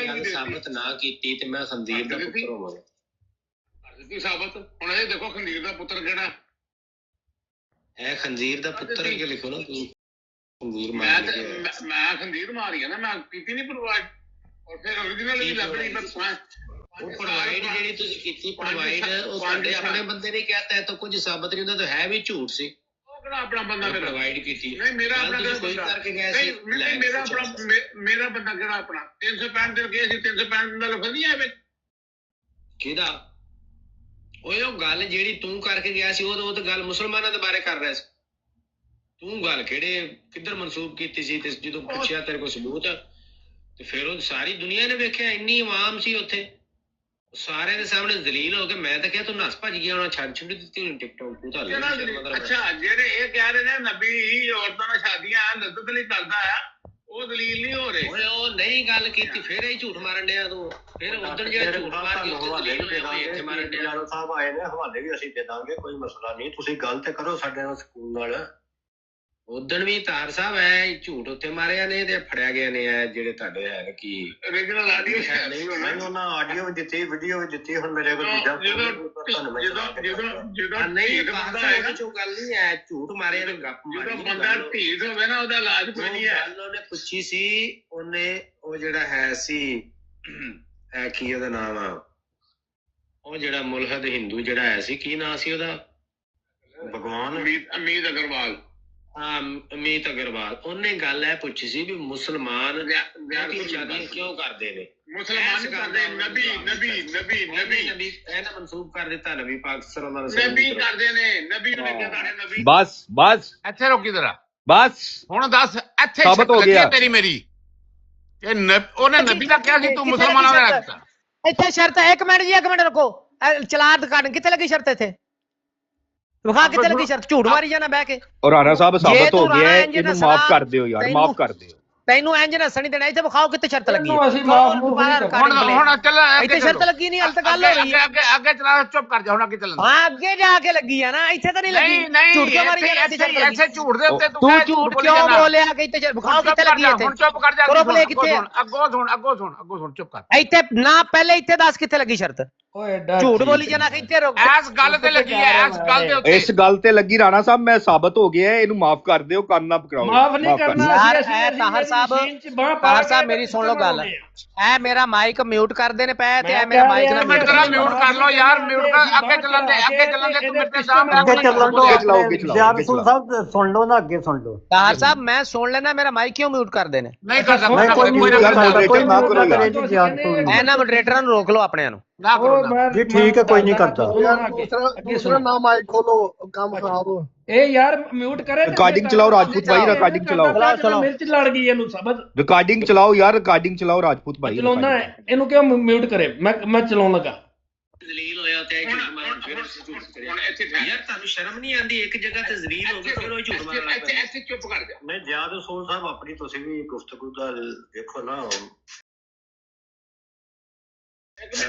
ਗੱਲ ਸਾਬਤ ਨਾ ਕੀਤੀ ਤੇ ਮੈਂ ਖੰਦੀਰ ਦਾ ਪੁੱਤਰ ਹੋਵਾਂਗਾ ਸਾਬਤ ਹੁਣ ਇਹ ਦੇਖੋ ਖੰਦੀਰ ਦਾ ਪੁੱਤਰ ਕਿਹੜਾ ਹੈ ਖੰਦੀਰ ਦਾ ਪੁੱਤਰ ਕਿ ਲਿਖੋ ਨਾ ਤੁਸੀਂ ਖੰਦੀਰ ਮੈਂ ਖੰਦੀਰ ਮਾਰੀ ਨਾ ਮੈਂ ਕੀਤੀ ਨਹੀਂ ਪ੍ਰੋਵਾਈਡ ਔਰ ਫਿਰ origignal ਵੀ ਲੱਭਣੀ ਮੈਂ ਉਹ ਪ੍ਰੋਵਾਈਡ ਜਿਹੜੀ ਤੁਸੀਂ ਕੀਤੀ ਪ੍ਰੋਵਾਈਡ ਉਹ ਤੁਹਾਡੇ ਆਪਣੇ ਬੰਦੇ ਨੇ ਕਹਿਤਾ ਤਾਂ ਕੁਝ ਸਾਬਤ ਨਹੀਂ ਹੁੰਦਾ ਤਾਂ ਹੈ ਵੀ ਝੂਠ ਸੀ ਉਹ ਕਿਹੜਾ ਆਪਣਾ ਬੰਦਾ ਮੇਰਾ ਪ੍ਰੋਵਾਈਡ ਕੀਤੀ ਨਹੀਂ ਮੇਰਾ ਆਪਣਾ ਕੋਈ ਕਰਕੇ ਗਿਆ ਸੀ ਨਹੀਂ ਮੇਰਾ ਬੰਦਾ ਕਿਹੜਾ ਆਪਣਾ 365 ਦਿਨ ਗਏ ਸੀ 365 ਦਿਨ ਦਾ ਲਫ਼ਜ਼ ਨਹੀਂ ਆਇਆ ਵਿੱਚ ਕਿਹਦਾ ਉਹ ਗੱਲ ਜਿਹੜੀ ਤੂੰ ਕਰਕੇ ਗਿਆ ਸੀ ਉਹ ਤਾਂ ਗੱਲ ਮੁਸਲਮਾਨਾਂ ਦੇ ਬਾਰੇ ਕਰ ਰਿਹਾ ਸੀ ਤੂੰ ਗੱਲ ਕਿੱਧਰ ਮਨਸੂਬ ਕੀਤੀ ਸੀ ਤੇ ਜਦੋਂ ਪੁੱਛਿਆ ਤੇਰੇ ਕੋਲ ਸਬੂਤ ਤੇ ਫਿਰ ਉਹ ਸਾਰੀ ਦੁਨੀਆ ਨੇ ਵੇਖਿਆ ਇੰਨੀ ਆਵਾਮ ਸੀ ਉੱਥੇ ਸਾਰਿਆਂ ਦੇ ਸਾਹਮਣੇ ਜ਼ਲੀਲ ਹੋ ਕੇ ਮੈਂ ਤਾਂ ਕਿਹਾ ਤੂੰ ਨਸ ਭੱਜ ਗਿਆ ਹੋਣਾ ਛੱਡ ਦਿੱਤੀ ਟਿਕਟੌਕ ਤੂੰ ਤਾਂ ਅੱਛਾ ਜਿਹੜੇ ਇਹ ਕਹਿ ਰਹੇ ਨੇ ਨਬੀ ਔਰਤਾਂ ਨਾਲ ਸ਼ਾਦੀਆਂ ਲੱਦਤ ਲਈ ਕਰਦਾ ਆ ਉਹ ਦਲੀਲ ਨਹੀਂ ਹੋ ਰਹੇ ਉਹ ਨਹੀਂ ਗੱਲ ਕੀਤੀ ਫਿਰ ਇਹ ਝੂਠ ਮਾਰਨ ਡਿਆ ਤੂੰ ਫਿਰ ਉਧਰ ਜਿਹੜਾ ਝੂਠ ਮਾਰ ਕੇ ਉੱਥੇ ਦਲੀਲ ਹੋਇਆ ਇੱਥੇ ਮਾਰਨ ਡਿਆ ਸਾਹਿਬ ਆਏ ਨੇ ਹਵਾਲੇ ਵੀ ਅਸੀਂ ਦੇ ਦਾਂਗੇ ਕੋਈ ਮਸਲਾ ਨਹੀਂ ਤੁਸੀਂ ਗੱਲ ਤੇ ਕਰੋ ਸਾਡੇ ਨਾਲ ਸਕੂਨ ਨਾਲ ਉਦਣ ਵੀ ਤਾਰ ਸਾਹਿਬ ਐ ਝੂਠ ਉੱਥੇ ਮਾਰਿਆ ਨੇ ਤੇ ਫੜਿਆ ਗਿਆ ਨੇ ਐ ਜਿਹੜੇ ਤੁਹਾਡੇ ਹੈ ਕਿ original ਆਡੀਓ ਨਹੀਂ ਉਹਨਾਂ ਆਡੀਓ ਵੀ ਦਿੱਤੀ ਵੀਡੀਓ ਵੀ ਦਿੱਤੀ ਹੁਣ ਮੇਰੇ ਕੋਲ ਜਦੋਂ ਨਹੀਂ ਬੰਦਾ ਚੋਂ ਗੱਲ ਨਹੀਂ ਐ ਝੂਠ ਮਾਰਿਆ ਤੇ ਗੱਪ ਮਾਰੀ ਜਦੋਂ ਬੰਦਾ ਢੀਠ ਹੋਵੇ ਨਾ ਉਹਦਾ ਇਲਾਜ ਕੋਈ ਨਹੀਂ ਹੈ ਉਹਨੇ ਪੁੱਛੀ ਸੀ ਉਹਨੇ ਉਹ ਜਿਹੜਾ ਹੈ ਸੀ ਐ ਕੀ ਉਹਦਾ ਨਾਮ ਆ ਉਹ ਜਿਹੜਾ ਮੁਲਹਦ ਹਿੰਦੂ ਜਿਹੜਾ ਹੈ ਸੀ ਕੀ ਨਾਂ ਸੀ ਉਹਦਾ ਭਗਵਾਨ ਅਮੀਤ ਅਗਰਵਾਲ ਅਮੀਤ ਅਗਰਵਾਲ ਉਹਨੇ ਗੱਲ ਇਹ ਪੁੱਛੀ ਸੀ ਵੀ ਮੁਸਲਮਾਨ ਵਿਆਹ ਦੀ ਸ਼ਾਦੀਆਂ ਕਿਉਂ ਕਰਦੇ ਨੇ? ਮੁਸਲਮਾਨ ਕਰਦੇ ਨਬੀ ਇਹਨਾਂ ਮਨਸੂਬ ਕਰ ਦਿੱਤਾ ਨਬੀ ਪਾਕ ਸੱਲੱਲਾਹੁ ਅਲੈਹਿ ਨਬੀ ਕਰਦੇ ਨੇ ਨਬੀ ਨੂੰ ਲੱਗੇ ਤੁਹਾਡੇ ਨਬੀ। ਬਸ ਇੱਥੇ ਰੋਕੀ ਜ਼ਰਾ, ਬਸ ਹੁਣ ਦੱਸ ਇੱਥੇ ਸਾਬਤ ਹੋ ਲੱਗੀ ਗਿਆ। ਹੈ ਤੇਰੀ ਮੇਰੀ ਕਿ ਉਹਨੇ ਨਬੀ ਦਾ ਕਿਹਾ ਸੀ ਤੂੰ ਮੁਸਲਮਾਨਾਂ ਦਾ ਰੱਖਤਾ। ਇੱਥੇ ਸ਼ਰਤ ਹੈ, ਇੱਕ ਮਿੰਟ ਰੁਕੋ, ਚਲਾ ਦੁਕਾਨ ਕਿੱਥੇ ਲੱਗੀ ਸ਼ਰਤ? ਇੱਥੇ ਵਿਖਾ ਕਿੱਥੇ ਲੱਗੀ ਸ਼ਰਤ? ਝੂਠ ਮਾਰੀ ਜਾਣਾ ਬਹਿ ਕੇ। ਔਰ ਰਾਣਾ ਸਾਹਿਬ ਸਾਬਤ ਹੋ ਗਿਆ ਹੈ, ਇੰਜ ਇਹਨੂੰ ਨਸਲਾ- ਮਾਫ ਕਰ ਦਿਓ ਯਾਰ, ਮਾਫ ਕਰ ਦਿਓ। ਤੈਨੂੰ ਇੰਜ ਨਸਣ ਨਹੀਂ ਦੇਣਾ, ਇੱਥੇ ਵਿਖਾਓ ਕਿੱਥੇ ਸ਼ਰਤ ਲੱਗੀ ਇਹਨੂੰ ਅਸੀਂ ਮਾਫ਼ ਮੂਫ਼ ਨਹੀਂ ਕਰਦੇ। ਹੁਣ ਚੱਲ ਇੱਥੇ ਸ਼ਰਤ ਲੱਗੀ ਨਹੀਂ, ਹਾਲ ਤੱਕ ਗੱਲ ਹੋ ਰਹੀ ਹੈ। ਅੱਗੇ ਚਲਾ, ਚੁੱਪ ਕਰ ਜਾ, ਹੁਣ ਅੱਗੇ ਚੱਲਣ। ਹਾਂ ਅੱਗੇ ਜਾ ਕੇ ਲੱਗੀ ਆ ਨਾ, ਇੱਥੇ ਤਾਂ ਨਹੀਂ ਲੱਗੀ। ਝੂਠ ਕਿਉਂ ਮਾਰੀ ਜਾਣਾ? ਐਸੇ ਝੂਠ ਦੇ ਉੱਤੇ ਤੂੰ ਝੂਠ ਕਿਉਂ ਬੋਲਿਆ ਕਿ ਇੱਥੇ ਵਿਖਾਓ ਕਿੱਥੇ ਲੱਗੀ ਹੈ? ਹੁਣ ਚੁੱਪ ਕਰ ਜਾ, ਪ੍ਰੋਬਲੇ ਕਿੱਥੇ ਆ? ਅੱਗੋਂ ਸੁਣ, ਚੁੱਪ ਕਰ। ਇੱਥੇ ਨਾ ਪਹਿਲੇ ਇੱਥੇ ਦੱਸ ਕਿੱਥੇ ਲੱਗੀ ਸ਼ਰਤ? ਓਏ ਐਡਾ ਝੂਠ ਬੋਲੀ ਜਾਣਾ ਕਿ ਇੱਥੇ ਰੁਕ। ਇਸ ਗੱਲ ਤੇ ਲੱਗੀ ਹੈ, ਇਸ ਗੱਲ ਦੇ ਉੱਤੇ। ਇਸ ਗੱਲ ਤੇ ਲੱਗੀ ਰਾਣਾ ਸਾਹਿਬ, ਮੈਂ ਸਾਬਤ ਹੋ ਗਿਆ ਹੈ, ਇਹਨੂੰ ਮਾਫ ਕਰ ਦਿਓ, ਕੰਨ ਨਾ ਪਕੜਾਓ। ਮਾਫ ਨਹੀਂ ਕਰਨਾ ਯਾਰ ਅਸੀਂ ਇਹ ਤਾਹਰ ਸਾਹਿਬ ਮੇਰੀ ਸੁਣ ਲਓ ਗੱਲ। ਇਹ ਮੇਰਾ ਮਾਈਕ ਮਿਊਟ ਕਰਦੇ ਨੇ ਪਏ ਤੇ ਇਹ ਮੇਰਾ ਮਾਈਕ ਨਾ ਮਿੰਟ ਕਰਾ ਮਿਊਟ ਕਰ ਲਓ ਯਾਰ, ਮਿਊਟ ਕਰ। ਅੱਗੇ ਚੱਲਣ ਦੇ ਤੂੰ ਮੇਰੇ ਸਾਹਮਣੇ ਅੱਗੇ ਚੱਲਣ ਦੋ। ਅੱਗੇ ਚਲਾਓ। ਯਾਰ ਰਸੂਲ ਸਾਹਿਬ ਸੁਣ ਲਓ ਨਾ, ਅੱਗੇ ਸੁਣ ਲਓ। ਤਾਹਰ ਸਾਹਿਬ ਮੈਂ ਸੁਣ ਲੈਣਾ, ਮੇਰਾ ਮਾਈਕ ਕਿਉਂ ਮਿਊਟ ਕਰਦੇ ਨੇ? ਨਹੀਂ ਕਰਦਾ ਨਹੀਂ ਕੋਈ ਨਹੀਂ ਯਾਰ ਕਰਦਾ, ਕੋਈ ਨਾ ਕਰੋ ਨਾ ਯਾਰ। ਕਰੇ ਜੀ ਯਾਰ ਸੁਣ ਲਓ। ਇਹਨਾਂ ਮੋਡਰੇਟਰਾਂ ਨੂੰ ਰੋਕ ਲਓ ਆਪਣਿਆਂ ਨੂੰ। ਨਾ ਕਰੋ ਜੀ ਠੀਕ ਹੈ, ਕੋਈ ਨਹੀਂ ਕਰਦਾ। ਦੂਸਰਾ ਨਾ ਮਾਈਕ ਖੋਲੋ, ਕੰਮ ਖਰਾਬ ਹੋ। ਇਹ ਯਾਰ ਮਿਊਟ ਕਰੇ। ਰਿਕਾਰਡਿੰਗ ਚਲਾਓ ਰਾਜਪੂਤ ਭਾਈ, ਰਿਕਾਰਡਿੰਗ ਚਲਾਓ। ਮਿਰਚ ਲੜ ਗਈ ਇਹਨੂੰ ਸਬਦ। ਰਿਕਾਰਡਿੰਗ ਚਲਾਓ ਯਾਰ, ਰਿਕਾਰਡਿੰਗ ਚਲਾਓ ਰਾਜਪੂਤ ਭਾਈ। ਚਲਾਉਣਾ ਹੈ, ਇਹਨੂੰ ਕਿਉਂ ਮਿਊਟ ਕਰੇ? ਮੈਂ ਚਲਾਉਣ ਲੱਗਾ। ਜ਼ਲੀਲ ਹੋਇਆ ਤੇ ਝੂਠ ਮਾਰਨ, ਫਿਰ ਝੂਠ ਕਰਿਆ। ਯਾਰ ਤੁਹਾਨੂੰ ਸ਼ਰਮ ਨਹੀਂ ਆਉਂਦੀ? ਇੱਕ ਜਗ੍ਹਾ ਤੇ ਜ਼ਲੀਲ ਹੋ ਗਏ ਫਿਰ ਉਹ ਝੂਠ ਮਾਰਨ ਲੱਗ ਪਏ। ਇੱਥੇ ਚੁੱਪ ਕਰ ਜਾ। ਨਹੀਂ ਜਿਆਦਾ ਰਸੂਲ ਸਾਹਿਬ ਆਪਣੀ ਤੁਸੀਂ ਵੀ ਗੁਫ਼ਤਗੂ ਦਾ ਦੇਖੋ ਨਾ।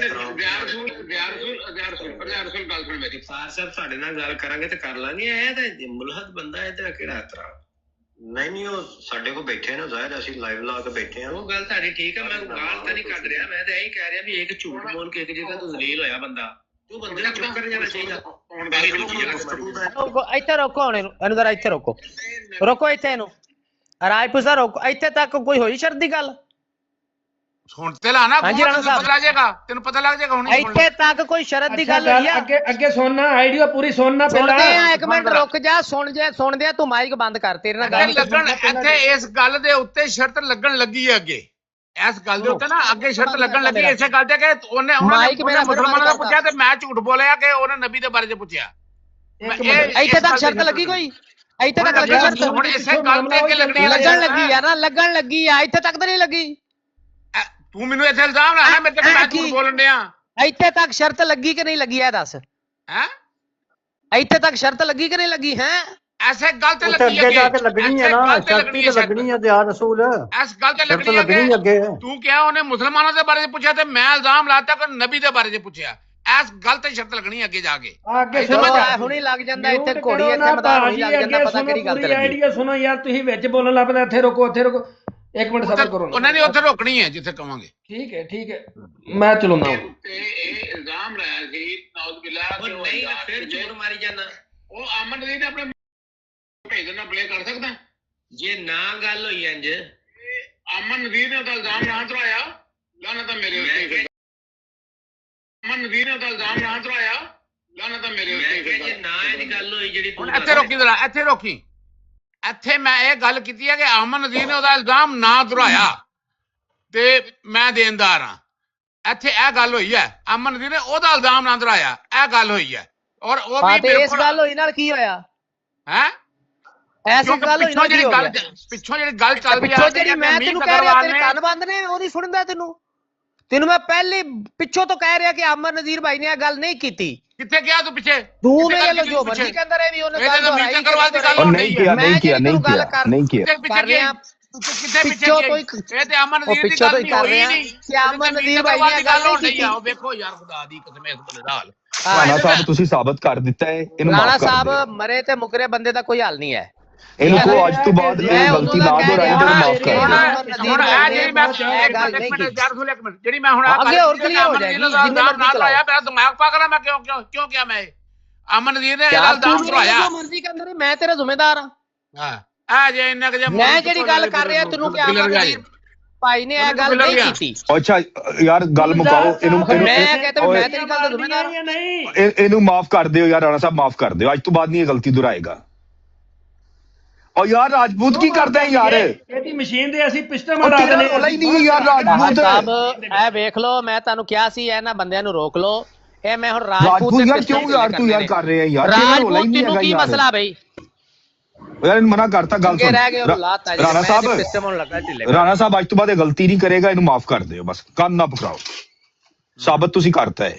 ਸਾਰ ਸਾਹਿਬ ਤੁਹਾਡੇ ਨਾਲ ਗੱਲ ਕਰਾਂਗੇ ਤੇ ਕਰ ਲਾਂਗੇ। ਇਹ ਤਾਂ ਮੁਲਹਦ ਬੰਦਾ ਹੈ, ਤੇ ਕਿਹੜਾ ਇਤਰਾ? ਨਹੀਂ ਉਹ ਸਾਡੇ ਕੋਲ ਬੈਠੇ ਨਾ, ਜ਼ਾਹਿਰ ਅਸੀਂ ਲਾਈਵ ਲਾ ਕੇ ਬੈਠੇ ਆ। ਉਹ ਗੱਲ ਤੁਹਾਡੀ ਠੀਕ ਹੈ, ਮੈਂ ਗਾਲ ਤਾਂ ਨਹੀਂ ਕੱਢ ਰਿਹਾ, ਮੈਂ ਤਾਂ ਇਹੀ ਕਹਿ ਰਿਹਾ ਵੀ ਇੱਕ ਝੂਠ ਬੋਲ ਕੇ ਇੱਕ ਜਗ੍ਹਾ ਤੋਂ ਜ਼ਲੀਲ ਹੋਇਆ ਬੰਦਾ, ਤੂੰ ਬੰਦੇ ਨੂੰ ਚੁੱਪ ਕਰ ਜਾਣਾ ਚਾਹੀਦਾ। ਇੱਥੇ ਰੋਕੋ ਹੁਣ ਇਹਨੂੰ ਜ਼ਰਾ, ਇੱਥੇ ਰੋਕੋ ਇੱਥੇ ਇਹਨੂੰ। ਰਾਜਪੂਤ ਸਾਹਿਬ ਰੋਕੋ, ਇੱਥੇ ਤੱਕ ਕੋਈ ਹੋਈ ਸ਼ਰਤ ਦੀ ਗੱਲ? ਸੁਣ ਤੇ ਲਾ ਨਾ, ਹਾਂਜੀ ਰਾਣਾ ਸਾਹਿਬ, ਪਤਾ ਲੱਗ ਜਾਏਗਾ ਤੈਨੂੰ, ਪਤਾ ਲੱਗ ਜਾਏਗਾ ਹੁਣ। ਇੱਥੇ ਤੱਕ ਕੋਈ ਸ਼ਰਤ ਦੀ ਗੱਲ ਹੋਈ ਆ? ਅੱਗੇ ਸੁਣਨਾ, ਆਈਡੀਆ ਪੂਰੀ ਸੁਣਨਾ ਪਹਿਲਾਂ। ਸੁਣਦੇ ਆ, ਇੱਕ ਮਿੰਟ ਰੁਕ ਜਾ, ਸੁਣਦੇ ਆ। ਤੂੰ ਮਾਈਕ ਬੰਦ ਕਰ, ਤੇਰੇ ਨਾਲ ਗੱਲ ਲੱਗਣ ਇੱਥੇ ਇਸ ਗੱਲ ਦੇ ਉੱਤੇ ਸ਼ਰਤ ਲੱਗਣ ਲੱਗੀ ਹੈ। ਅੱਗੇ ਇਸ ਗੱਲ ਦੇ ਉੱਤੇ ਨਾ ਅੱਗੇ ਸ਼ਰਤ ਲੱਗਣ ਲੱਗੀ ਇਸੇ ਗੱਲ ਤੇ ਕਿ ਉਹਨੇ ਮੁਸਲਮਾਨਾਂ ਦਾ ਪੁੱਛਿਆ ਤੇ ਮੈਂ ਝੂਠ ਬੋਲਿਆ ਕਿ ਉਹਨੇ ਨਬੀ ਦੇ ਬਾਰੇ ਚ ਪੁੱਛਿਆ। ਇੱਥੇ ਤੱਕ ਸ਼ਰਤ ਲੱਗੀ ਕੋਈ? ਇੱਥੇ ਤੱਕ ਲੱਗੀ ਸ਼ਰਤ? ਹੁਣ ਇਸੇ ਗੱਲ ਤੇ ਕਿ ਲੱਗਣ ਲੱਗੀ ਆ ਨਾ, ਲੱਗਣ ਲੱਗੀ ਆ। ਇੱਥੇ ਤੱਕ ਤਾਂ ਨਹੀਂ ਲੱਗੀ। ਤੂੰ ਮੈਨੂੰ ਇੱਥੇ ਇਲਜ਼ਾਮ ਲਾਇਆ ਮੇਰੇ ਤੇ, ਮੈਂ ਝੂਠ ਬੋਲਣ ਡਿਆ। ਇੱਥੇ ਤੱਕ ਸ਼ਰਤ ਲੱਗੀ ਕਿ ਨਹੀਂ ਲੱਗੀ ਇਹ ਦੱਸ। ਹੈ ਇੱਥੇ ਤੱਕ ਸ਼ਰਤ ਲੱਗੀ ਕਿ ਨਹੀਂ ਲੱਗੀ? ਹੈ ਐਸੇ ਗੱਲ ਤੇ ਉੱਥੇ ਲੱਗੀ ਅੱਗੇ ਜਾ ਕੇ ਲੱਗਣੀ ਹੈ ਨਾ, ਸ਼ਰਤ ਤੇ ਲੱਗਣੀ ਹੈ ਯਾਰ ਰਸੂਲ। ਇਸ ਗੱਲ ਤੇ ਸ਼ਰਤ ਲੱਗਣੀ ਲੱਗਣੀ ਹੈ ਅੱਗੇ। ਤੂੰ ਕਿਹਾ ਉਹਨੇ ਮੁਸਲਮਾਨਾਂ ਦੇ ਬਾਰੇ ਚ ਪੁੱਛਿਆ ਤੇ ਮੈਂ ਇਲਜ਼ਾਮ ਲਾਤਾ ਕਿ ਨਬੀ ਦੇ ਬਾਰੇ ਚ ਪੁੱਛਿਆ। ਇਸ ਗੱਲ ਤੇ ਸ਼ਰਤ ਲੱਗਣੀ ਅੱਗੇ ਜਾ ਕੇ। ਹੁਣੀ ਲੱਗ ਜਾਂਦਾ ਇੱਥੇ ਘੋੜੀ, ਇੱਥੇ ਮੈਦਾਨ ਹੁਣੀ ਲੱਗ ਜਾਂਦਾ, ਪਤਾ ਕਿਹੜੀ ਗੱਲ ਤੇ ਲੱਗੀ। ਆਈਡੀਆ ਸੁਣੋ ਯਾਰ, ਤੁਸੀਂ ਵਿੱਚ ਬੋਲਣ ਲੱਗ ਪਏ। ਇੱਥੇ ਰੁਕੋ। ਇੱਕ ਮਿੰਟ ਸਬਰ ਕਰੋ। ਉਹਨਾਂ ਨੇ ਉੱਥੇ ਰੋਕਣੀ ਹੈ ਜਿੱਥੇ ਕਵਾਂਗੇ। ਠੀਕ ਹੈ ਮੈਂ ਚਲਾਉਣਾ। ਇਹ ਇਲਜ਼ਾਮ ਲਾਇਆ ਸੀ ਨਾਉਜ਼ ਬਿਲਾ ਉਹ ਨਹੀਂ, ਫਿਰ ਝੂਠ ਮਾਰੀ ਜਾਣਾ। ਉਹ ਅਮਨ ਦੀ ਨੇ ਆਪਣੇ ਭੇਜ ਦੇਣਾ, ਪਲੇ ਕਰ ਸਕਦਾ। ਜੇ ਨਾ ਗੱਲ ਹੋਈ ਇੰਜ, ਅਮਨ ਨਦੀਰ ਨੇ ਉਹਦਾ ਇਲਜ਼ਾਮ ਨਾ ਧਰਾਇਆ, ਲਾਨਤ ਮੇਰੇ ਉੱਤੇ। ਅਮਨ ਨਦੀਰ ਨੇ ਉਹਦਾ ਇਲਜ਼ਾਮ ਨਾ ਧਰਾਇਆ, ਲਾਨਤ ਮੇਰੇ ਉੱਤੇ। ਜੇ ਨਾ ਇਹਦੀ ਗੱਲ ਹੋਈ ਜਿਹੜੀ ਤੂੰ ਇੱਥੇ ਰੋਕੀ ਜ਼ਰਾ, ਇੱਥੇ ਰੋਕੀ। ਇੱਥੇ ਮੈਂ ਇਹ ਗੱਲ ਕੀਤੀ ਹੈ ਕਿ ਅਮਨ ਨਦੀਰ ਨੇ ਉਹਦਾ ਇਲਜ਼ਾਮ ਨਾ ਧਰਾਇਆ ਤੇ ਮੈਂ ਦੇਣਦਾਰ ਹਾਂ। ਇੱਥੇ ਇਹ ਗੱਲ ਹੋਈ ਹੈ, ਅਮਨ ਨਦੀਰ ਨੇ ਉਹਦਾ ਇਲਜ਼ਾਮ ਨਾ ਧਰਾਇਆ, ਇਹ ਗੱਲ ਹੋਈ ਹੈ। ਔਰ ਉਹ ਵੀ ਇਸ ਗੱਲ ਹੋਈ ਨਾਲ ਕੀ ਹੋਇਆ? ਹੈ ਐਸੀ ਗੱਲ ਹੋਈ ਨਾਲ ਕੀ ਹੋ ਗਿਆ? ਪਿੱਛੋਂ ਜਿਹੜੀ ਗੱਲ ਚੱਲਦੀ ਆ, ਪਿੱਛੋਂ ਜਿਹੜੀ ਮੈਂ ਤੈਨੂੰ ਕਹਿ ਰਿਹਾ, ਤੇਰੇ ਕੰਨ ਬੰਦ ਨੇ, ਉਹਦੀ ਸੁਣਦਾ ਤੈਨੂੰ ਮੈਂ ਪਹਿਲੇ ਪਿੱਛੋਂ ਤੋਂ ਕਹਿ ਰਿਹਾ ਕਿ ਅਮਨ ਨਜ਼ੀਰ ਭਾਈ ਨੇ ਇਹ ਗੱਲ ਨਹੀਂ ਕੀਤੀ। ਕਿੱਥੇ ਗਿਆ ਤੂੰ ਪਿੱਛੇ? ਤੂੰ ਮੇਰੇ ਲੋ ਜੋ ਮਰਜ਼ੀ ਕਹਿੰਦਾ ਰਹੇ ਵੀ ਉਹਨੇ ਗੱਲ ਦੁਹਰਾਈ। ਨਹੀਂ ਕਿਹਾ ਕਰ ਰਿਹਾ ਕਿੱਥੇ ਪਿੱਛੇ ਕੋਈ ਇਹ ਤੇ ਅਮਨ ਨਜ਼ੀਰ ਦੀ ਗੱਲ ਨਹੀਂ ਹੋਈ ਨਹੀਂ ਕਿ ਅਮਨ ਨਜ਼ੀਰ ਭਾਈ ਨੇ ਗੱਲ ਨਹੀਂ ਕੀਤੀ। ਆਓ ਵੇਖੋ ਯਾਰ, ਖੁਦਾ ਦੀ ਕਸਮ ਇਸ ਬੰਦੇ ਦਾ ਹਾਲ। ਰਾਣਾ ਸਾਹਿਬ ਤੁਸੀਂ ਸਾਬਤ ਕਰ ਦਿੱਤਾ ਹੈ, ਇਹਨੂੰ ਮਾਫ ਕਰ ਦਿਓ। ਰਾਣਾ ਸਾਹਿਬ ਮਰੇ ਤੇ ਮੁਕਰੇ ਬੰਦੇ ਦਾ ਕੋਈ ਹੱਲ ਨਹੀਂ ਹੈ। ਇਹਨੂੰ ਕੋ ਅੱਜ ਤੋਂ ਬਾਅਦ ਇਹ ਗਲਤੀ ਨਾ ਦੁਹਰਾਈ, ਇਹਨੂੰ ਮਾਫ ਕਰ ਦਿਓ। ਹੁਣ ਇਹ ਜਿਹੜੀ ਮੈਂ ਜਿਹੜੀ ਮੈਂ ਹੁਣ ਅੱਗੇ ਹੋਰ ਕਲੀਅਰ ਹੋ ਜਾਏਗੀ। ਜਿੰਨੇ ਮਰਜ਼ੀ ਚਲਾਇਆ, ਮੇਰਾ ਦਿਮਾਗ ਪਾਗਲ ਹੈ। ਮੈਂ ਕਿਉਂ ਕਿਹਾ ਮੈਂ ਅਮਨ ਨਜ਼ੀਰ ਨੇ ਇਹਦਾ ਇਲਜ਼ਾਮ ਧਰਾਇਆ। ਜੋ ਮਰਜ਼ੀ ਕਹਿੰਦਾ ਰਹੇ, ਮੈਂ ਤੇਰਾ ਜ਼ਿੰਮੇਦਾਰ ਹਾਂ। ਆ ਜੇ ਇੰਨਾ ਕਿ ਮੈਂ ਜਿਹੜੀ ਗੱਲ ਕਰ ਰਿਹਾ ਤੈਨੂੰ ਕਿ ਅਮਨ ਨਜ਼ੀਰ ਭਾਈ ਨੇ ਇਹ ਗੱਲ ਨਹੀਂ ਕੀਤੀ। ਅੱਛਾ ਯਾਰ ਗੱਲ ਮੁਕਾਓ। ਇਹਨੂੰ ਮੈਂ ਕਹਿੰਦਾ ਮੈਂ ਤੇਰੀ ਗੱਲ ਦਾ ਜ਼ਿੰਮੇਦਾਰ ਇਹਨੂੰ ਮਾਫ ਕਰ ਦਿਓ ਯਾਰ, ਰਾਣਾ ਸਾਹਿਬ ਮਾਫ ਕਰ ਦਿਓ। ਅੱਜ ਤੋਂ ਬਾਅਦ ਨਹੀਂ ਇਹ ਗਲਤੀ ਦੁਹਰਾਏਗਾ। ਓ ਯਾਰ ਰਾਜਪੂਤ ਕੀ ਕਰਦਾ ਹੈ ਯਾਰ? ਇਹਦੀ ਮਸ਼ੀਨ ਦੇ ਅਸੀਂ ਪਿਸਟਲ ਉਹ ਮਾਰ ਤੇਰਾ ਦੇਣੇ ਰੌਲਾ ਹੀ ਨਹੀਂ ਯਾਰ ਰਾਜਪੂਤ। ਸਾਹਿਬ ਇਹ ਵੇਖ ਲਓ, ਮੈਂ ਤੁਹਾਨੂੰ ਕਿਹਾ ਸੀ ਇਹਨਾਂ ਬੰਦਿਆਂ ਨੂੰ ਰੋਕ ਲਓ। ਇਹ ਮੈਂ ਹੁਣ ਰਾਜਪੂਤ ਯਾਰ ਕਿਉਂ ਯਾਰ ਤੂੰ ਯਾਰ ਕਰ ਰਿਹਾ ਯਾਰ? ਤੇਰਾ ਰੌਲਾ ਹੀ ਨਹੀਂ ਹੈਗਾ ਕੀ ਯਾਰ। ਮਸਲਾ ਬਈ? ਯਾਰ ਇਹਨੂੰ ਮਨਾ ਕਰਤਾ, ਗੱਲ ਸੁਣ ਰਾਣਾ ਸਾਹਿਬ। ਰਾਣਾ ਸਾਹਿਬ ਅੱਜ ਤੋਂ ਬਾਅਦ ਇਹ ਗਲਤੀ ਨਹੀਂ ਕਰੇਗਾ, ਇਹਨੂੰ ਮਾਫ ਕਰ ਦਿਓ ਬਸ, ਕੰਨ ਨਾ ਪਕੜਾਓ। ਸਾਬਤ ਤੁਸੀਂ ਕਰਤਾ ਹੈ।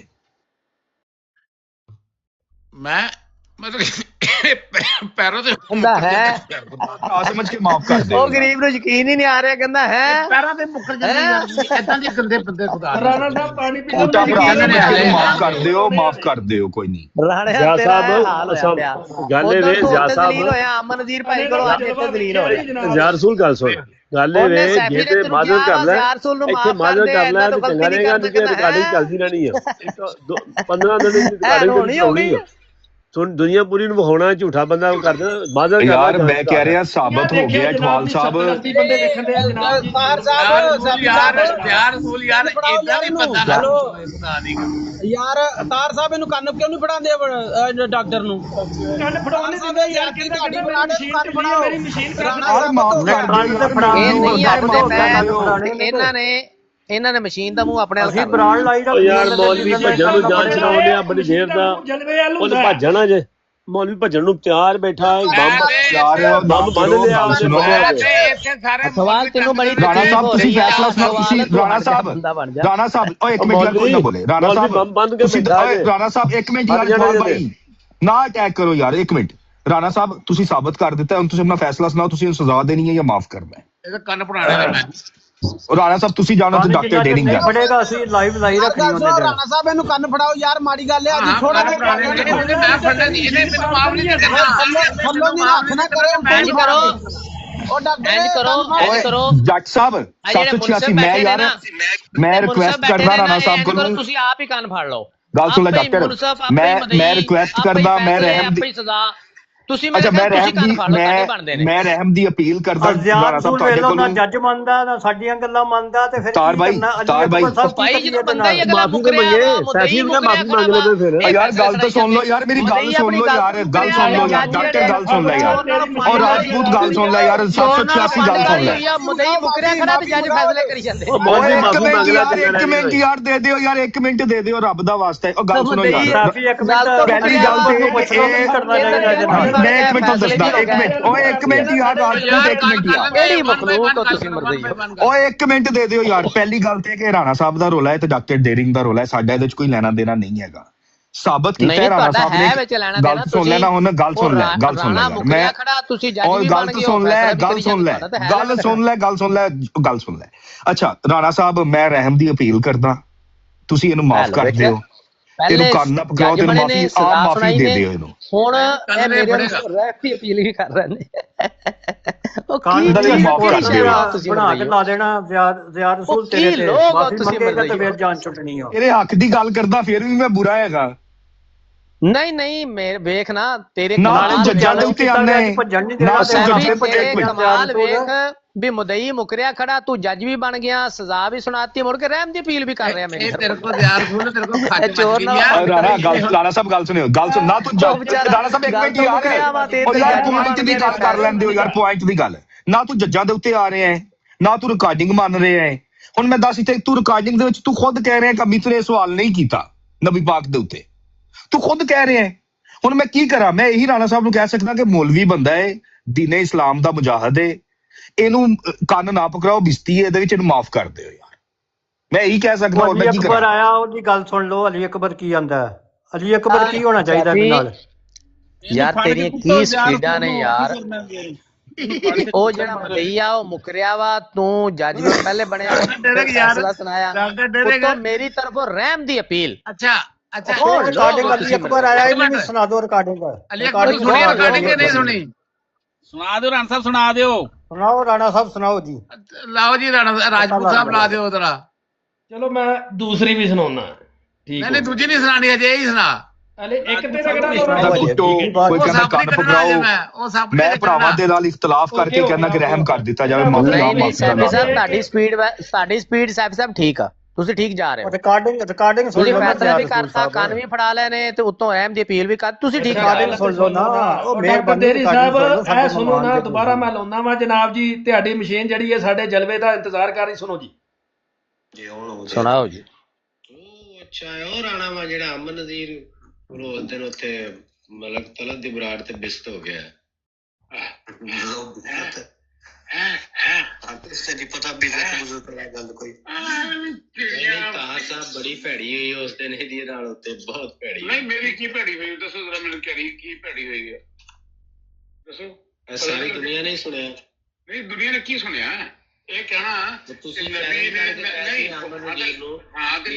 ਮੈਂ ਮਤਲਬ ਪੈਰੋਂ ਤੇ ਹੁੰਦਾ ਹੈ ਆ ਸਮਝ ਕੇ ਮਾਫ ਕਰ ਦਿਓ। ਉਹ ਗਰੀਬ ਨੂੰ ਯਕੀਨ ਹੀ ਨਹੀਂ ਆ ਰਿਹਾ, ਕਹਿੰਦਾ ਹੈ ਪੈਰਾਂ ਤੇ ਮੁੱਕਰ ਜਾਂਦੇ ਯਾਰ, ਏਦਾਂ ਦੇ ਗੰਦੇ ਬੰਦੇ ਖੁਦਾ ਦੇ। ਰਾਣਾ ਸਾਹਿਬ ਪਾਣੀ ਪੀ ਛੋਟਾ ਭਰਾ ਨੇ ਮਾਫ ਕਰ ਦਿਓ, ਮਾਫ ਕਰ ਦਿਓ, ਕੋਈ ਨਹੀਂ। ਰਾਣਿਆ ਤੇਰਾ ਹਾਲ ਹੋਇਆ ਪਿਆ। ਗੱਲ ਇਹ ਵੇ ਜ਼ਿਆ ਦਲੀਲ ਹੋਇਆ ਅਮਨ ਨਜ਼ੀਰ ਭਾਈ ਕੋਲੋਂ, ਅੱਜ ਇੱਥੇ ਦਲੀਲ ਹੋਇਆ। ਯਾਰ ਰਸੂਲ ਗੱਲ ਸੁਣ, ਗੱਲ ਇਹ ਵੇ ਜੇ ਤੇ ਮਾਜ਼ਰ ਕਰ ਲੈ, ਇੱਥੇ ਮਾਜ਼ਰ ਕਰ ਲੈ ਤੇ ਚੰਗਾ ਰਹੇਗਾ, ਨਹੀਂ ਤੇ ਰਿਕਾਰਡਿੰਗ ਚੱਲਦੀ ਰਹਿਣੀ ਆ। 15 ਦਿਨ ਦੀ ਰਿਕਾਰਡਿੰਗ ਹੋਣੀ ਆ। ਸੁਣ ਦੁਨੀਆ ਪੂਰੀ ਨੂੰ ਵਿਖਾਉਣਾ ਝੂਠਾ ਬੰਦਾ ਕਰਦਾ ਮਾਜ਼ਰ ਯਾਰ ਮੈਂ ਕਹਿ ਰਿਹਾ ਸਾਬਤ ਹੋ ਗਿਆ ਇਕਬਾਲ ਸਾਹਿਬ। ਬੰਦੇ ਦੇਖਣ ਦੇ ਜਨਾਬ ਜੀ ਯਾਰ ਰਸੂਲ ਯਾਰ ਏਦਾਂ ਨਹੀਂ ਬੰਦਾ ਨਾ ਖੁਦਾ ਦੀ। ਯਾਰ ਤਾਰ ਸਾਹਿਬ ਇਹਨੂੰ ਕੰਨ ਕਿਉਂ ਨਹੀਂ ਫੜਾਉਂਦੇ ਡਾਕਟਰ ਨੂੰ? ਕੰਨ ਫੜਾਉਣੇ ਦਿੰਦੇ ਯਾਰ, ਕਹਿੰਦਾ ਮੇਰੀ ਮਸ਼ੀਨ ਯਾਰ ਮਾਫ ਕਰ ਦਿਓ। ਇਹ ਨਹੀਂ ਯਾਰ ਇਹਨਾਂ ਨੇ ਮਸ਼ੀਨ ਦਾ ਮੂੰਹ ਆਪਣੇ ਅਸੀਂ ਬਰਾਂਡ ਲਾਈ ਦਾ ਯਾਰ ਮੌਲਵੀ ਭੱਜਣ ਨੂੰ ਜਾਨ ਛਡਾਉਂਦੇ ਆ ਬੜੀ ਦੇਰ ਦਾ, ਉਹਨੇ ਭੱਜਣਾ ਜੇ ਮੌਲਵੀ ਭੱਜਣ ਨੂੰ ਤਿਆਰ ਬੈਠਾ ਹੈ। ਬੰਬ ਬੰਨ ਲਿਆ ਸਵਾਲ ਤੈਨੂੰ ਬੜੀ ਰਾਣਾ ਸਾਹਿਬ ਤੁਸੀਂ ਫੈਸਲਾ ਸੁਣਾਓ। ਤੁਸੀਂ ਰਾਣਾ ਸਾਹਿਬ ਓਏ ਇੱਕ ਮਿੰਟ ਯਾਰ, ਕੋਈ ਨਾ ਬੋਲੇ। ਰਾਣਾ ਸਾਹਿਬ ਤੁਸੀਂ ਰਾਣਾ ਸਾਹਿਬ ਇੱਕ ਮਿੰਟ ਯਾਰ, ਇਕਬਾਲ ਭਾਈ ਨਾ ਅਟੈਕ ਕਰੋ ਯਾਰ, ਇੱਕ ਮਿੰਟ। ਰਾਣਾ ਸਾਹਿਬ ਤੁਸੀਂ ਸਾਬਤ ਕਰ ਦਿੱਤਾ, ਹੁਣ ਤੁਸੀਂ ਆਪਣਾ ਫੈਸਲਾ ਸੁਣਾਓ। ਤੁਸੀਂ ਸਜ਼ਾ ਦੇਣੀ ਹੈ ਜਾਂ ਮਾਫ ਕਰਨਾ ਹੈ? ਇਹਦਾ ਕੰਨ ਪੜਾਣੇ ਦਾ ਮੈਂ ਰਾਣਾ ਸਾਹਿਬ ਤੁਸੀਂ ਜਾਣੋ ਤੇ ਡਾਕਟਰ ਡੇਰਿੰਗ ਜਾਣੋ। ਫੜੇਗਾ ਅਸੀਂ ਲਾਈਵ ਲਾਈ ਰੱਖਣੀ ਉਹਨੇ। ਰਾਣਾ ਸਾਹਿਬ ਇਹਨੂੰ ਕੰਨ ਫੜਾਓ ਯਾਰ, ਮਾੜੀ ਗੱਲ ਹੈ। ਅੱਜ ਥੋੜਾ ਮੈਂ ਫੜਨਾ ਨਹੀਂ, ਇਹਨੇ ਮੈਨੂੰ ਮਾਫ ਨਹੀਂ ਕਰਨਾ। ਥੱਲੋਂ ਨਹੀਂ ਹੱਥ ਨਾ ਕਰੋ। ਇੰਜ ਕਰੋ, ਉਹ ਡਾਕਟਰ ਇੰਜ ਕਰੋ ਜੱਜ ਸਾਹਿਬ 786 ਮੈਂ ਯਾਰ ਮੈਂ ਰਿਕੁਐਸਟ ਕਰਦਾ ਰਾਣਾ ਸਾਹਿਬ ਕੋਲ, ਤੁਸੀਂ ਆਪ ਹੀ ਕੰਨ ਫੜ ਲਓ। ਗੱਲ ਸੁਣ ਲੈ ਡਾਕਟਰ, ਮੈਂ ਰਿਕੁਐਸਟ ਕਰਦਾ, ਮੈਂ ਰਹਿਮ ਦੀ ਤੁਸੀਂ ਅੱਛਾ ਮੈਂ ਰਹਿਮ ਦੀ ਅਪੀਲ ਕਰਦਾ ਰਾਣਾ ਸਾਹਿਬ ਤੁਹਾਡੇ ਕੋਲ। ਨਾ ਜੱਜ ਮੰਨਦਾ ਨਾ ਸਾਡੀਆਂ ਗੱਲਾਂ ਮੰਨਦਾ ਤੇ ਫਿਰ ਤਾਰ ਬਾਈ ਮਾਫੀ ਤੇ ਮੰਗੇ ਸੈਫੀ ਨੂੰ ਮਾਫੀ ਮੰਗ ਲਓ ਫਿਰ। ਯਾਰ ਗੱਲ ਤਾਂ ਸੁਣ ਲਓ ਯਾਰ, ਮੇਰੀ ਗੱਲ ਸੁਣ ਲਓ ਯਾਰ, ਗੱਲ ਸੁਣ ਲਓ ਯਾਰ ਡਾਕਟਰ, ਗੱਲ ਸੁਣ ਲੈ ਯਾਰ, ਔਰ ਰਾਜਪੂਤ ਗੱਲ ਸੁਣ ਲੈ ਯਾਰ, 786 ਗੱਲ ਸੁਣ ਲੈ। ਮੁਦਈ ਮੁਕਰਿਆ ਖੜਾ ਤੇ ਜੱਜ ਫੈਸਲੇ ਕਰੀ ਜਾਂਦੇ। ਓਏ ਇੱਕ ਮਿੰਟ ਯਾਰ ਦੇ ਦਿਓ ਯਾਰ, ਇੱਕ ਮਿੰਟ ਦੇ ਦਿਓ ਰੱਬ ਦਾ ਵਾਸਤਾ ਹੈ। ਉਹ ਗੱਲ ਸੁਣੋ ਯਾਰ, ਪਹਿਲੀ ਗੱਲ ਤੇ ਮੈਂ ਇੱਕ ਮਿੰਟ ਤੁਹਾਨੂੰ ਦੱਸਦਾ, ਇੱਕ ਮਿੰਟ ਓਏ ਇੱਕ ਮਿੰਟ ਯਾਰ ਰਾਜਪੂਤ, ਇੱਕ ਮਿੰਟ ਯਾਰ, ਕਿਹੜੀ ਮਖਲੂਕ ਹੋ ਤੁਸੀਂ ਮਰਦੇ ਓਏ ਇੱਕ ਮਿੰਟ ਦੇ ਦਿਓ ਯਾਰ। ਪਹਿਲੀ ਗੱਲ ਤੇ ਕਿ ਰਾਣਾ ਸਾਹਿਬ ਦਾ ਰੋਲਾ ਹੈ ਤੇ ਡਾਕਟਰ ਡੇਰਿੰਗ ਦਾ ਰੋਲਾ ਹੈ, ਸਾਡਾ ਇਹਦੇ ਚ ਕੋਈ ਲੈਣਾ ਦੇਣਾ ਨਹੀਂ ਹੈਗਾ। ਸਾਬਤ ਕੀਤਾ ਰਾਣਾ ਸਾਹਿਬ ਨੇ। ਗੱਲ ਸੁਣ ਲੈਣਾ ਹੁਣ, ਗੱਲ ਸੁਣ ਲੈ, ਗੱਲ ਸੁਣ ਲੈ ਮੈਂ, ਔਰ ਗੱਲ ਸੁਣ ਲੈ, ਗੱਲ ਸੁਣ ਲੈ, ਗੱਲ ਸੁਣ ਲੈ, ਗੱਲ ਸੁਣ ਲੈ, ਗੱਲ ਸੁਣ ਲੈ। ਅੱਛਾ ਰਾਣਾ ਸਾਹਿਬ ਮੈਂ ਰਹਿਮ ਦੀ ਅਪੀਲ ਕਰਦਾ, ਤੁਸੀਂ ਇਹਨੂੰ ਮਾਫ ਕਰ ਦਿਓ, ਇਹਨੂੰ ਕੰਨ ਨਾ ਪਕੜਾਓ, ਤੇ ਮਾਫੀ ਆਪ ਮਾਫੀ ਦੇ ਦਿਓ ਇਹਨੂੰ। ਹੁਣ ਇਹ ਮੇਰੇ ਰਹਿਮ ਦੀ ਅਪੀਲ ਵੀ ਕਰ ਰਹੇ ਨੇ। ਉਹ ਕੰਨ ਦਾ ਮਾਫ ਕਰ ਦਿਓ, ਤੁਸੀਂ ਬਣਾ ਕੇ ਲਾ ਦੇਣਾ ਜ਼ਿਆਰ ਰਸੂਲ ਤੇਰੇ ਤੇ ਮਾਫੀ ਮੰਗੇਗਾ ਤੇ ਫਿਰ ਜਾਨ ਛੁੱਟਣੀ ਹੋ। ਤੇਰੇ ਹੱਕ ਦੀ ਗੱਲ ਕਰਦਾ ਫਿਰ ਵੀ ਮੈਂ ਬੁਰਾ ਹੈਗਾ? ਨਹੀਂ ਮੈਂ ਵੇਖ ਨਾ ਤੇਰੇ ਨਾਲ ਜੱਜਾਂ ਦੇ ਉੱਤੇ ਆਉਂਦਾ ਹੈ, ਨਾ ਕਮਾਲ ਵੇਖ ਵੀ ਮੁਦਈ ਮੁਕਰਿਆ ਖੜਾ, ਤੂੰ ਜੱਜ ਵੀ ਬਣ ਗਿਆ, ਸਜ਼ਾ ਵੀ ਸੁਣਾਤੀ, ਮੁੜ ਕੇ ਰਹਿਮ ਦੀ ਅਪੀਲ ਵੀ ਕਰ ਰਿਹਾ। ਮੇਰੇ ਤੇਰੇ ਕੋਲ ਯਾਰ ਸੁਣ, ਤੇਰੇ ਕੋਲ ਖੱਜ ਚੋਰ ਨਾ ਰਾਣਾ ਸਾਹਿਬ ਗੱਲ ਸੁਣਿਓ, ਗੱਲ ਸੁਣ ਨਾ ਤੂੰ ਰਾਣਾ ਸਾਹਿਬ ਇੱਕ ਮਿੰਟ ਯਾਰ, ਪੁਆਇੰਟ ਦੀ ਗੱਲ ਕਰ ਲੈਂਦੇ ਹੋ ਯਾਰ, ਪੁਆਇੰਟ ਦੀ ਗੱਲ। ਨਾ ਤੂੰ ਜੱਜਾਂ ਦੇ ਉੱਤੇ ਆ ਰਿਹਾ ਹੈ, ਨਾ ਤੂੰ ਰਿਕਾਰਡਿੰਗ ਮੰਨ ਰਿਹਾ ਹੈ। ਹੁਣ ਮੈਂ ਦੱਸ ਇੱਥੇ ਤੂੰ ਰਿਕਾਰਡਿੰਗ ਦੇ ਵਿੱਚ ਤੂੰ ਖੁਦ ਕਹਿ ਰਿਹਾ ਕਿ ਅਮਿਤ ਨੇ ਸਵਾਲ ਨਹੀਂ ਕੀਤਾ ਨਬੀ ਪਾਕ ਦੇ ਉੱਤੇ, ਤੂੰ ਖੁਦ ਕਹਿ ਰਿਹਾ ਹੈ। ਹੁਣ ਮੈਂ ਕੀ ਕਰਾਂ? ਮੈਂ ਇਹੀ ਰਾਣਾ ਸਾਹਿਬ ਨੂੰ ਕਹਿ ਸਕਦਾ ਕਿ ਮੌਲਵੀ ਬੰਦਾ ਹੈ, ਦੀਨੇ ਇਸਲਾਮ ਦਾ ਮੁਜਾਹਿਦ ਹੈ, ਇਹਨੂੰ ਕੰਨ ਨਾ ਪਕੜਾਓ, ਬਿਸਤੀ ਹੈ ਇਹਦੇ ਵਿੱਚ, ਇਹਨੂੰ ਮਾਫ ਕਰ ਦਿਓ ਯਾਰ। ਮੈਂ ਇਹੀ ਕਹਿ ਸਕਦਾ। ਹੋਰ ਮੈਂ ਕੀ ਕਰਾਂ? ਅਕਬਰ ਆਇਆ, ਉਹਦੀ ਗੱਲ ਸੁਣ ਲਓ। ਅਲੀ ਅਕਬਰ ਕੀ ਆਂਦਾ? ਅਲੀ ਅਕਬਰ ਕੀ ਹੋਣਾ ਚਾਹੀਦਾ ਇਹਦੇ ਨਾਲ? ਯਾਰ ਤੇਰੀਆਂ ਕੀ ਸਪੀਡਾਂ ਨੇ ਯਾਰ। ਉਹ ਜਿਹੜਾ ਮਦਈ ਆ ਉਹ ਮੁਕਰਿਆ ਵਾ, ਤੂੰ ਜੱਜ ਨੂੰ ਪਹਿਲੇ ਬਣਿਆ, ਫੈਸਲਾ ਸੁਣਾਇਆ, ਉੱਤੋਂ ਮੇਰੀ ਤਰਫੋਂ ਰਹਿਮ ਦੀ ਅਪੀਲ। ਅੱਛਾ ਰਿਕਾਰਡਿੰਗ ਅਲੀ ਅਕਬਰ ਆਇਆ, ਇਹਨੂੰ ਵੀ ਸੁਣਾ ਦਿਓ ਰਿਕਾਰਡਿੰਗ। ਅਲੀ ਅਕਬਰ ਸੁਣੀ ਰਿਕਾਰਡਿੰਗ ਕਿ ਨਹੀਂ ਸੁਣੀ? ਸੁਣਾ ਦਿਓ ਰਾਣਾ ਸਾਹਿਬ, ਸੁਣਾ ਦਿਓ। ਸੁਣਾਓ ਰਾਣਾ ਸਾਹਿਬ, ਸੁਣਾਓ ਜੀ। ਲਾਓ ਜੀ ਰਾਣਾ ਰਾਜਪੂਤ ਸਾਹਿਬ ਲਾ ਦਿਓ ਜਰਾ। ਚਲੋ ਮੈਂ ਦੂਸਰੀ ਵੀ ਸੁਣਾਉਣਾ। ਠੀਕ ਨਹੀਂ ਦੂਜੀ ਨਹੀਂ ਸੁਣਾਣੀ, ਅਜੇ ਇਹੀ ਸੁਣਾ। ਇੱਕ ਤੇ ਰਗੜਾ ਕੋਈ ਕਹਿੰਦਾ ਕੰਨ ਪਕੜਾਓ, ਮੈਂ ਭਰਾਵਾਂ ਦੇ ਨਾਲ ਇਖਤਲਾਫ ਕਰਕੇ ਕਹਿੰਦਾ ਕਿ ਰਹਿਮ ਕਰ ਦਿੱਤਾ ਜਾਵੇ। ਤੁਹਾਡੀ ਸਪੀਡ ਸੈਫੀ ਸਾਹਿਬ ਠੀਕ ਆ, ਤੁਸੀਂ ਠੀਕ ਜਾ ਰਹੇ ਹੋ। ਰਿਕਾਰਡਿੰਗ ਸੁਣ ਤੁਸੀਂ ਲਓ ਨਾ ਫੈਸਲਾ ਵੀ ਯਾਰ ਕਰਤਾ, ਕੰਨ ਵੀ ਫੜਾ ਲਏ ਨੇ ਤੇ ਉੱਤੋਂ ਅਹਿਮ ਦੀ ਅਪੀਲ ਵੀ ਕਰ, ਤੁਸੀਂ ਠੀਕ ਜਾ ਰਹੇ ਰਿਕਾਰਡਿੰਗ ਸੁਣ ਲਓ ਨਾ। ਉਹ ਡਾਕਟਰ ਦੇਰੀ ਸਾਹਿਬ ਇਹ ਸੁਣੋ ਨਾ, ਮਹਿਮਾਨ ਦੁਬਾਰਾ ਮੈਂ ਲਾਉਣਾ ਵਾ ਜਨਾਬ ਜੀ, ਤੁਹਾਡੀ ਮਸ਼ੀਨ ਜਿਹੜੀ ਹੈ ਸਾਡੇ ਜਲਵੇ ਦਾ ਇੰਤਜ਼ਾਰ ਕਰ ਰਹੀ, ਸੁਣੋ ਜੀ। ਸੁਣਾਓ ਜੀ। ਉਹ ਅੱਛਾ ਹੈ ਉਹ ਰਾਣਾ ਵਾ ਜਿਹੜਾ ਅਮਨ ਨਜ਼ੀਰ ਰੋਜ਼ ਦਿਨ ਉੱਥੇ ਮਲਕ ਤਲਤ ਦੀ ਬਰਾੜ ਤੇ ਬਿਸਤ ਹੋ ਗਿਆ ਪਤਾ ਵੀ ਗੱਲ ਕੋਈ ਤਾਰ ਸਾਹਿਬ ਬੜੀ ਭੈੜੀ ਹੋਈ ਉਸ ਦਿਨ ਇਹਦੀ ਨਾਲ ਉੱਤੇ ਬਹੁਤ ਭੈੜੀ। ਨਹੀਂ ਮੇਰੀ ਕੀ ਭੈੜੀ ਹੋਈ ਦੱਸੋ ਜ਼ਰਾ ਮੈਨੂੰ, ਕੀ ਭੈੜੀ ਹੋਈ ਹੈ ਦੱਸੋ। ਸਾਰੀ ਦੁਨੀਆ ਨੇ ਸੁਣਿਆ। ਨਹੀਂ ਦੁਨੀਆ ਨੇ ਕੀ ਸੁਣਿਆ? ਇਹ ਕਹਿਣਾ ਤੁਸੀਂ ਨਬੀ ਨੇ ਨਹੀਂ ਅਮਨ ਨਜ਼ੀਰ ਨੂੰ ਹਾਂ ਤੇ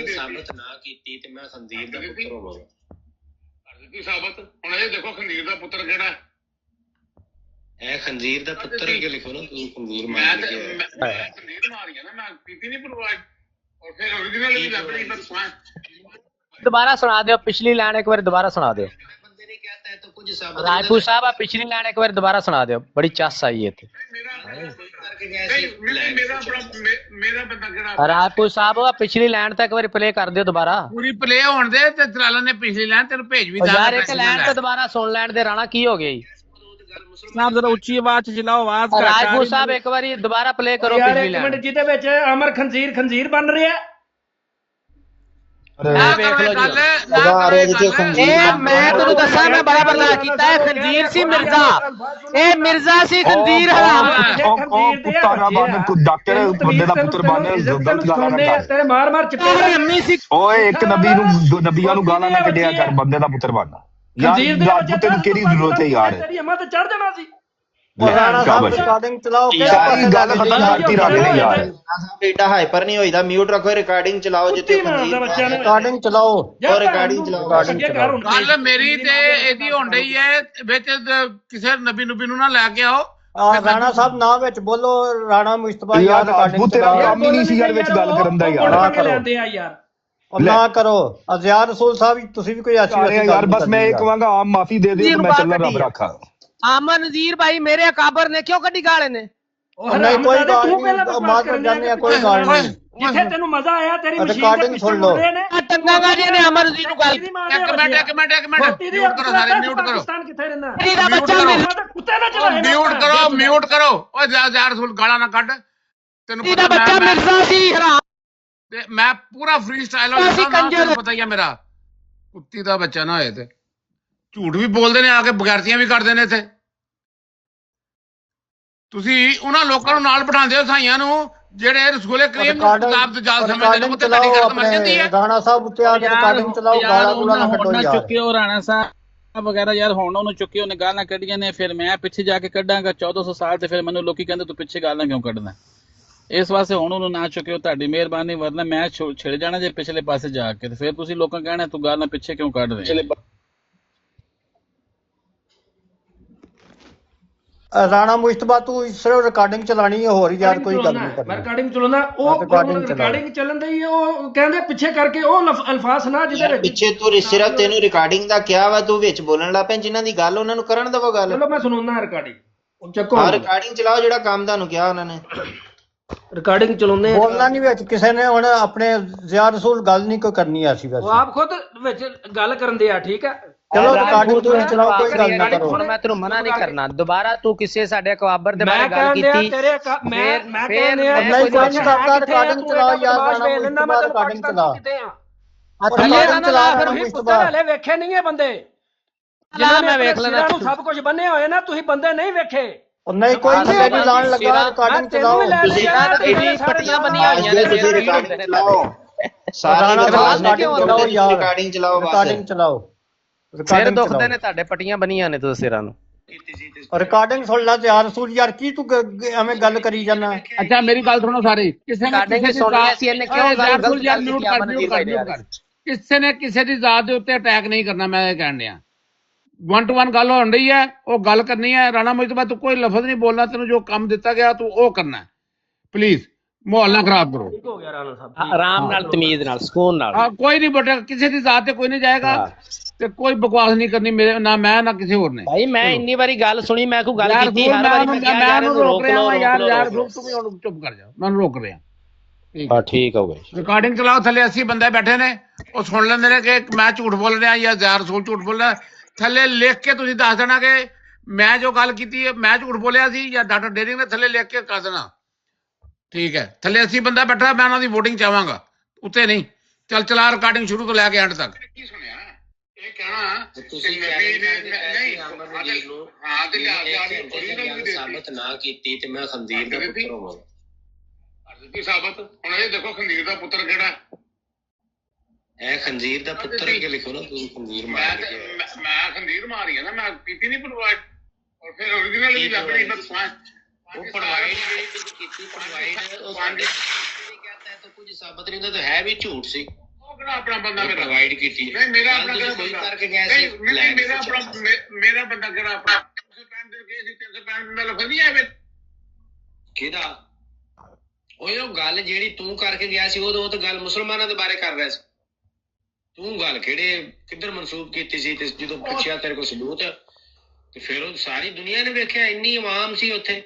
ਸਾਬਤ ਨਾ ਕੀਤੀ ਤੇ ਮੈਂ ਖੰਦੀਰ ਦਾ ਪੁੱਤਰ ਹੋਵਾਂਗਾ। ਕਰ ਦਿੱਤੀ ਸਾਬਤ। ਹੁਣ ਇਹ ਦੇਖੋ ਖੰਦੀਰ ਦਾ ਪੁੱਤਰ ਕਿਹੜਾ? ਇਹ ਖੰਦੀਰ ਦਾ ਪੁੱਤਰ ਕਿ ਲਿਖੋ ਨਾ ਤੁਸੀਂ, ਖੰਦੀਰ ਮੈਂ ਮਾਰ ਖੰਦੀਰ ਮਾਰੀਆ ਨਾ, ਮੈਂ ਕੀਤੀ ਨਹੀਂ ਪਰਵਾਹ। ਔਰ ਫਿਰ ओरिजिनल ਵੀ ਲੱਗ ਰਹੀ ਬਸ। दोबारा सुना दो पिछली लाइन एक बार दोबारा सुना दो। बंदे ने कहता है तो कुछ साबत राजपूत साहब आप पिछली लाइन एक बार दोबारा सुना दो, बड़ी चस आई है। राजपूत साहब आप पिछली लाइन तक बार प्ले कर दो दोबारा। पूरी प्ले होने दे ते चला ने पिछली लाइन तेरे भेज भी यार एक लाइन तो दोबारा सुन लैंड दे। राणा की हो गई साहब जरा उच्ची आवाज च चलाओ, आवाज राजपूत साहब एक बार दोबारा प्ले करो यार पिछली एक मिनट, लाइन। ਜਿਹਦੇ ਵਿੱਚ ਅਮਰ ਖੰਜ਼ੀਰ ਬਣ ਰਿਹਾ ਹੈ। मैं तेनू दसा मैं बड़ा बर्दाश्त कीता है। खंजीर सी मिर्जा, ए मिर्जा सी खंजीर हराम। ਡਾਕਟਰ ਬੰਦੇ ਦਾ ਪੁੱਤਰ ਬਣ ਗਲਤ ਗਾਲਾਂ ਨਾ ਕਰ। ਤੇਰੇ ਮਾਰ ਚਪੇੜਾ ਅੰਮੀ ਸੀ। ਓਏ ਇੱਕ ਨਬੀਆਂ ਨੂੰ ਗਾਲਾਂ ਨਾ ਕੱਢਿਆ ਕਰ, ਬੰਦੇ ਦਾ ਪੁੱਤਰ ਬਣਨਾ ਯਾਰ। ਰਾਜਪੂਤ ਤੈਨੂੰ ਕਿਹੜੀ ਜ਼ਰੂਰਤ ਹੈ ਯਾਰ? ਤੇਰੀ ਅੰਮਾ ਤੇ ਚੜ ਜਾਣਾ ਸੀ। ਰਾਣਾ ਸਾਹਿਬ ਰਿਕਾਰਡਿੰਗ ਚਲਾਓ। ਸਾਰੀ ਗੱਲ ਖਤਮ ਕਰਤੀ ਰਾਣੇ ਨੇ ਯਾਰ। ਬੇਟਾ ਹਾਈਪਰ ਨਹੀਂ ਹੋਈਦਾ, ਮਿਊਟ ਰੱਖੋ, ਰਿਕਾਰਡਿੰਗ ਚਲਾਓ ਜਿੱਥੇ ਰਿਕਾਰਡਿੰਗ ਚਲਾਓ। ਉਹ ਰਿਕਾਰਡਿੰਗ ਚਲਾਓ। ਗੱਲ ਮੇਰੀ ਤੇ ਇਹਦੀ ਹੋਣ ਡਈ ਹੈ ਵਿੱਚ ਕਿਸੇ ਨਬੀ ਨੂੰ ਨਾ ਲੈ ਕੇ ਆਓ। ਰਾਣਾ ਸਾਹਿਬ ਨਾ ਵਿੱਚ ਬੋਲੋ। ਰਾਣਾ ਮੁਸ਼ਤਬਾ ਯਾਰ ਰਾਜਪੂਤ ਤੇਰਾ ਕੰਮ ਹੀ ਨਹੀਂ ਸੀ ਯਾਰ ਵਿੱਚ ਗੱਲ ਕਰਨ ਦਾ ਯਾਰ। ਨਾ ਕਰੋ। ਅਜ਼ਿਆ ਰਸੂਲ ਸਾਹਿਬ ਤੁਸੀਂ ਵੀ ਕੋਈ ਐਸੀ ਯਾਰ ਬਸ ਮੈਂ ਇਹ ਕਹਾਂਗਾ ਆਮ ਮਾਫੀ ਦੇ ਦੇ, ਮੈਂ ਚੱਲਣਾ ਰੱਬ ਰੱਖਾ। आमन नजीर भाई मेरे अकाबर ने क्यों कड़ी गाले ने? नहीं कोई गाल नहीं, मात्र जाने कोई गाल नहीं। जिथे तेनु मजा आया तेरी मशीन रिकॉर्डिंग सुन लो। टंगा गाजी ने अमन नजीर नु गाल। एक मिनट म्यूट करो सारे, म्यूट करो। पाकिस्तान किथे रहना? तेरा बच्चा कुत्ते ना चला। म्यूट करो। ओए जा रसूल गाला ना कट। तेनु तेरा बच्चा मिर्जा सी हराम। मैं पूरा फ्री स्टाइल हूं, पता ही है मेरा। कुत्ती दा बच्चा ना होए ते ਝੂਠ ਵੀ ਬੋਲਦੇ ਨੇ, ਆ ਕੇ ਬਗੈਰਤੀਆਂ ਵੀ ਕਰਦੇ ਨੇ ਇੱਥੇ। ਤੁਸੀਂ ਉਹਨਾਂ ਲੋਕਾਂ ਨੂੰ ਨਾਲ ਬਿਠਾਉਂਦੇ ਹੋ ਸਾਈਆਂ ਨੂੰ ਜਿਹੜੇ ਰਸੂਲੇ ਕਰੀਮ ਨੂੰ ਕਿਤਾਬ ਤੇ ਜਾਲ ਸਮਝਦੇ ਨੇ। ਉਹ ਤੇ ਤੁਹਾਡੀ ਗੱਲ ਮਰ ਜਾਂਦੀ ਹੈ। ਰਾਣਾ ਸਾਹਿਬ ਉੱਤੇ ਆ ਕੇ ਰਿਕਾਰਡਿੰਗ ਚਲਾਓ, ਗਾਲਾਂ ਗੁਲਾਂ ਨਾ ਕੱਢੋ ਯਾਰ। ਚੁੱਕਿਓ ਰਾਣਾ ਸਾਹਿਬ ਵਗੈਰਾ ਯਾਰ, ਹੁਣ ਉਹਨੂੰ ਚੁੱਕਿਓ ਨੇ ਗਾਲਾਂ ਕੱਢੀਆਂ ਨੇ, ਫਿਰ ਮੈਂ ਪਿੱਛੇ ਜਾ ਕੇ ਕੱਢਾਂਗਾ 1400 ਸਾਲ ਤੇ ਫਿਰ ਮੈਨੂੰ ਲੋਕੀ ਕਹਿੰਦੇ ਤੂੰ ਪਿੱਛੇ ਗਾਲਾਂ ਕਿਉਂ ਕੱਢਦਾ। ਇਸ ਵਾਸਤੇ ਹੁਣ ਉਹਨੂੰ ਨਾ ਚੁੱਕਿਓ, ਤੁਹਾਡੀ ਮਿਹਰਬਾਨੀ, ਵਰਨਾ ਮੈਂ ਛਿੜ ਜਾਣਾ ਜੇ ਪਿਛਲੇ ਪਾਸੇ ਜਾ ਕੇ, ਤੇ ਫਿਰ ਤੁਸੀਂ ਲੋਕਾਂ ਕਹਿਣਾ ਤੂੰ ਗਾਲਾਂ ਪਿੱਛੇ ਕਿਉਂ ਕੱਢ ਰਿਹਾ। ਰਾਣਾ ਮੁਸ਼ਤਬਾ ਤੂੰ ਸਿਰਫ ਰਿਕਾਰਡਿੰਗ ਚਲਾਣੀ ਹੈ, ਹੋਰ ਯਾਰ ਕੋਈ ਗੱਲ ਨਹੀਂ ਕਰਨੀ। ਰਿਕਾਰਡਿੰਗ ਚਲਾਉਣਾ। ਉਹ ਰਿਕਾਰਡਿੰਗ ਚੱਲਣ ਦੀ ਉਹ ਕਹਿੰਦੇ ਪਿੱਛੇ ਕਰਕੇ ਉਹ ਅਲਫਾਜ਼ ਨਾ ਜਿਹਦੇ ਵਿੱਚ ਪਿੱਛੇ ਤੂੰ ਸਿਰਫ ਤੈਨੂੰ ਰਿਕਾਰਡਿੰਗ ਦਾ ਕਿਹਾ ਵਾ, ਤੂੰ ਵਿੱਚ ਬੋਲਣ ਲੱਗ ਪਿਆ। ਜਿਨ੍ਹਾਂ ਦੀ ਗੱਲ ਉਹਨਾਂ ਨੂੰ ਕਰਨ ਦਵੋ ਗੱਲ। ਚਲੋ ਮੈਂ ਸੁਣਾਉਣਾ ਰਿਕਾਰਡਿੰਗ ਚੱਕੋ। ਹਾਂ ਰਿਕਾਰਡਿੰਗ ਚਲਾਓ, ਜਿਹੜਾ ਕੰਮ ਤੁਹਾਨੂੰ ਕਿਹਾ ਉਹਨਾਂ ਨੇ। ਰਿਕਾਰਡਿੰਗ ਚਲਾਉਂਦੇ ਬੋਲਣਾ ਨਹੀਂ ਵਿੱਚ ਕਿਸੇ ਨੇ। ਹੁਣ ਆਪਣੇ ਜ਼ਿਆ ਰਸੂਲ ਗੱਲ ਨਹੀਂ ਕੋਈ ਕਰਨੀ ਐਸੀ ਵੈਸੇ। ਉਹ ਆਪ ਖੁਦ ਵਿੱਚ ਗੱਲ ਕਰਨ ਦੇ ਆ, ਠੀਕ ਹੈ। ਚਲੋ ਰਿਕਾਰਡਿੰਗ ਤੁਸੀਂ ਚਲਾਓ, ਕੋਈ ਗੱਲ ਨਾ ਕਰੋ। ਹੁਣ ਮੈਂ ਤੈਨੂੰ ਮਨਾ ਨਹੀਂ ਕਰਨਾ। ਦੁਬਾਰਾ ਤੂੰ ਕਿਸੇ ਸਾਡੇ ਅਕਵਾਬਰ ਦੇ ਬਾਰੇ ਗੱਲ ਕੀਤੀ। ਮੈਂ ਕਹਿੰਦੇ ਆ ਨਹੀਂ ਕੋਈ ਨਹੀਂ ਕਰਦਾ। ਰਿਕਾਰਡਿੰਗ ਚਲਾਓ ਯਾਰ। ਰਾਣਾ ਮੁਸ਼ਤਬਾ ਰਿਕਾਰਡਿੰਗ ਚਲਾ। ਰਿਕਾਰਡਿੰਗ ਚਲਾ ਫਿਰ ਮੁਸ਼ਤਬਾ। ਹਲੇ ਵੇਖੇ ਨਹੀਂ ਇਹ ਬੰਦੇ ਜਿਨ੍ਹਾਂ ਮੈਂ ਵੇਖ ਲੈਣਾ। ਸਭ ਕੁਝ ਬੰਨੇ ਹੋਏ ਨਾ, ਤੁਸੀਂ ਬੰਦੇ ਨਹੀਂ ਵੇਖੇ। ਨਹੀਂ ਕੋਈ ਨਹੀਂ ਲਾਣ ਲੱਗਾ। ਰਿਕਾਰਡਿੰਗ ਚਲਾਓ। ਪੱਟੀਆਂ ਬੰਨੀਆਂ ਹੋਈਆਂ ਨੇ। ਤੁਸੀਂ ਰਿਕਾਰਡਿੰਗ ਚਲਾਓ, ਸਾਰੇ ਰਿਕਾਰਡਿੰਗ ਚਲਾਓ, ਰਿਕਾਰਡਿੰਗ ਚਲਾਓ। ਸਿਰ ਦੁਖਦੇ ਨੇ ਤੁਹਾਡੇ, ਪੱਟੀਆਂ ਬੰਨੀਆਂ ਨੇ ਤੁਸੀਂ ਸਿਰਾਂ ਨੂੰ। ਰਿਕਾਰਡਿੰਗ ਸੁਣ ਲੈ ਯਾਰ ਰਸੂਲ ਯਾਰ, ਕੀ ਤੂੰ ਐਵੇਂ ਗੱਲ ਕਰੀ ਜਾਂਦਾ। ਅੱਛਾ ਮੇਰੀ ਗੱਲ ਸੁਣੋ ਸਾਰੇ। ਕਿਸੇ ਨੇ ਕਿਸੇ ਦੀ ਜ਼ਾਤ ਦੇ ਉੱਤੇ ਅਟੈਕ ਨਹੀਂ ਕਰਨਾ। ਮੈਂ ਇਹ ਕਹਿਣ ਡਿਆ 1 to 1 ਗੱਲ ਹੋਣ ਰਹੀ ਹੈ, ਉਹ ਗੱਲ ਕਰਨੀ ਹੈ। ਰਾਣਾ ਮੁਸ਼ਤਬਾ ਤੂੰ ਕੋਈ ਲਫ਼ਜ਼ ਨਹੀਂ ਬੋਲਣਾ, ਤੈਨੂੰ ਜੋ ਕੰਮ ਦਿੱਤਾ ਗਿਆ ਤੂੰ ਉਹ ਕਰਨਾ। ਪਲੀਜ਼ ਮਾਹੌਲ ਨਾ ਖਰਾਬ ਕਰੋ। ਹੋ ਗਿਆ ਰਾਣਾ ਸਾਹਿਬ, ਆਰਾਮ ਨਾਲ, ਤਮੀਜ਼ ਨਾਲ, ਸਕੂਨ ਨਾਲ। ਕੋਈ ਨਹੀਂ ਬੇਟਾ, ਕਿਸੇ ਦੀ ਜ਼ਾਤ ਤੇ ਕੋਈ ਨਹੀਂ ਜਾਏਗਾ ਤੇ ਕੋਈ ਬਕਵਾਸ ਨਹੀਂ ਕਰਨੀ ਮੇਰੇ ਨਾ ਮੈਂ ਨਾ ਕਿਸੇ ਹੋਰ ਨੇ। ਭਾਈ ਮੈਂ ਇੰਨੀ ਵਾਰੀ ਗੱਲ ਸੁਣੀ, ਮੈਂ ਕੋਈ ਗੱਲ ਕੀਤੀ ਹਰ ਵਾਰੀ ਮੈਂ ਰੋਕ ਰਿਹਾ ਯਾਰ। ਤੂੰ ਵੀ ਹੁਣ ਚੁੱਪ ਕਰ ਜਾ, ਮੈਨੂੰ ਰੋਕ ਰਿਹਾ। ਹਾਂ ਠੀਕ ਹੋ ਗਿਆ ਰਿਕਾਰਡਿੰਗ ਚਲਾਓ, ਥੱਲੇ 80 ਬੰਦੇ ਬੈਠੇ ਨੇ, ਉਹ ਸੁਣ ਲੈਂਦੇ ਨੇ ਕਿ ਮੈਂ ਝੂਠ ਬੋਲ ਰਿਹਾ ਜਾਂ ਜ਼ਾਰ ਰਸੂਲ ਝੂਠ ਬੋਲ ਰਿਹਾ। ਥੱਲੇ ਲਿਖ ਕੇ ਤੁਸੀਂ ਦੱਸ ਦੇਣਾ ਕਿ ਮੈਂ ਜੋ ਗੱਲ ਕੀਤੀ ਹੈ ਮੈਂ ਝੂਠ ਬੋਲਿਆ ਸੀ, ਜਾਂ ਡਾਕਟਰ ਡੇਰਿੰਗ ਨੇ ਥੱਲੇ ਲਿਖ ਕੇ ਕਰ ਦੇਣਾ। ਠੀਕ ਹੈ, ਥੱਲੇ 80 ਬੰਦਾ ਬੈਠਾ, ਮੈਂ ਉਹਨਾਂ ਦੀ ਵੋਟਿੰਗ ਚਾਹਾਂਗਾ, ਉੱਤੇ ਨਹੀਂ। ਚੱਲ ਚਲਾ ਰਿਕਾਰਡਿੰਗ ਸ਼ੁਰੂ ਤੋਂ ਲੈ ਕੇ ਐਂਡ ਤੱਕ। ਕੀ ਸੁਣਿਆ ਇਹ ਕਹਿਣਾ ਤੁਸੀਂ ਸਾਬਤ ਨਾ ਕੀਤੀ ਤੇ ਮੈਂ ਖੰਦੀਰ ਦਾ ਪੁੱਤਰ ਹੋਵਾਂਗਾ। ਸਾਬਤ ਹੁਣ ਇਹ ਦੇਖੋ ਖੰਦੀਰ ਦਾ ਪੁੱਤਰ ਕਿਹੜਾ, ਇਹ ਖੰਜੀਰ ਦਾ ਪੁੱਤਰ ਕੇ ਲਿਖੋ ਨਾ, ਤੁਸੀਂ ਖੰਜੀਰ ਮਾਰ ਕੇ ਮੈਂ ਖੰਦੀਰ ਮਾਰੀ ਆ ਨਾ, ਮੈਂ ਕੀਤੀ ਨਹੀਂ ਪ੍ਰੋਵਾਈਡ। ਔਰ ਫਿਰ origignal ਵੀ ਲੱਗ ਰਹੀ ਹੈ ਉਹ ਪ੍ਰੋਵਾਈਡ ਜਿਹੜੀ ਤੁਸੀਂ ਕੀਤੀ ਪ੍ਰੋਵਾਈਡ ਉਹ ਸਾਡੇ ਕਹਤਾ ਹੈ ਤਾਂ ਕੁਝ ਸਾਬਤ ਨਹੀਂ ਹੁੰਦਾ, ਤਾਂ ਹੈ ਵੀ ਝੂਠ ਸੀ। ਉਹ ਕਿਹੜਾ ਆਪਣਾ ਬੰਦਾ ਮੇਰਾ ਪ੍ਰੋਵਾਈਡ ਕੀਤੀ ਨਹੀਂ, ਮੇਰਾ ਆਪਣਾ ਕੋਈ ਕਰਕੇ ਗਏ ਸੀ, ਨਹੀਂ ਮੇਰਾ ਆਪਣਾ ਮੇਰਾ ਬੰਦਾ ਕਿਹੜਾ ਆਪਣਾ 365 ਦੇ ਗਏ ਸੀ, 365 ਦਾ ਲਫ਼ਜ਼ ਨਹੀਂ ਆਇਆ ਕਿਹਦਾ? ਉਹ ਗੱਲ ਜਿਹੜੀ ਤੂੰ ਕਰਕੇ ਗਿਆ ਸੀ ਉਹ ਤਾਂ ਗੱਲ ਮੁਸਲਮਾਨਾਂ ਦੇ ਬਾਰੇ ਕਰ ਰਿਹਾ ਸੀ। ਤੂੰ ਗੱਲ ਕਿੱਧਰ ਮਨਸੂਬ ਕੀਤੀ ਸੀ? ਤੇ ਜਦੋਂ ਪੁੱਛਿਆ ਤੇਰੇ ਕੋਲ ਸਬੂਤ, ਤੇ ਫਿਰ ਉਹ ਸਾਰੀ ਦੁਨੀਆ ਨੇ ਵੇਖਿਆ, ਇੰਨੀ ਆਵਾਮ ਸੀ ਉੱਥੇ,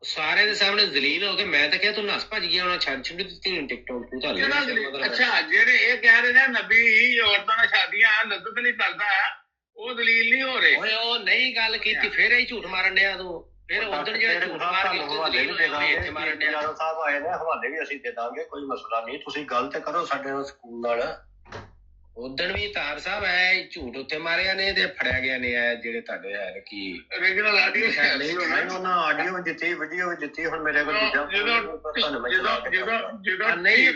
ਸਾਰਿਆਂ ਦੇ ਸਾਹਮਣੇ ਜ਼ਲੀਲ ਹੋ ਕੇ ਮੈਂ ਤਾਂ ਕਿਹਾ ਤੂੰ ਨਸ ਭੱਜ ਗਿਆ ਹੋਣਾ, ਛੱਡ ਛੁੱਟ ਦਿੱਤੀ ਟਿਕਟੌਕ ਤੂੰ ਤਾਂ। ਅੱਛਾ, ਜਿਹੜੇ ਇਹ ਕਹਿ ਰਹੇ ਨੇ ਨਬੀ ਔਰਤਾਂ ਨਾਲ ਸ਼ਾਦੀਆਂ ਲੱਦਤ ਨਹੀਂ ਕਰਦਾ, ਉਹ ਦਲੀਲ ਨਹੀਂ ਹੋ ਰਹੇ। ਓਏ ਉਹ ਨਹੀਂ ਗੱਲ ਕੀਤੀ, ਫਿਰ ਹੀ ਝੂਠ ਮਾਰਨ ਡਿਆ ਤੂੰ। ਫਿਰ ਉਧਰ ਜਿਹੜਾ ਝੂਠ ਮਾਰ ਕੇ ਹਵਾਲੇ ਵੀ ਦੇ ਦਾਂਗੇ, ਮਾਰਨ ਡਿਆ ਸਾਹਿਬ ਆਏ ਨੇ, ਹਵਾਲੇ ਵੀ ਅਸੀਂ ਦੇ ਦਾਂਗੇ, ਕੋਈ ਮਸਲਾ ਨਹੀਂ, ਤੁਸੀਂ ਗੱਲ ਤੇ ਕਰੋ ਸਾਡੇ ਨਾਲ ਸਕੂਲ ਨਾਲ। ਉਦਣ ਵੀ ਤਾਰ ਸਾਹਿਬ ਐ ਝੂਠ ਉੱਤੇ ਮਾਰਿਆ ਨੇ ਤੇ ਫੜਿਆ ਗਿਆ ਨੇ, ਐ ਜਿਹੜੇ ਤੁਹਾਡੇ ਹੈ ਕੀ original ਆਡੀਓ ਨਹੀਂ ਉਹਨਾਂ ਆਡੀਓ ਦਿੱਤੀ, ਵੀਡੀਓ ਵੀ ਦਿੱਤੀ, ਹੁਣ ਮੇਰੇ ਕੋਲ ਚੀਜ਼ਾਂ ਨਹੀਂ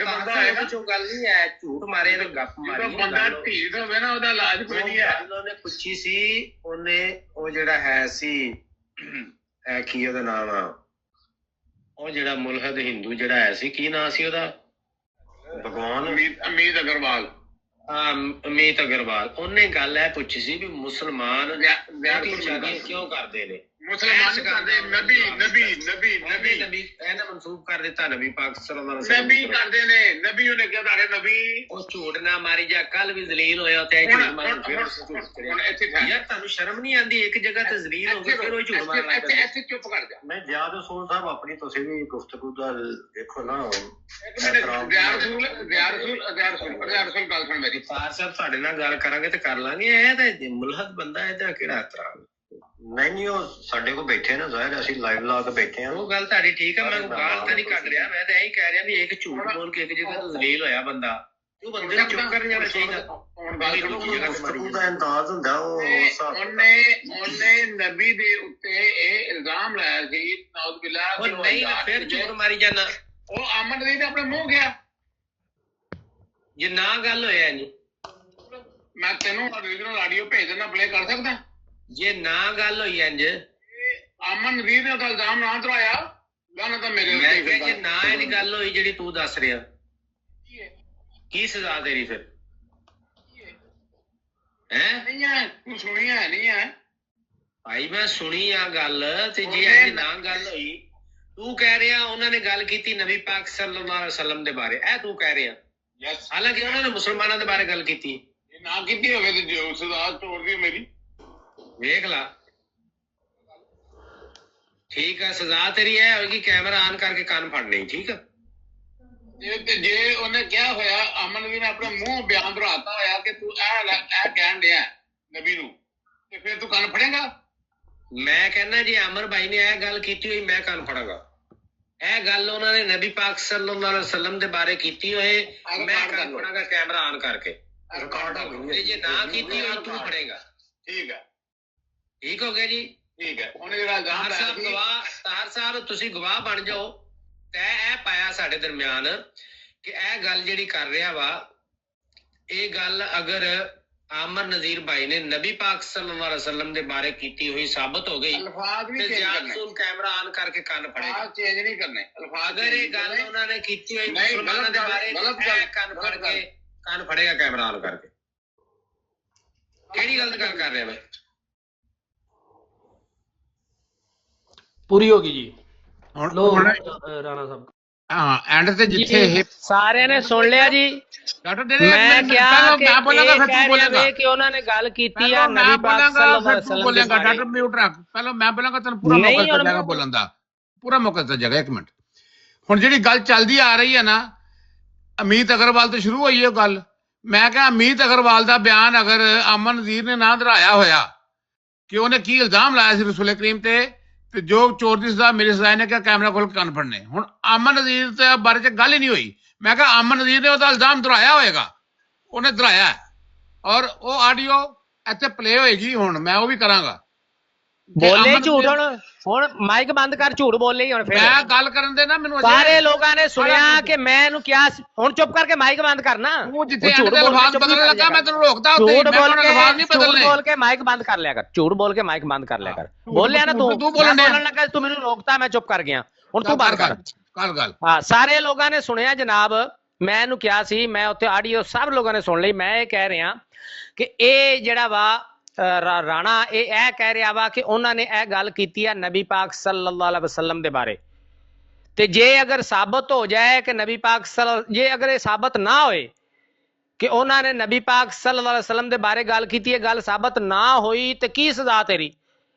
ਚੋਂ ਗੱਲ ਨਹੀਂ ਐ, ਝੂਠ ਮਾਰੇ ਤੇ ਗੱਪ ਮਾਰੀ। ਬੰਦਾ ਢੀਠ ਹੋਵੇ ਨਾ, ਉਹਦਾ ਇਲਾਜ ਕੋਈ ਨਹੀਂ ਹੈ। ਉਹਨੇ ਪੁੱਛੀ ਸੀ, ਉਹਨੇ ਉਹ ਜਿਹੜਾ ਹੈ ਸੀ ਐ ਕੀ ਉਹਦਾ ਨਾਮ ਆ, ਉਹ ਜਿਹੜਾ ਮੁਲਹਦ ਹਿੰਦੂ ਜਿਹੜਾ ਹੈ ਸੀ, ਕੀ ਨਾਂ ਸੀ ਉਹਦਾ? ਭਗਵਾਨ ਅਮੀਤ ਅਗਰਵਾਲ। ਹਾਂ, ਅਮੀਤ ਅਗਰਵਾਲ। ਉਹਨੇ ਗੱਲ ਇਹ ਪੁੱਛੀ ਸੀ ਵੀ ਮੁਸਲਮਾਨ ਸ਼ਾਦੀਆਂ ਕਿਉਂ ਕਰਦੇ ਨੇ? ਮੁਸਲਮਾਨ ਕਰਦੇ ਨਬੀ ਇਹਨੇ ਮਨਸੂਬ ਕਰ ਦਿੱਤਾ ਨਬੀ ਪਾਕ ਸੱਲੱਲਾਹੁ ਅਲੈਹਿ ਵਸੱਲਮ ਨਬੀ ਕਰਦੇ ਨੇ। ਨਬੀ ਉਹਨੇ ਕਿਹਾ ਤੁਹਾਡੇ ਨਬੀ। ਉਹ ਝੂਠ ਨਾ ਮਾਰੀ ਜਾ, ਕੱਲ ਵੀ ਜ਼ਲੀਲ ਹੋਇਆ ਤੇ ਯਾਰ ਤੁਹਾਨੂੰ ਸ਼ਰਮ ਨਹੀਂ ਆਉਂਦੀ? ਇੱਕ ਜਗ੍ਹਾ ਤੇ ਜ਼ਲੀਲ ਹੋ ਗਏ ਫਿਰ ਉਹ ਝੂਠ ਮਾਰਨਾ। ਇੱਥੇ ਚੁੱਪ ਕਰ ਜਾ। ਮੈਂ ਜਿਆਦ ਰਸੂਲ ਸਾਹਿਬ ਆਪਣੀ ਤੁਸੀਂ ਵੀ ਗੁਫ਼ਤਗੂ ਦਾ ਦੇਖੋ ਨਾ। ਗੱਲ ਸੁਣ ਮੇਰੀ, ਫਾਰ ਸਾਹਿਬ ਤੁਹਾਡੇ ਨਾਲ ਗੱਲ ਕਰਾਂਗੇ ਤੇ ਕਰ ਲਾਂਗੇ। ਇਹ ਤਾਂ ਮੁਲਹਦ ਬੰਦਾ ਹੈ, ਇਹਦਾ ਕਿਹੜਾ ਇਤਰਾਜ਼? ਨਹੀਂ ਉਹ ਸਾਡੇ ਕੋਲ ਬੈਠੇ ਨਾ ਜ਼ਾਹਿਰ, ਅਸੀਂ ਲਾਈਵ ਲਾ ਕੇ ਬੈਠੇ ਆ। ਉਹ ਗੱਲ ਤੁਹਾਡੀ ਠੀਕ ਆ, ਮੈਂ ਗਾਲ ਤਾਂ ਨਹੀਂ ਕੱਢ ਰਿਹਾ, ਮੈਂ ਤਾਂ ਇਹੀ ਕਹਿ ਰਿਹਾ ਵੀ ਇੱਕ ਝੂਠ ਬੋਲ ਕੇ ਇੱਕ ਜਗ੍ਹਾ ਤੋਂ ਜ਼ਲੀਲ ਹੋਇਆ ਬੰਦਾ, ਉਹ ਬੰਦੇ ਨੂੰ ਚੁੱਪ ਕਰ ਜਾਣਾ ਚਾਹੀਦਾ। ਗੁਫ਼ਤਗੂ ਦਾ ਅੰਦਾਜ਼ ਹੁੰਦਾ ਉਹ। ਉਹਨੇ ਨਬੀ ਦੇ ਉੱਤੇ ਇਹ ਇਲਜ਼ਾਮ ਲਾਇਆ ਸੀ, ਨਾਉਜ਼ ਬਿਲਾ। ਉਹ ਨਹੀਂ, ਫਿਰ ਝੂਠ ਮਾਰੀ ਜਾਣਾ। ਉਹ ਆਮਨ ਨਬੀ ਨੇ ਆਪਣੇ ਮੂੰਹ ਗਿਆ, ਜੇ ਨਾ ਗੱਲ ਹੋਇਆ ਨਹੀਂ ਮੈਂ ਤੈਨੂੰ origignal ਆਡੀਓ ਭੇਜ ਦੇਣਾ, ਪਲੇ ਕਰ ਸਕਦਾ। ਜੇ ਨਾ ਗੱਲ ਹੋਈ ਇੰਜ, ਅਮਨ ਨਜ਼ੀਰ ਨੇ ਤਾਂ ਇਲਜ਼ਾਮ ਨਾ ਧਰਾਇਆ, ਗਾਣਾ ਤਾਂ ਮੇਰੇ ਮੈਂ ਕਿਹਾ ਜੇ ਨਾ ਇਹਦੀ ਗੱਲ ਹੋਈ ਜਿਹੜੀ ਤੂੰ ਦੱਸ ਰਿਹਾ, ਕੀ ਸਜ਼ਾ ਤੇਰੀ ਫਿਰ? ਨਹੀਂ ਹੈ, ਤੂੰ ਸੁਣੀ ਹੈ ਨਹੀਂ ਹੈ ਭਾਈ? ਮੈਂ ਸੁਣੀ ਆ ਗੱਲ, ਤੇ ਜੇ ਇੰਜ ਨਾ ਗੱਲ ਹੋਈ, ਤੂੰ ਕਹਿ ਰਿਹਾ ਉਹਨਾਂ ਨੇ ਗੱਲ ਕੀਤੀ ਨਬੀ ਪਾਕ ਸੱਲੱਲਾਹੁ ਅਲੈਹਿ ਵਸੱਲਮ ਦੇ ਬਾਰੇ, ਇਹ ਤੂੰ ਕਹਿ ਰਿਹਾ। ਹਾਲਾਂਕਿ ਉਹਨਾਂ ਨੇ ਮੁਸਲਮਾਨਾਂ ਦੇ ਬਾਰੇ ਗੱਲ ਕੀਤੀ। ਨਾ ਕੀਤੀ ਹੋਵੇ ਤੇ ਜੋ ਸਜ਼ਾ ਤੋੜਦੀ ਮੇਰੀ, ਵੇਖ ਲਾ। ਠੀਕ ਆ, ਸਜ਼ਾ ਤੇਰੀ ਇਹ ਹੋਏਗੀ ਕੈਮਰਾ ਆਨ ਕਰਕੇ ਕੰਨ ਫੜਨੇ। ਠੀਕ ਆ, ਜੇ ਉਹਨੇ ਕਿਹਾ ਹੋਇਆ, ਅਮਨ ਵੀ ਨੇ ਆਪਣੇ ਮੂੰਹ ਬਿਆਨ ਭਰਾਤਾ ਹੋਇਆ ਕਿ ਤੂੰ ਇਹ ਕਹਿਣ ਡਿਆ ਨਬੀ ਨੂੰ, ਤੇ ਫਿਰ ਤੂੰ ਕੰਨ ਫੜੇਗਾ? ਮੈਂ ਕਹਿੰਦਾ ਜੇ ਅਮਰ ਭਾਈ ਨੇ ਇਹ ਗੱਲ ਕੀਤੀ ਹੋਈ, ਮੈਂ ਕੰਨ ਫੜਾਂਗਾ। ਇਹ ਗੱਲ ਉਹਨਾਂ ਨੇ ਨਬੀ ਪਾਕ ਸੱਲੱਲਾਹੁ ਅਲੈਹਿ ਵਸੱਲਮ ਦੇ ਬਾਰੇ ਕੀਤੀ ਹੋਏ, ਮੈਂ ਕੰਨ ਫੜਾਂਗਾ ਕੈਮਰਾ ਆਨ ਕਰਕੇ। ਜੇ ਨਾ ਕੀਤੀ ਹੋਈ, ਤੂੰ ਫੜੇਗਾ। ਠੀਕ ਹੈ, ਠੀਕ ਹੋ ਗਿਆ ਜੀ? ਠੀਕ ਹੈ। ਉਹਨੇ ਜਿਹੜਾ ਤਾਰ ਸਾਹਿਬ ਗਵਾਹ, ਤਾਰ ਸਾਹਿਬ ਤੁਸੀਂ ਗਵਾਹ ਬਣ ਜਾਓ। ਤੈ ਇਹ ਪਾਇਆ ਸਾਡੇ ਦਰਮਿਆਨ ਕਿ ਇਹ ਗੱਲ ਜਿਹੜੀ ਕਰ ਰਿਹਾ ਵਾ, ਇਹ ਗੱਲ ਅਗਰ ਆਮਰ ਨਜ਼ੀਰ ਭਾਈ ਨੇ ਨਬੀ ਪਾਕ ਸੱਲੱਲਾਹੁ ਅਲੈਹਿ ਵਸੱਲਮ ਦੇ ਬਾਰੇ ਕੀਤੀ ਹੋਈ ਸਾਬਤ ਹੋ ਗਈ, ਤੇ ਜਾਸੂਸ ਕੈਮਰਾ ਆਨ ਕਰਕੇ ਕੰਨ ਫੜੇਗਾ। ਚੇਂਜ ਨਹੀਂ ਕਰਨੇ ਅਲਫਾਜ਼। ਅਗਰ ਇਹ ਗੱਲ ਉਹਨਾਂ ਨੇ ਕੀਤੀ ਹੋਈ ਮੁਸਲਮਾਨਾਂ ਦੇ ਬਾਰੇ, ਕੰਨ ਫੜ ਕੇ ਕੰਨ ਫੜੇਗਾ ਕੈਮਰਾ ਆਨ ਕਰਕੇ। ਕਿਹੜੀ ਗਲਤ ਗੱਲ ਕਰ ਰਿਹਾ ਮੈਂ? ਪੂਰੀ ਹੋ ਗਈ ਜੀ। ਲੋ ਰਾਣਾ ਸਾਹਿਬ ਹਾਂ, ਐਂਡ ਤੇ ਜਿੱਥੇ ਸਾਰਿਆਂ ਨੇ ਸੁਣ ਲਿਆ ਜੀ। ਮੈਂ ਕਿਹਾ ਕਿ ਉਹਨਾਂ ਨੇ ਗੱਲ ਕੀਤੀ ਆ ਨਬੀ ਪਾਕ ਸੱਲੱਲਾਹੁ ਅਲੈਹਿ ਵਸੱਲਮ ਦੇ ਬਾਰੇ। ਡਾਕਟਰ ਮਿਊਟ ਰੱਖ, ਪਹਿਲਾਂ ਮੈਂ ਬੋਲਾਂਗਾ, ਤੈਨੂੰ ਪੂਰਾ ਮੌਕਾ ਦਿੱਤਾ ਜਾਏਗਾ ਬੋਲਣ ਦਾ, ਪੂਰਾ ਮੌਕਾ ਦਿੱਤਾ ਜਾਏਗਾ। ਇੱਕ ਮਿੰਟ, ਹੁਣ ਜਿਹੜੀ ਗੱਲ ਚੱਲਦੀ ਆ ਰਹੀ ਹੈ ਨਾ ਅਮੀਤ ਅਗਰਵਾਲ ਤੋਂ ਸ਼ੁਰੂ ਹੋਈ ਹੈ ਗੱਲ। ਮੈਂ ਕਿਹਾ ਅਮੀਤ ਅਗਰਵਾਲ ਦਾ ਬਿਆਨ ਅਗਰ ਅਮਨ ਨਜ਼ੀਰ ਨੇ ਨਾ ਦੁਹਰਾਇਆ ਹੋਇਆ ਕਿ ਉਹਨੇ ਕੀ ਇਲਜ਼ਾਮ ਲਾਇਆ ਸੀ ਰਸੂਲ ਕਰੀਮ ਤੇ ਜੋ ਚੋਰ ਦੀ ਸਜ਼ਾ ਮੇਰੀ ਸਜ਼ਾ ਨੇ ਕਿਹਾ ਕੈਮਰਾ ਖੋਲ ਕੇ ਕੰਨ ਫੜਨੇ। ਹੁਣ ਅਮਨ ਨਜ਼ੀਰ ਦੇ ਬਾਰੇ ਚ ਗੱਲ ਹੀ ਨਹੀਂ ਹੋਈ। ਮੈਂ ਕਿਹਾ ਅਮਨ ਨਜ਼ੀਰ ਨੇ ਉਹਦਾ ਇਲਜ਼ਾਮ ਦੁਹਰਾਇਆ ਹੋਏਗਾ, ਉਹਨੇ ਦੁਹਰਾਇਆ ਔਰ ਉਹ ਆਡੀਓ ਇੱਥੇ ਪਲੇ ਹੋਏਗੀ। ਹੁਣ ਮੈਂ ਉਹ ਵੀ ਕਰਾਂਗਾ। ਬੋਲੇ ਝੂਠ। ਹੁਣ ਮਾਈਕ ਬੰਦ ਕਰ, ਝੂਠ ਬੋਲੇ ਹੁਣ ਫਿਰ ਮੈਂ ਗੱਲ ਕਰਨ ਦੇ ਨਾ ਮੈਨੂੰ। ਸਾਰੇ ਲੋਕਾਂ ਨੇ ਸੁਣਿਆ ਕਿ ਮੈਂ ਇਹਨੂੰ ਕਿਹਾ ਹੁਣ ਚੁੱਪ ਕਰਕੇ ਮਾਈਕ ਬੰਦ ਕਰਨਾ। ਤੂੰ ਜਿੱਥੇ ਅਲਫਾਜ਼ ਬਦਲਣ ਲੱਗਾ ਮੈਂ ਤੈਨੂੰ ਰੋਕਦਾ ਉੱਥੇ। ਝੂਠ ਬੋਲ ਕੇ ਮਾਈਕ ਬੰਦ ਕਰ ਲਿਆ ਕਰ, ਝੂਠ ਬੋਲ ਕੇ ਮਾਈਕ ਬੰਦ ਕਰ ਲਿਆ ਕਰ। ਬੋਲਿਆ ਨਾ ਤੂੰ ਬੋਲਣ ਲੱਗਾ, ਤੂੰ ਮੈਨੂੰ ਰੋਕਤਾ, ਮੈਂ ਚੁੱਪ ਕਰ ਗਿਆ। ਹੁਣ ਤੂੰ ਬੰਦ ਕਰ ਗੱਲ। ਹਾਂ, ਸਾਰੇ ਲੋਕਾਂ ਨੇ ਸੁਣਿਆ ਜਨਾਬ। ਮੈਂ ਇਹਨੂੰ ਕਿਹਾ ਸੀ, ਮੈਂ ਉੱਥੇ ਆਡੀਓ ਸਭ ਲੋਕਾਂ ਨੇ ਸੁਣ ਲਈ। ਮੈਂ ਇਹ ਕਹਿ ਰਿਹਾ ਕਿ ਇਹ ਜਿਹੜਾ ਵਾ ਰਾਣਾ ਇਹ ਕਹਿ ਰਿਹਾ ਵਾ ਕਿ ਉਹਨਾਂ ਨੇ ਇਹ ਗੱਲ ਕੀਤੀ ਆ ਨਬੀ ਪਾਕ ਸੱਲੱਲਾਹੁ ਅਲੈहि ਵਸੱਲਮ ਦੇ ਬਾਰੇ। ਤੇ ਜੇ ਅਗਰ ਸਾਬਤ ਹੋ ਜਾਏ ਕਿ ਨਬੀ ਪਾਕ ਜੇ ਅਗਰ ਇਹ ਸਾਬਤ ਨਾ ਹੋਏ ਕਿ ਉਹਨਾਂ ਨੇ ਨਬੀ ਪਾਕ ਸੱਲੱਲਾਹੁ ਅਲੈहि ਵਸੱਲਮ ਦੇ ਬਾਰੇ ਗੱਲ ਕੀਤੀ ਹੈ, ਗੱਲ ਸਾਬਤ ਨਾ ਹੋਈ ਤੇ ਕੀ ਸਜ਼ਾ ਤੇਰੀ?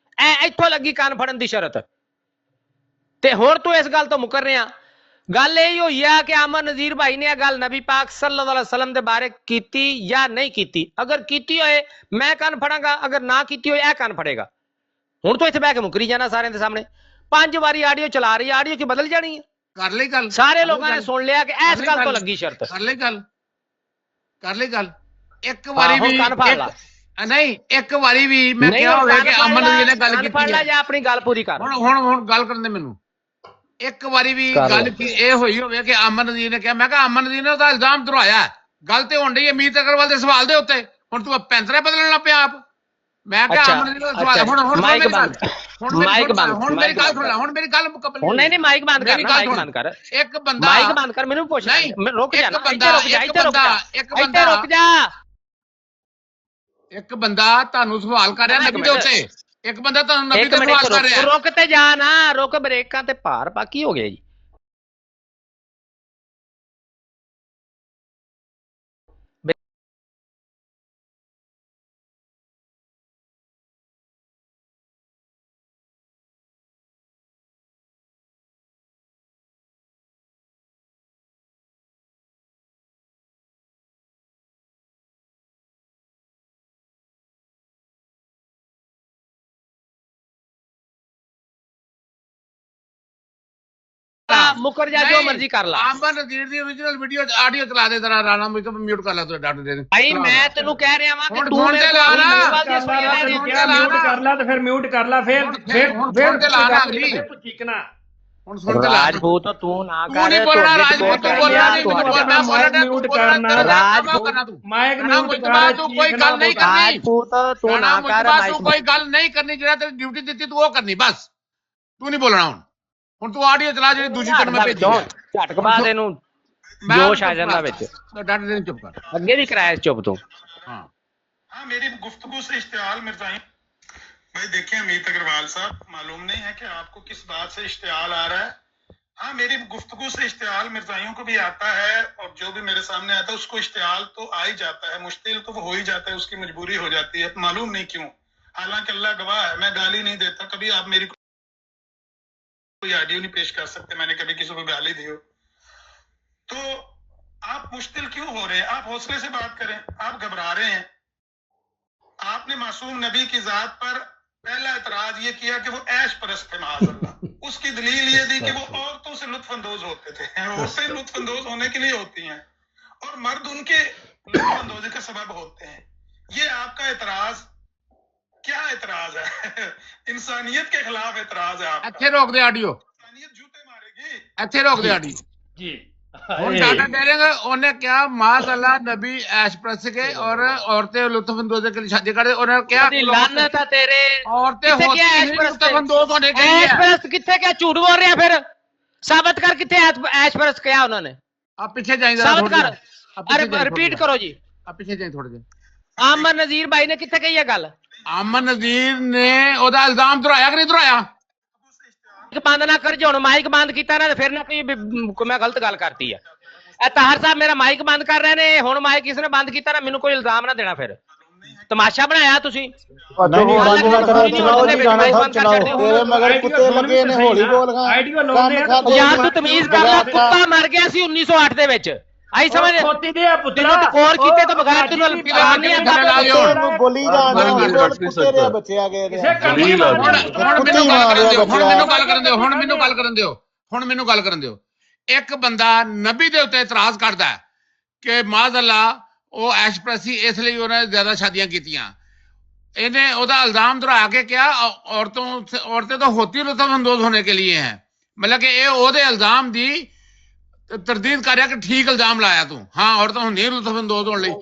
ਇੱਥੋਂ ਲੱਗੀ ਕੰਨ ਫੜਨ ਦੀ ਸ਼ਰਤ। ਤੇ ਹੁਣ ਤੂੰ ਇਸ ਗੱਲ ਤੋਂ ਮੁਕਰ ਰਿਹਾ। ਗੱਲ ਇਹ ਹੋਈ ਆ ਕਿ ਅਮਨ ਨਜ਼ੀਰ ਭਾਈ ਨੇ ਇਹ ਗੱਲ ਨਬੀ ਪਾਕ ਸੱਲੱਲਾਹੁ ਅਲੈहि ਵਸੱਲਮ ਦੇ ਬਾਰੇ ਕੀਤੀ ਜਾਂ ਨਹੀਂ ਕੀਤੀ। ਅਗਰ ਕੀਤੀ ਹੋਏ ਮੈਂ ਕੰਨ ਫੜਾਂਗਾ, ਅਗਰ ਨਾ ਕੀਤੀ ਹੋਏ ਇਹ ਕੰਨ ਫੜੇਗਾ। ਹੁਣ ਤੂੰ ਇੱਥੇ ਬਹਿ ਕੇ ਮੁਕਰੀ ਜਾਣਾ ਸਾਰਿਆਂ ਦੇ ਸਾਹਮਣੇ। 5 ਵਾਰੀ ਆਡੀਓ ਚਲਾ ਰਹੀ, ਆਡੀਓ ਕੀ ਬਦਲ ਜਾਣੀ ਹੈ? ਕਰ ਲਈ ਗੱਲ। ਸਾਰੇ ਲੋਕਾਂ ਨੇ ਸੁਣ ਲਿਆ ਕਿ ਇਸ ਗੱਲ ਤੋਂ ਲੱਗੀ ਸ਼ਰਤ। ਕਰ ਲਈ ਗੱਲ। ਇੱਕ ਵਾਰੀ ਵੀ ਨਹੀਂ, ਇੱਕ ਵਾਰੀ ਵੀ ਮੈਂ ਕਿਹਾ ਹੋਵੇ ਕਿ ਅਮਨ ਨਜ਼ੀਰ ਨੇ ਗੱਲ ਕੀਤੀ ਹੈ। ਜਾਂ ਆਪਣੀ ਗੱਲ ਪੂਰੀ ਕਰ। ਹੁਣ ਗੱਲ ਕਰਨ ਦੇ ਮੈਨੂੰ। ਇੱਕ ਵਾਰੀ ਵੀ ਗੱਲ ਇਹ ਹੋਈ ਹੋਵੇ ਕਿ ਅਮਨ ਨਜ਼ੀਰ ਨੇ ਕਿਹਾ, ਮੈਂ ਕਿਹਾ ਅਮਨ ਨਜ਼ੀਰ ਨੇ ਉਹਦਾ ਇਲਜ਼ਾਮ ਦੁਹਰਾਇਆ। ਗੱਲ ਤੇ ਹੋਣ ਡਈ ਹੈ ਅਮੀਤ ਅਗਰਵਾਲ ਦੇ ਸਵਾਲ ਦੇ ਉੱਤੇ। ਹੁਣ ਤੂੰ ਪੈਂਤਰੇ ਬਦਲਣ ਲੱਗ ਪਿਆ ਆਪ। ਮੈਂ ਕਿਹਾ ਅਮਨ ਨਜ਼ੀਰ ਦਾ ਸਵਾਲ। ਹੁਣ ਮਾਈਕ ਬੰਦ। ਹੁਣ ਮੇਰੀ ਗੱਲ ਸੁਣ ਲੈ। ਹੁਣ ਮੇਰੀ ਗੱਲ ਮੁਕੰਮਲ। ਹੁਣ ਨਹੀਂ ਮਾਈਕ ਬੰਦ ਕਰ, ਮਾਈਕ ਬੰਦ ਕਰ। ਇੱਕ ਬੰਦਾ ਮਾਈਕ ਬੰਦ ਕਰ, ਮੈਨੂੰ ਪੁੱਛ। ਰੁਕ ਜਾ, ਰੁਕ ਜਾ। ਇੱਕ ਬੰਦਾ ਤੁਹਾਨੂੰ ਸਵਾਲ ਕਰ ਰਿਹਾ ਨਬੀ ਦੇ ਉੱਤੇ। ਇੱਕ ਬੰਦਾ ਤੁਹਾਨੂੰ ਨਬੀ ਦਾ ਸਵਾਲ ਕਰ ਰਿਹਾ। ਰੁਕ ਤੇ ਜਾ ਨਾ, ਰੁਕ। ਬ੍ਰੇਕਾਂ ਤੇ ਭਾਰ ਪਾ ਕੀ ਹੋ ਗਿਆ ਜੀ? ਮੁਕਰ ਜਾ, ਜੋ ਮਰਜ਼ੀ ਕਰ ਲਾ। ਅਮਨ ਨਜ਼ੀਰ ਦੀ origignal ਵੀਡੀਓ ਆਡੀਓ ਚਲਾ ਦੇ ਜ਼ਰਾ। ਰਾਣਾ ਮਿਊਟ ਕਰ ਲੈ ਤੂੰ ਡਾਟਾ ਦੇ। ਭਾਈ ਮੈਂ ਤੈਨੂੰ ਕਹਿ ਰਿਹਾ ਵਾਂ ਕਿ ਤੂੰ ਫੋਨ ਤੇ ਲਾ ਨਾ। ਮਿਊਟ ਕਰ ਲੈ ਤੇ ਫਿਰ ਮਿਊਟ ਕਰ ਲੈ। ਫਿਰ ਤੇ ਲਾ ਨਾ ਅਗਲੀ। ਤੂੰ ਚੀਕਣਾ। ਹੁਣ ਸੁਣ ਤੇ ਲਾ। ਰਾਜਪੂਤ ਤੂੰ ਨਾ ਕਰ। ਤੂੰ ਨਹੀਂ ਬੋਲਣਾ ਰਾਜਪੂਤ। ਤੂੰ ਬੋਲਣਾ ਨਹੀਂ। ਮੈਂ ਮਾਈਕ ਮਿਊਟ ਕਰਨਾ। ਮਾਈਕ ਮਿਊਟ ਕਰ। ਤੂੰ ਕੋਈ ਗੱਲ ਨਹੀਂ ਕਰਨੀ। ਰਾਜਪੂਤ ਤੂੰ ਨਾ ਕਰ। ਤੂੰ ਕੋਈ ਗੱਲ ਨਹੀਂ ਕਰਨੀ। ਜਿਹੜਾ ਤੇਰੀ ਡਿਊਟੀ ਦਿੱਤੀ ਤੂੰ ਉਹ ਕਰਨੀ ਬਸ। ਤੂੰ ਨਹੀਂ ਬੋਲਣਾ। ਹੁਣ ਤੂੰ ਆਡੀਓ ਚਲਾ ਜਿਹੜੀ ਦੂਜੀ ਤੈਨੂੰ ਮੈਂ ਭੇਜੀ। ਝਟਕ ਬਾਅਦ ਇਹਨੂੰ ਜੋਸ਼ ਆ ਜਾਂਦਾ ਵਿੱਚ। ਡਾਟਾ ਦੇ ਚੁੱਪ ਕਰ। ਅੱਗੇ ਵੀ ਕਰਾਇਆ ਚੁੱਪ ਤੂੰ। हाँ मेरी गुफ्तगू से इश्तिहाल मिर्ज़ाई भाई देखिए अमित अग्रवाल साहब मालूम नहीं है कि आपको किस बात से इश्तिहाल आ रहा है। हाँ मेरी गुफ्तगू से इश्तिहाल मिर्ज़ाइयों को भी आता है और जो भी मेरे सामने आता है उसको इश्तिहाल तो आ ही जाता है। मुश्किल तो वो हो ही जाता है, उसकी मजबूरी हो जाती है। मालूम नहीं क्यों। हालांकि अल्लाह गवाह है मैं गाली नहीं देता। कभी आप मेरी कोई ऑडियो नहीं पेश कर सकते मैंने कभी किसी को गाली दी हो। तो आप मुश्किल क्यों हो रहे हैं? आप हौसले से बात करें। आप घबरा रहे हैं। आपने मासूम नबी की जात पर पहला एतराज ये किया कि वो ऐश परस्त थे माअज़ल्लाह। उसकी दलील ये दी कि वो औरतों से लुत्फअंदोज होते थे। औरतें लुत्फअंदोज होने के लिए होती हैं और मर्द उनके लुत्फअंदोज़ी का सबब होते हैं। ये आपका एतराज क्या एतराज है? इंसानियत के खिलाफ एतराज है आपका। अच्छे रोक दे ऑडियो। इंसानियत जूते मारेगी। अच्छे रोक दे ऑडियो जी। ਹੁਣ ਡਾਟਾ ਦੇ ਰਹੇ ਉਹਨੇ ਕਿਹਾ ਮਾਸ਼ਾਅੱਲਾ ਨਬੀ ਐਸ਼ ਪ੍ਰਸ ਕੇ ਔਰ ਔਰतें लुत्फअंदोज के लिए शादी करे। उन्होंने क्या लानत है तेरे। औरतें होती हैं लुत्फअंदोज होने के लिए। ऐश परस्त किथे क्या झूठ बोल रहे हैं? फिर साबित कर किथे ऐश परस्त किया उन्होंने। आप पीछे जाइए साबित कर। अरे रिपीट करो जी। आप पीछे जाइए थोड़े देर। अमन नजीर भाई ने किथे कही है गल? अमन नजीर ने ਉਹਦਾ ਇਲਜ਼ਾਮ ਦੁਹਰਾਇਆ ਕਿ ਨਹੀਂ ਦੁਹਰਾਇਆ? बंद ना कर जो माइक बंद किया ना फिर ना कोई मैं गलत गल करती है। ताहर साहब मेरा माइक बंद कर रहे ने। हुण माइक किसने बंद किया ना मैनू कोई इल्जाम ना देना। फिर ਤਮਾਸ਼ਾ ਬਣਾਇਆ ਤੁਸੀਂ। ਨਹੀਂ ਨਹੀਂ ਬੰਦ ਨਾ ਕਰੋ, ਚਲਾਓ ਜੀ ਰਾਣਾ ਸਾਹਿਬ ਚਲਾਓ। ਤੇਰੇ ਮਗਰ ਕੁੱਤੇ ਲੱਗੇ ਨੇ, ਹੌਲੀ ਬੋਲ ਗਾ। ਯਾਰ ਤੂੰ ਤਮੀਜ਼ ਕਰ ਲੈ, ਕੁੱਤਾ ਮਰ ਗਿਆ ਸੀ 1908 ਦੇ ਵਿੱਚ। ਆਈ ਸਮਝ ਤੈਨੂੰ ਟਕੋਰ ਕੀਤੇ ਤੋਂ ਬਗੈਰ ਤੈਨੂੰ ਪਿਆਰ ਨਹੀਂ ਆਉਂਦਾ। ਬੋਲੀ ਜਾਣਾ ਕੁੱਤੇ ਦੇ ਬੱਚੇ ਆ ਗਏ ਨੇ। ਹੁਣ ਮੈਨੂੰ ਗੱਲ ਕਰਨ ਦਿਓ। ਇੱਕ ਬੰਦਾ ਨਬੀ ਦੇ ਉੱਤੇ ਇਤਰਾਜ਼ ਕਰਦਾ ਕਿ ਮਾਜ਼ ਅੱਲਾ ਉਹ ਐਸ਼ਪ੍ਰਸੀ ਇਸ ਲਈ ਉਹਨੇ ਜ਼ਿਆਦਾ ਸ਼ਾਦੀਆਂ ਕੀਤੀਆਂ। ਇਹਨੇ ਉਹਦਾ ਇਲਜ਼ਾਮ ਦੁਹਰਾ ਕੇ ਕਿਹਾ औरतें तो होती लुत्फअंदोज होने के लिए हैं। मतलब कि ਇਹ ਉਹਦੇ ਇਲਜ਼ਾਮ ਦੀ ਤਰਦੀਦ ਕਰ ਰਿਹਾ ਕਿ ਠੀਕ ਇਲਜ਼ਾਮ ਲਾਇਆ ਤੂੰ। ਹਾਂ ਔਰਤਾਂ ਹੁੰਦੀਆਂ ਲੁਤਫਅੰਦੋਜ਼ ਹੋਣ ਲਈ। ਉਹ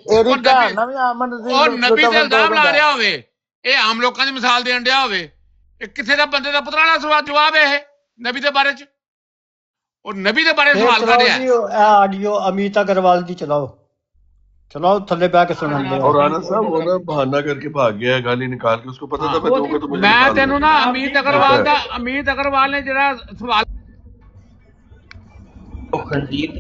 ਨਬੀ ਤੇ ਇਲਜ਼ਾਮ ਲਾ ਰਿਹਾ ਹੋਵੇ, ਇਹ ਆਮ ਲੋਕਾਂ ਦੀ ਮਿਸਾਲ ਦੇਣ ਡਿਆ ਹੋਵੇ। ਇਹ ਕਿੱਥੇ ਦਾ ਬੰਦੇ ਦਾ ਪੁੱਤਰਾਣਾ ਜਵਾਬ ਹੈ ਇਹ ਨਬੀ ਦੇ ਬਾਰੇ ਚ। ਉਹ ਨਬੀ ਦੇ ਬਾਰੇ ਸਵਾਲ ਕਰ ਰਿਹਾ ਹੈ। ਆਡੀਓ ਅਮੀਤ ਅਗਰਵਾਲ ਦੀ ਚਲਾਓ थल्ले बैठ के सुन ले। और राणा साहब वो ना बहाना करके भाग गया है, गाली निकाल के उसको पता था मैं दूंगा तो मुझे मैं तेनू ना अमित अग्रवाल ने जरा सवाल ਖੰਜੀਰ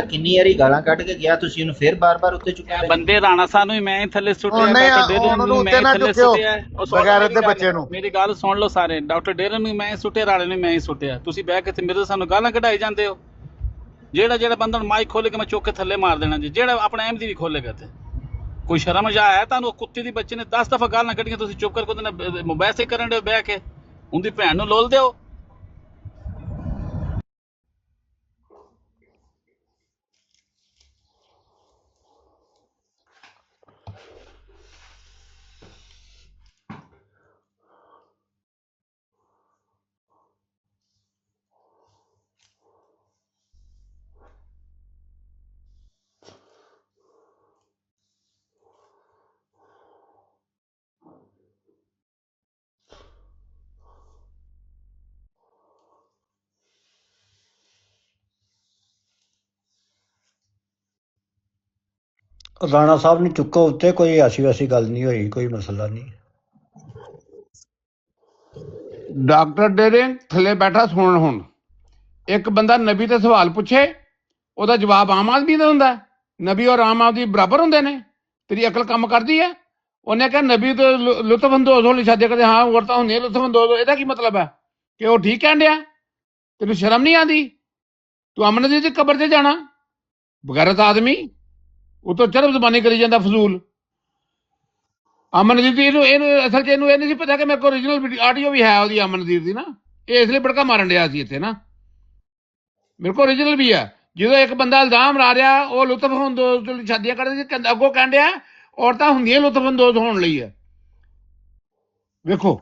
ਕਿੰਨੀ ਵਾਰੀ ਗਾਲਾਂ ਕੱਢ ਕੇ ਗਿਆ, ਤੁਸੀਂ ਉਹਨੂੰ ਫਿਰ ਬਾਰ-ਬਾਰ ਉੱਤੇ ਚੁੱਕਿਆ। ਬੰਦੇ ਰਾਣਾ ਸਾਹਿਬ ਨੂੰ ਮੈਂ ਹੀ ਥੱਲੇ ਸੁੱਟਿਆ, ਡਾਕਟਰ ਡੇਰਨ ਨੂੰ ਮੈਂ ਥੱਲੇ ਸੁੱਟਿਆ, ਬਗੈਰ ਦੇ ਬੱਚੇ ਨੂੰ। ਮੇਰੀ ਗੱਲ ਸੁਣ ਲਓ ਸਾਰੇ, ਡਾਕਟਰ ਡੇਰਨ ਨੂੰ ਮੈਂ ਹੀ ਸੁੱਟਿਆ, ਰਾਣੇ ਨੂੰ ਮੈਂ ਹੀ ਸੁੱਟਿਆ। ਤੁਸੀਂ ਬਹਿ ਕੇ ਮੇਰੇ ਸਾਨੂੰ ਗਾਲਾਂ ਕਢਾਈ ਜਾਂਦੇ ਹੋ। ਜਿਹੜਾ ਬੰਦਾ ਮਾਈਕ ਖੋਲੇ ਕੇ ਮੈਂ ਚੁੱਕ ਕੇ ਥੱਲੇ ਮਾਰ ਦੇਣਾ ਜੀ। ਜਿਹੜਾ ਆਪਣਾ ਅਹਿਮਦੀ ਵੀ ਖੋਲੇਗਾ ਤੇ ਕੋਈ ਸ਼ਰਮ ਜਾ ਆਇਆ ਤੁਹਾਨੂੰ? ਕੁੱਤੇ ਦੀ ਬੱਚੇ ਨੇ 10 ਦਫਾ ਗਾਲਾਂ ਕੱਢੀਆਂ, ਤੁਸੀਂ ਚੁੱਪ ਕਰਕੇ ਉਹਦੇ ਨਾਲ ਮੁਬਾਸੇ ਕਰਨ ਦੇ ਬਹਿ ਕੇ ਉਹਦੀ ਭੈਣ ਨੂੰ ਲੋਲ ਦਿਓ। ਰਾਣਾ ਸਾਹਿਬ ਨੂੰ ਚੁੱਕੋ ਉੱਤੇ, ਕੋਈ ਐਸੀ ਵੈਸੀ ਗੱਲ ਨਹੀਂ ਹੋਈ, ਕੋਈ ਮਸਲਾ ਨਹੀਂ। ਡਾਕਟਰ ਡੇਰਿੰਗ ਥੱਲੇ ਬੈਠਾ ਸੁਣ। ਹੁਣ ਇੱਕ ਬੰਦਾ ਨਬੀ ਤੇ ਸਵਾਲ ਪੁੱਛੇ, ਉਹਦਾ ਜਵਾਬ ਆਮ ਆਦਮੀ ਦਾ ਹੁੰਦਾ। ਨਬੀ ਔਰ ਆਮ ਆਦਮੀ ਬਰਾਬਰ ਹੁੰਦੇ ਨੇ? ਤੇਰੀ ਅਕਲ ਕੰਮ ਕਰਦੀ ਹੈ? ਉਹਨੇ ਕਿਹਾ ਨਬੀ ਤੋਂ ਲੁਤਫਅੰਦੋਜ਼ ਹੋਣ ਲਈ ਸ਼ਾਦੀ ਕਰਦੇ। ਹਾਂ ਔਰਤਾਂ ਹੁੰਦੀਆਂ ਲੁਤਫਅੰਦੋਜ਼। ਇਹਦਾ ਕੀ ਮਤਲਬ ਹੈ ਕਿ ਉਹ ਠੀਕ ਕਹਿਣ ਡਿਆ? ਤੈਨੂੰ ਸ਼ਰਮ ਨਹੀਂ ਆਉਂਦੀ? ਤੂੰ ਅਮਨ ਦੀ ਕਬਰ ਤੇ ਜਾਣਾ ਬਗੈਰਤ ਆਦਮੀ, ਉਹ ਤੋਂ ਚਰਬ ਜ਼ਬਾਨੀ ਕਰੀ ਜਾਂਦਾ ਫਜ਼ੂਲ। ਅਮਨਦੀਪ ਦੀ ਇਹਨੂੰ ਅਸਲ 'ਚ ਇਹਨੂੰ ਇਹ ਨਹੀਂ ਸੀ ਪਤਾ ਕਿ ਮੇਰੇ ਕੋਲ ਓਰੀਜਨਲ ਆਡੀਓ ਵੀ ਹੈ ਉਹਦੀ ਅਮਨਦੀਪ ਦੀ ਨਾ। ਇਹ ਇਸ ਲਈ ਭੜਕਾ ਮਾਰਨ ਡਿਆ ਸੀ ਇੱਥੇ ਨਾ। ਮੇਰੇ ਕੋਲ ਓਰੀਜਨਲ ਵੀ ਹੈ। ਜਦੋਂ ਇੱਕ ਬੰਦਾ ਇਲਜ਼ਾਮ ਲਾ ਰਿਹਾ ਉਹ ਲੁਤਫਅੰਦੋਜ਼ ਸ਼ਾਦੀਆਂ ਕਰਦੇ ਸੀ, ਅੱਗੋਂ ਕਹਿਣ ਡਿਆ ਔਰਤਾਂ ਹੁੰਦੀਆਂ ਲੁਤਫਅੰਦੋਜ਼ ਹੋਣ ਲਈ ਹੈ। ਵੇਖੋ,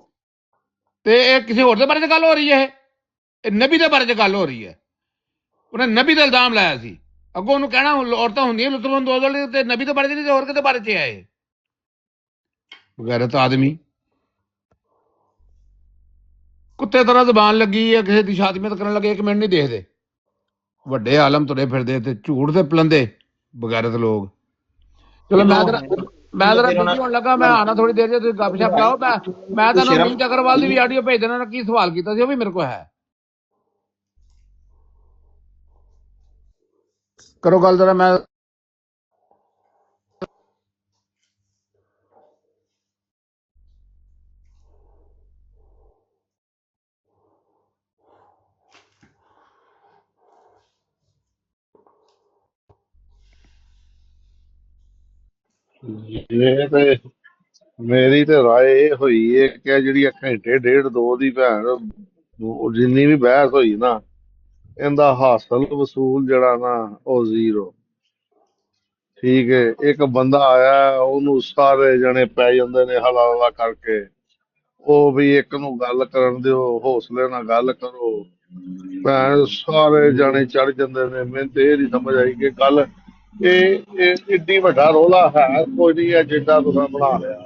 ਤੇ ਇਹ ਕਿਸੇ ਹੋਰ ਦੇ ਬਾਰੇ 'ਚ ਗੱਲ ਹੋ ਰਹੀ ਹੈ? ਇਹ ਨਬੀ ਦੇ ਬਾਰੇ 'ਚ ਗੱਲ ਹੋ ਰਹੀ ਹੈ। ਉਹਨੇ ਨਬੀ ਦਾ ਇਲਜ਼ਾਮ ਲਾਇਆ ਸੀ, ਅੱਗੋਂ ਉਹਨੂੰ ਕਹਿਣਾ ਔਰਤਾਂ ਹੁੰਦੀਆਂ ਲੁਤਫਅੰਦੋਜ਼ ਵਾਲੀ, ਤੇ ਨਬੀ ਦੇ ਬਾਰੇ 'ਚ ਨਹੀਂ, ਹੋਰ ਕਿਤੇ ਬਾਰੇ 'ਚ ਹੈ ਇਹ? ਬਗੈਰਤ ਆਦਮੀ, ਕੁੱਤੇ ਤਰ੍ਹਾਂ ਜ਼ਬਾਨ ਲੱਗੀ ਹੈ, ਕਿਸੇ ਦੀ ਸ਼ਾਤਮਤ ਕਰਨ ਲੱਗੇ 1 ਮਿੰਟ ਨਹੀਂ ਦੇਖਦੇ। ਵੱਡੇ ਆਲਮ ਤੁਰੇ ਫਿਰਦੇ ਤੇ ਝੂਠ ਦੇ ਪਲੰਦੇ ਬਗੈਰਤ ਲੋਕ। ਚਲੋ ਮੈਂ ਜਰਾ ਬਿਜ਼ੀ ਹੋਣ ਲੱਗਾ, ਮੈਂ ਆਣਾ ਥੋੜੀ ਦੇਰ 'ਚ, ਤੁਸੀਂ ਗੱਪਸ਼ਪ ਲਾਓ। ਮੈਂ ਤੁਹਾਨੂੰ ਅਮੀਤ ਅਗਰਵਾਲ ਦੀ ਵੀ ਆਡੀਓ ਭੇਜ ਦੇਣਾ, ਕੀ ਸਵਾਲ ਕੀਤਾ ਸੀ ਉਹ ਵੀ ਮੇਰੇ ਕੋਲ ਹੈ। ਕਰੋ ਗੱਲ ਜਰਾ। ਮੈਂ ਜਿਵੇਂ ਤੇ ਮੇਰੀ ਤੇ ਰਾਏ ਇਹ ਹੋਈ ਹੈ ਕਿ ਜਿਹੜੀ ਘੰਟੇ ਡੇਢ 2 ਦੀ ਭੈਣ ਜਿੰਨੀ ਵੀ ਬਹਿਸ ਹੋਈ ਨਾ, ਇਹਦਾ ਹਾਸਲ ਵਸੂਲ ਜਿਹੜਾ ਨਾ ਉਹ 0। ਠੀਕ ਹੈ, ਇੱਕ ਬੰਦਾ ਆਇਆ ਉਹਨੂੰ ਸਾਰੇ ਜਣੇ ਪੈ ਜਾਂਦੇ ਨੇ ਹਲਾ ਹਲਾ ਕਰਕੇ, ਉਹ ਵੀ ਇੱਕ ਨੂੰ ਗੱਲ ਕਰਨ ਦਿਓ, ਹੌਸਲੇ ਨਾਲ ਗੱਲ ਕਰੋ। ਭੈਣ ਸਾਰੇ ਜਣੇ ਚੜ ਜਾਂਦੇ ਨੇ। ਮੈਨੂੰ ਤੇ ਇਹ ਨਹੀਂ ਸਮਝ ਆਈ ਕਿ ਗੱਲ ਇਹ ਏਡੀ ਵੱਡਾ ਰੋਲਾ ਹੈ ਕੋਈ ਨਹੀਂ ਹੈ ਜਿੱਦਾਂ ਤੁਸੀਂ ਬਣਾ ਲਿਆ।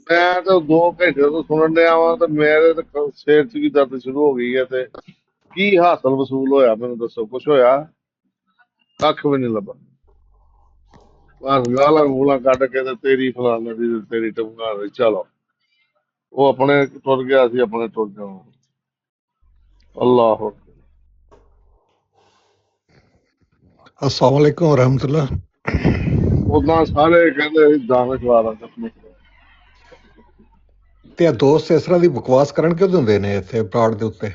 ਮੈਂ ਤਾਂ 2 ਘੰਟੇ ਤੋਂ ਸੁਣਨ ਡਿਆ ਵਾਂ ਤੇ ਮੇਰੇ ਤੇ ਸਿਰ 'ਚ ਵੀ ਦਰਦ ਸ਼ੁਰੂ ਹੋ ਗਈ ਹੈ। ਤੇ ਕੀ ਹਾਸਲ ਵਸੂਲ ਹੋਇਆ ਮੈਨੂੰ ਦੱਸੋ? ਕੁਛ ਹੋਇਆ? ਕੱਖ ਵੀ ਨਹੀਂ ਲੱਭਾ। ਬਸ ਗਾਲਾਂ ਗੂਲਾਂ ਕੱਢ ਕੇ ਤੇ ਤੇਰੀ ਫਲਾਣੇ ਦੀ ਤੇ ਤੇਰੀ ਟਮਕਾ ਦੇ। ਚਲੋ ਉਹ ਆਪਣੇ ਟੁਰ ਗਿਆ, ਸੀ ਆਪਣੇ ਟੁਰ ਜਾਣਾ। ਅੱਲਾਹ अस्सलाम वालेकुम रहमतुल्लाह। ਉਦਾਂ ਸਾਰੇ ਕਹਿੰਦੇ ਦਾਨਸ਼ਵਾਰ ਆ ਆਪਣੇ। ਤੇ ਇਹ ਦੋਸਤ ਇਸ ਤਰ੍ਹਾਂ ਦੀ ਬਕਵਾਸ ਕਰਨ ਕਿਉਂ ਦਿੰਦੇ ਨੇ ਇੱਥੇ ਬਰਾੜ ਦੇ ਉੱਤੇ?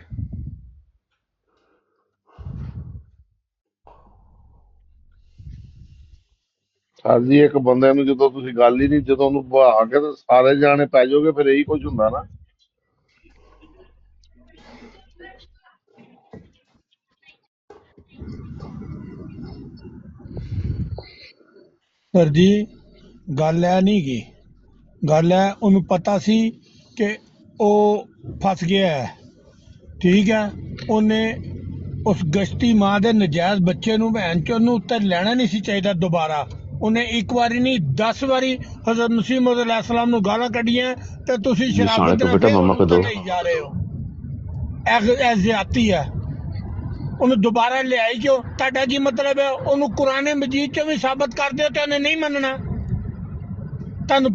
ਸਰ ਜੀ ਇੱਕ ਬੰਦੇ ਨੂੰ ਜਦੋਂ ਤੁਸੀਂ ਗੱਲ ਹੀ ਨਹੀਂ, ਜਦੋਂ ਉਹਨੂੰ ਬਹਾ ਕੇ ਤੇ ਸਾਰੇ ਜਾਣੇ ਪੈ ਜਾਓਗੇ, ਫਿਰ ਇਹੀ ਕੁਝ ਹੁੰਦਾ ਨਾ। ਸਰ ਜੀ ਗੱਲ ਇਹ ਨਹੀਂ ਗੀ, ਗੱਲ ਹੈ ਉਹਨੂੰ ਪਤਾ ਸੀ ਕਿ ਉਹ ਫਸ ਗਿਆ ਹੈ, ਠੀਕ ਹੈ। ਉਹਨੇ ਉਸ ਗਸ਼ਤੀ ਮਾਂ ਦੇ ਨਜਾਇਜ਼ ਬੱਚੇ ਨੂੰ ਭੈਣ ਚੋਦ ਨੂੰ ਉੱਤੇ ਲੈਣਾ ਨਹੀਂ ਸੀ ਚਾਹੀਦਾ ਦੁਬਾਰਾ। ਉਹਨੇ ਇੱਕ ਵਾਰੀ ਨਹੀਂ 10 ਵਾਰੀ ਹਜ਼ਰਤ ਮਸੀਹ ਮੌਊਦ अलैहिस्सलाम ਨੂੰ ਗਾਲਾਂ ਕੱਢੀਆਂ ਤੇ ਤੁਸੀਂ ਸ਼ਰਾਬਤ ਦੇ ਲਈ ਜਾ ਰਹੇ ਹੋ। ਇਹ ਜ਼ਿਆਦਤੀ ਹੈ। ਉਹਨੂੰ ਦੁਬਾਰਾ ਲਿਆਈ ਕਿਉਂ? ਤੁਹਾਡਾ ਕੀ ਮਤਲਬ ਹੈ? ਉਹਨੂੰ ਕੁਰਾਨ ਮਜੀਦ ਚੋਂ ਵੀ ਸਾਬਤ ਕਰ ਦਿਓ ਤੇ ਉਹਨੇ ਨਹੀਂ ਮੰਨਣਾ। ਤੁਹਾਨੂੰ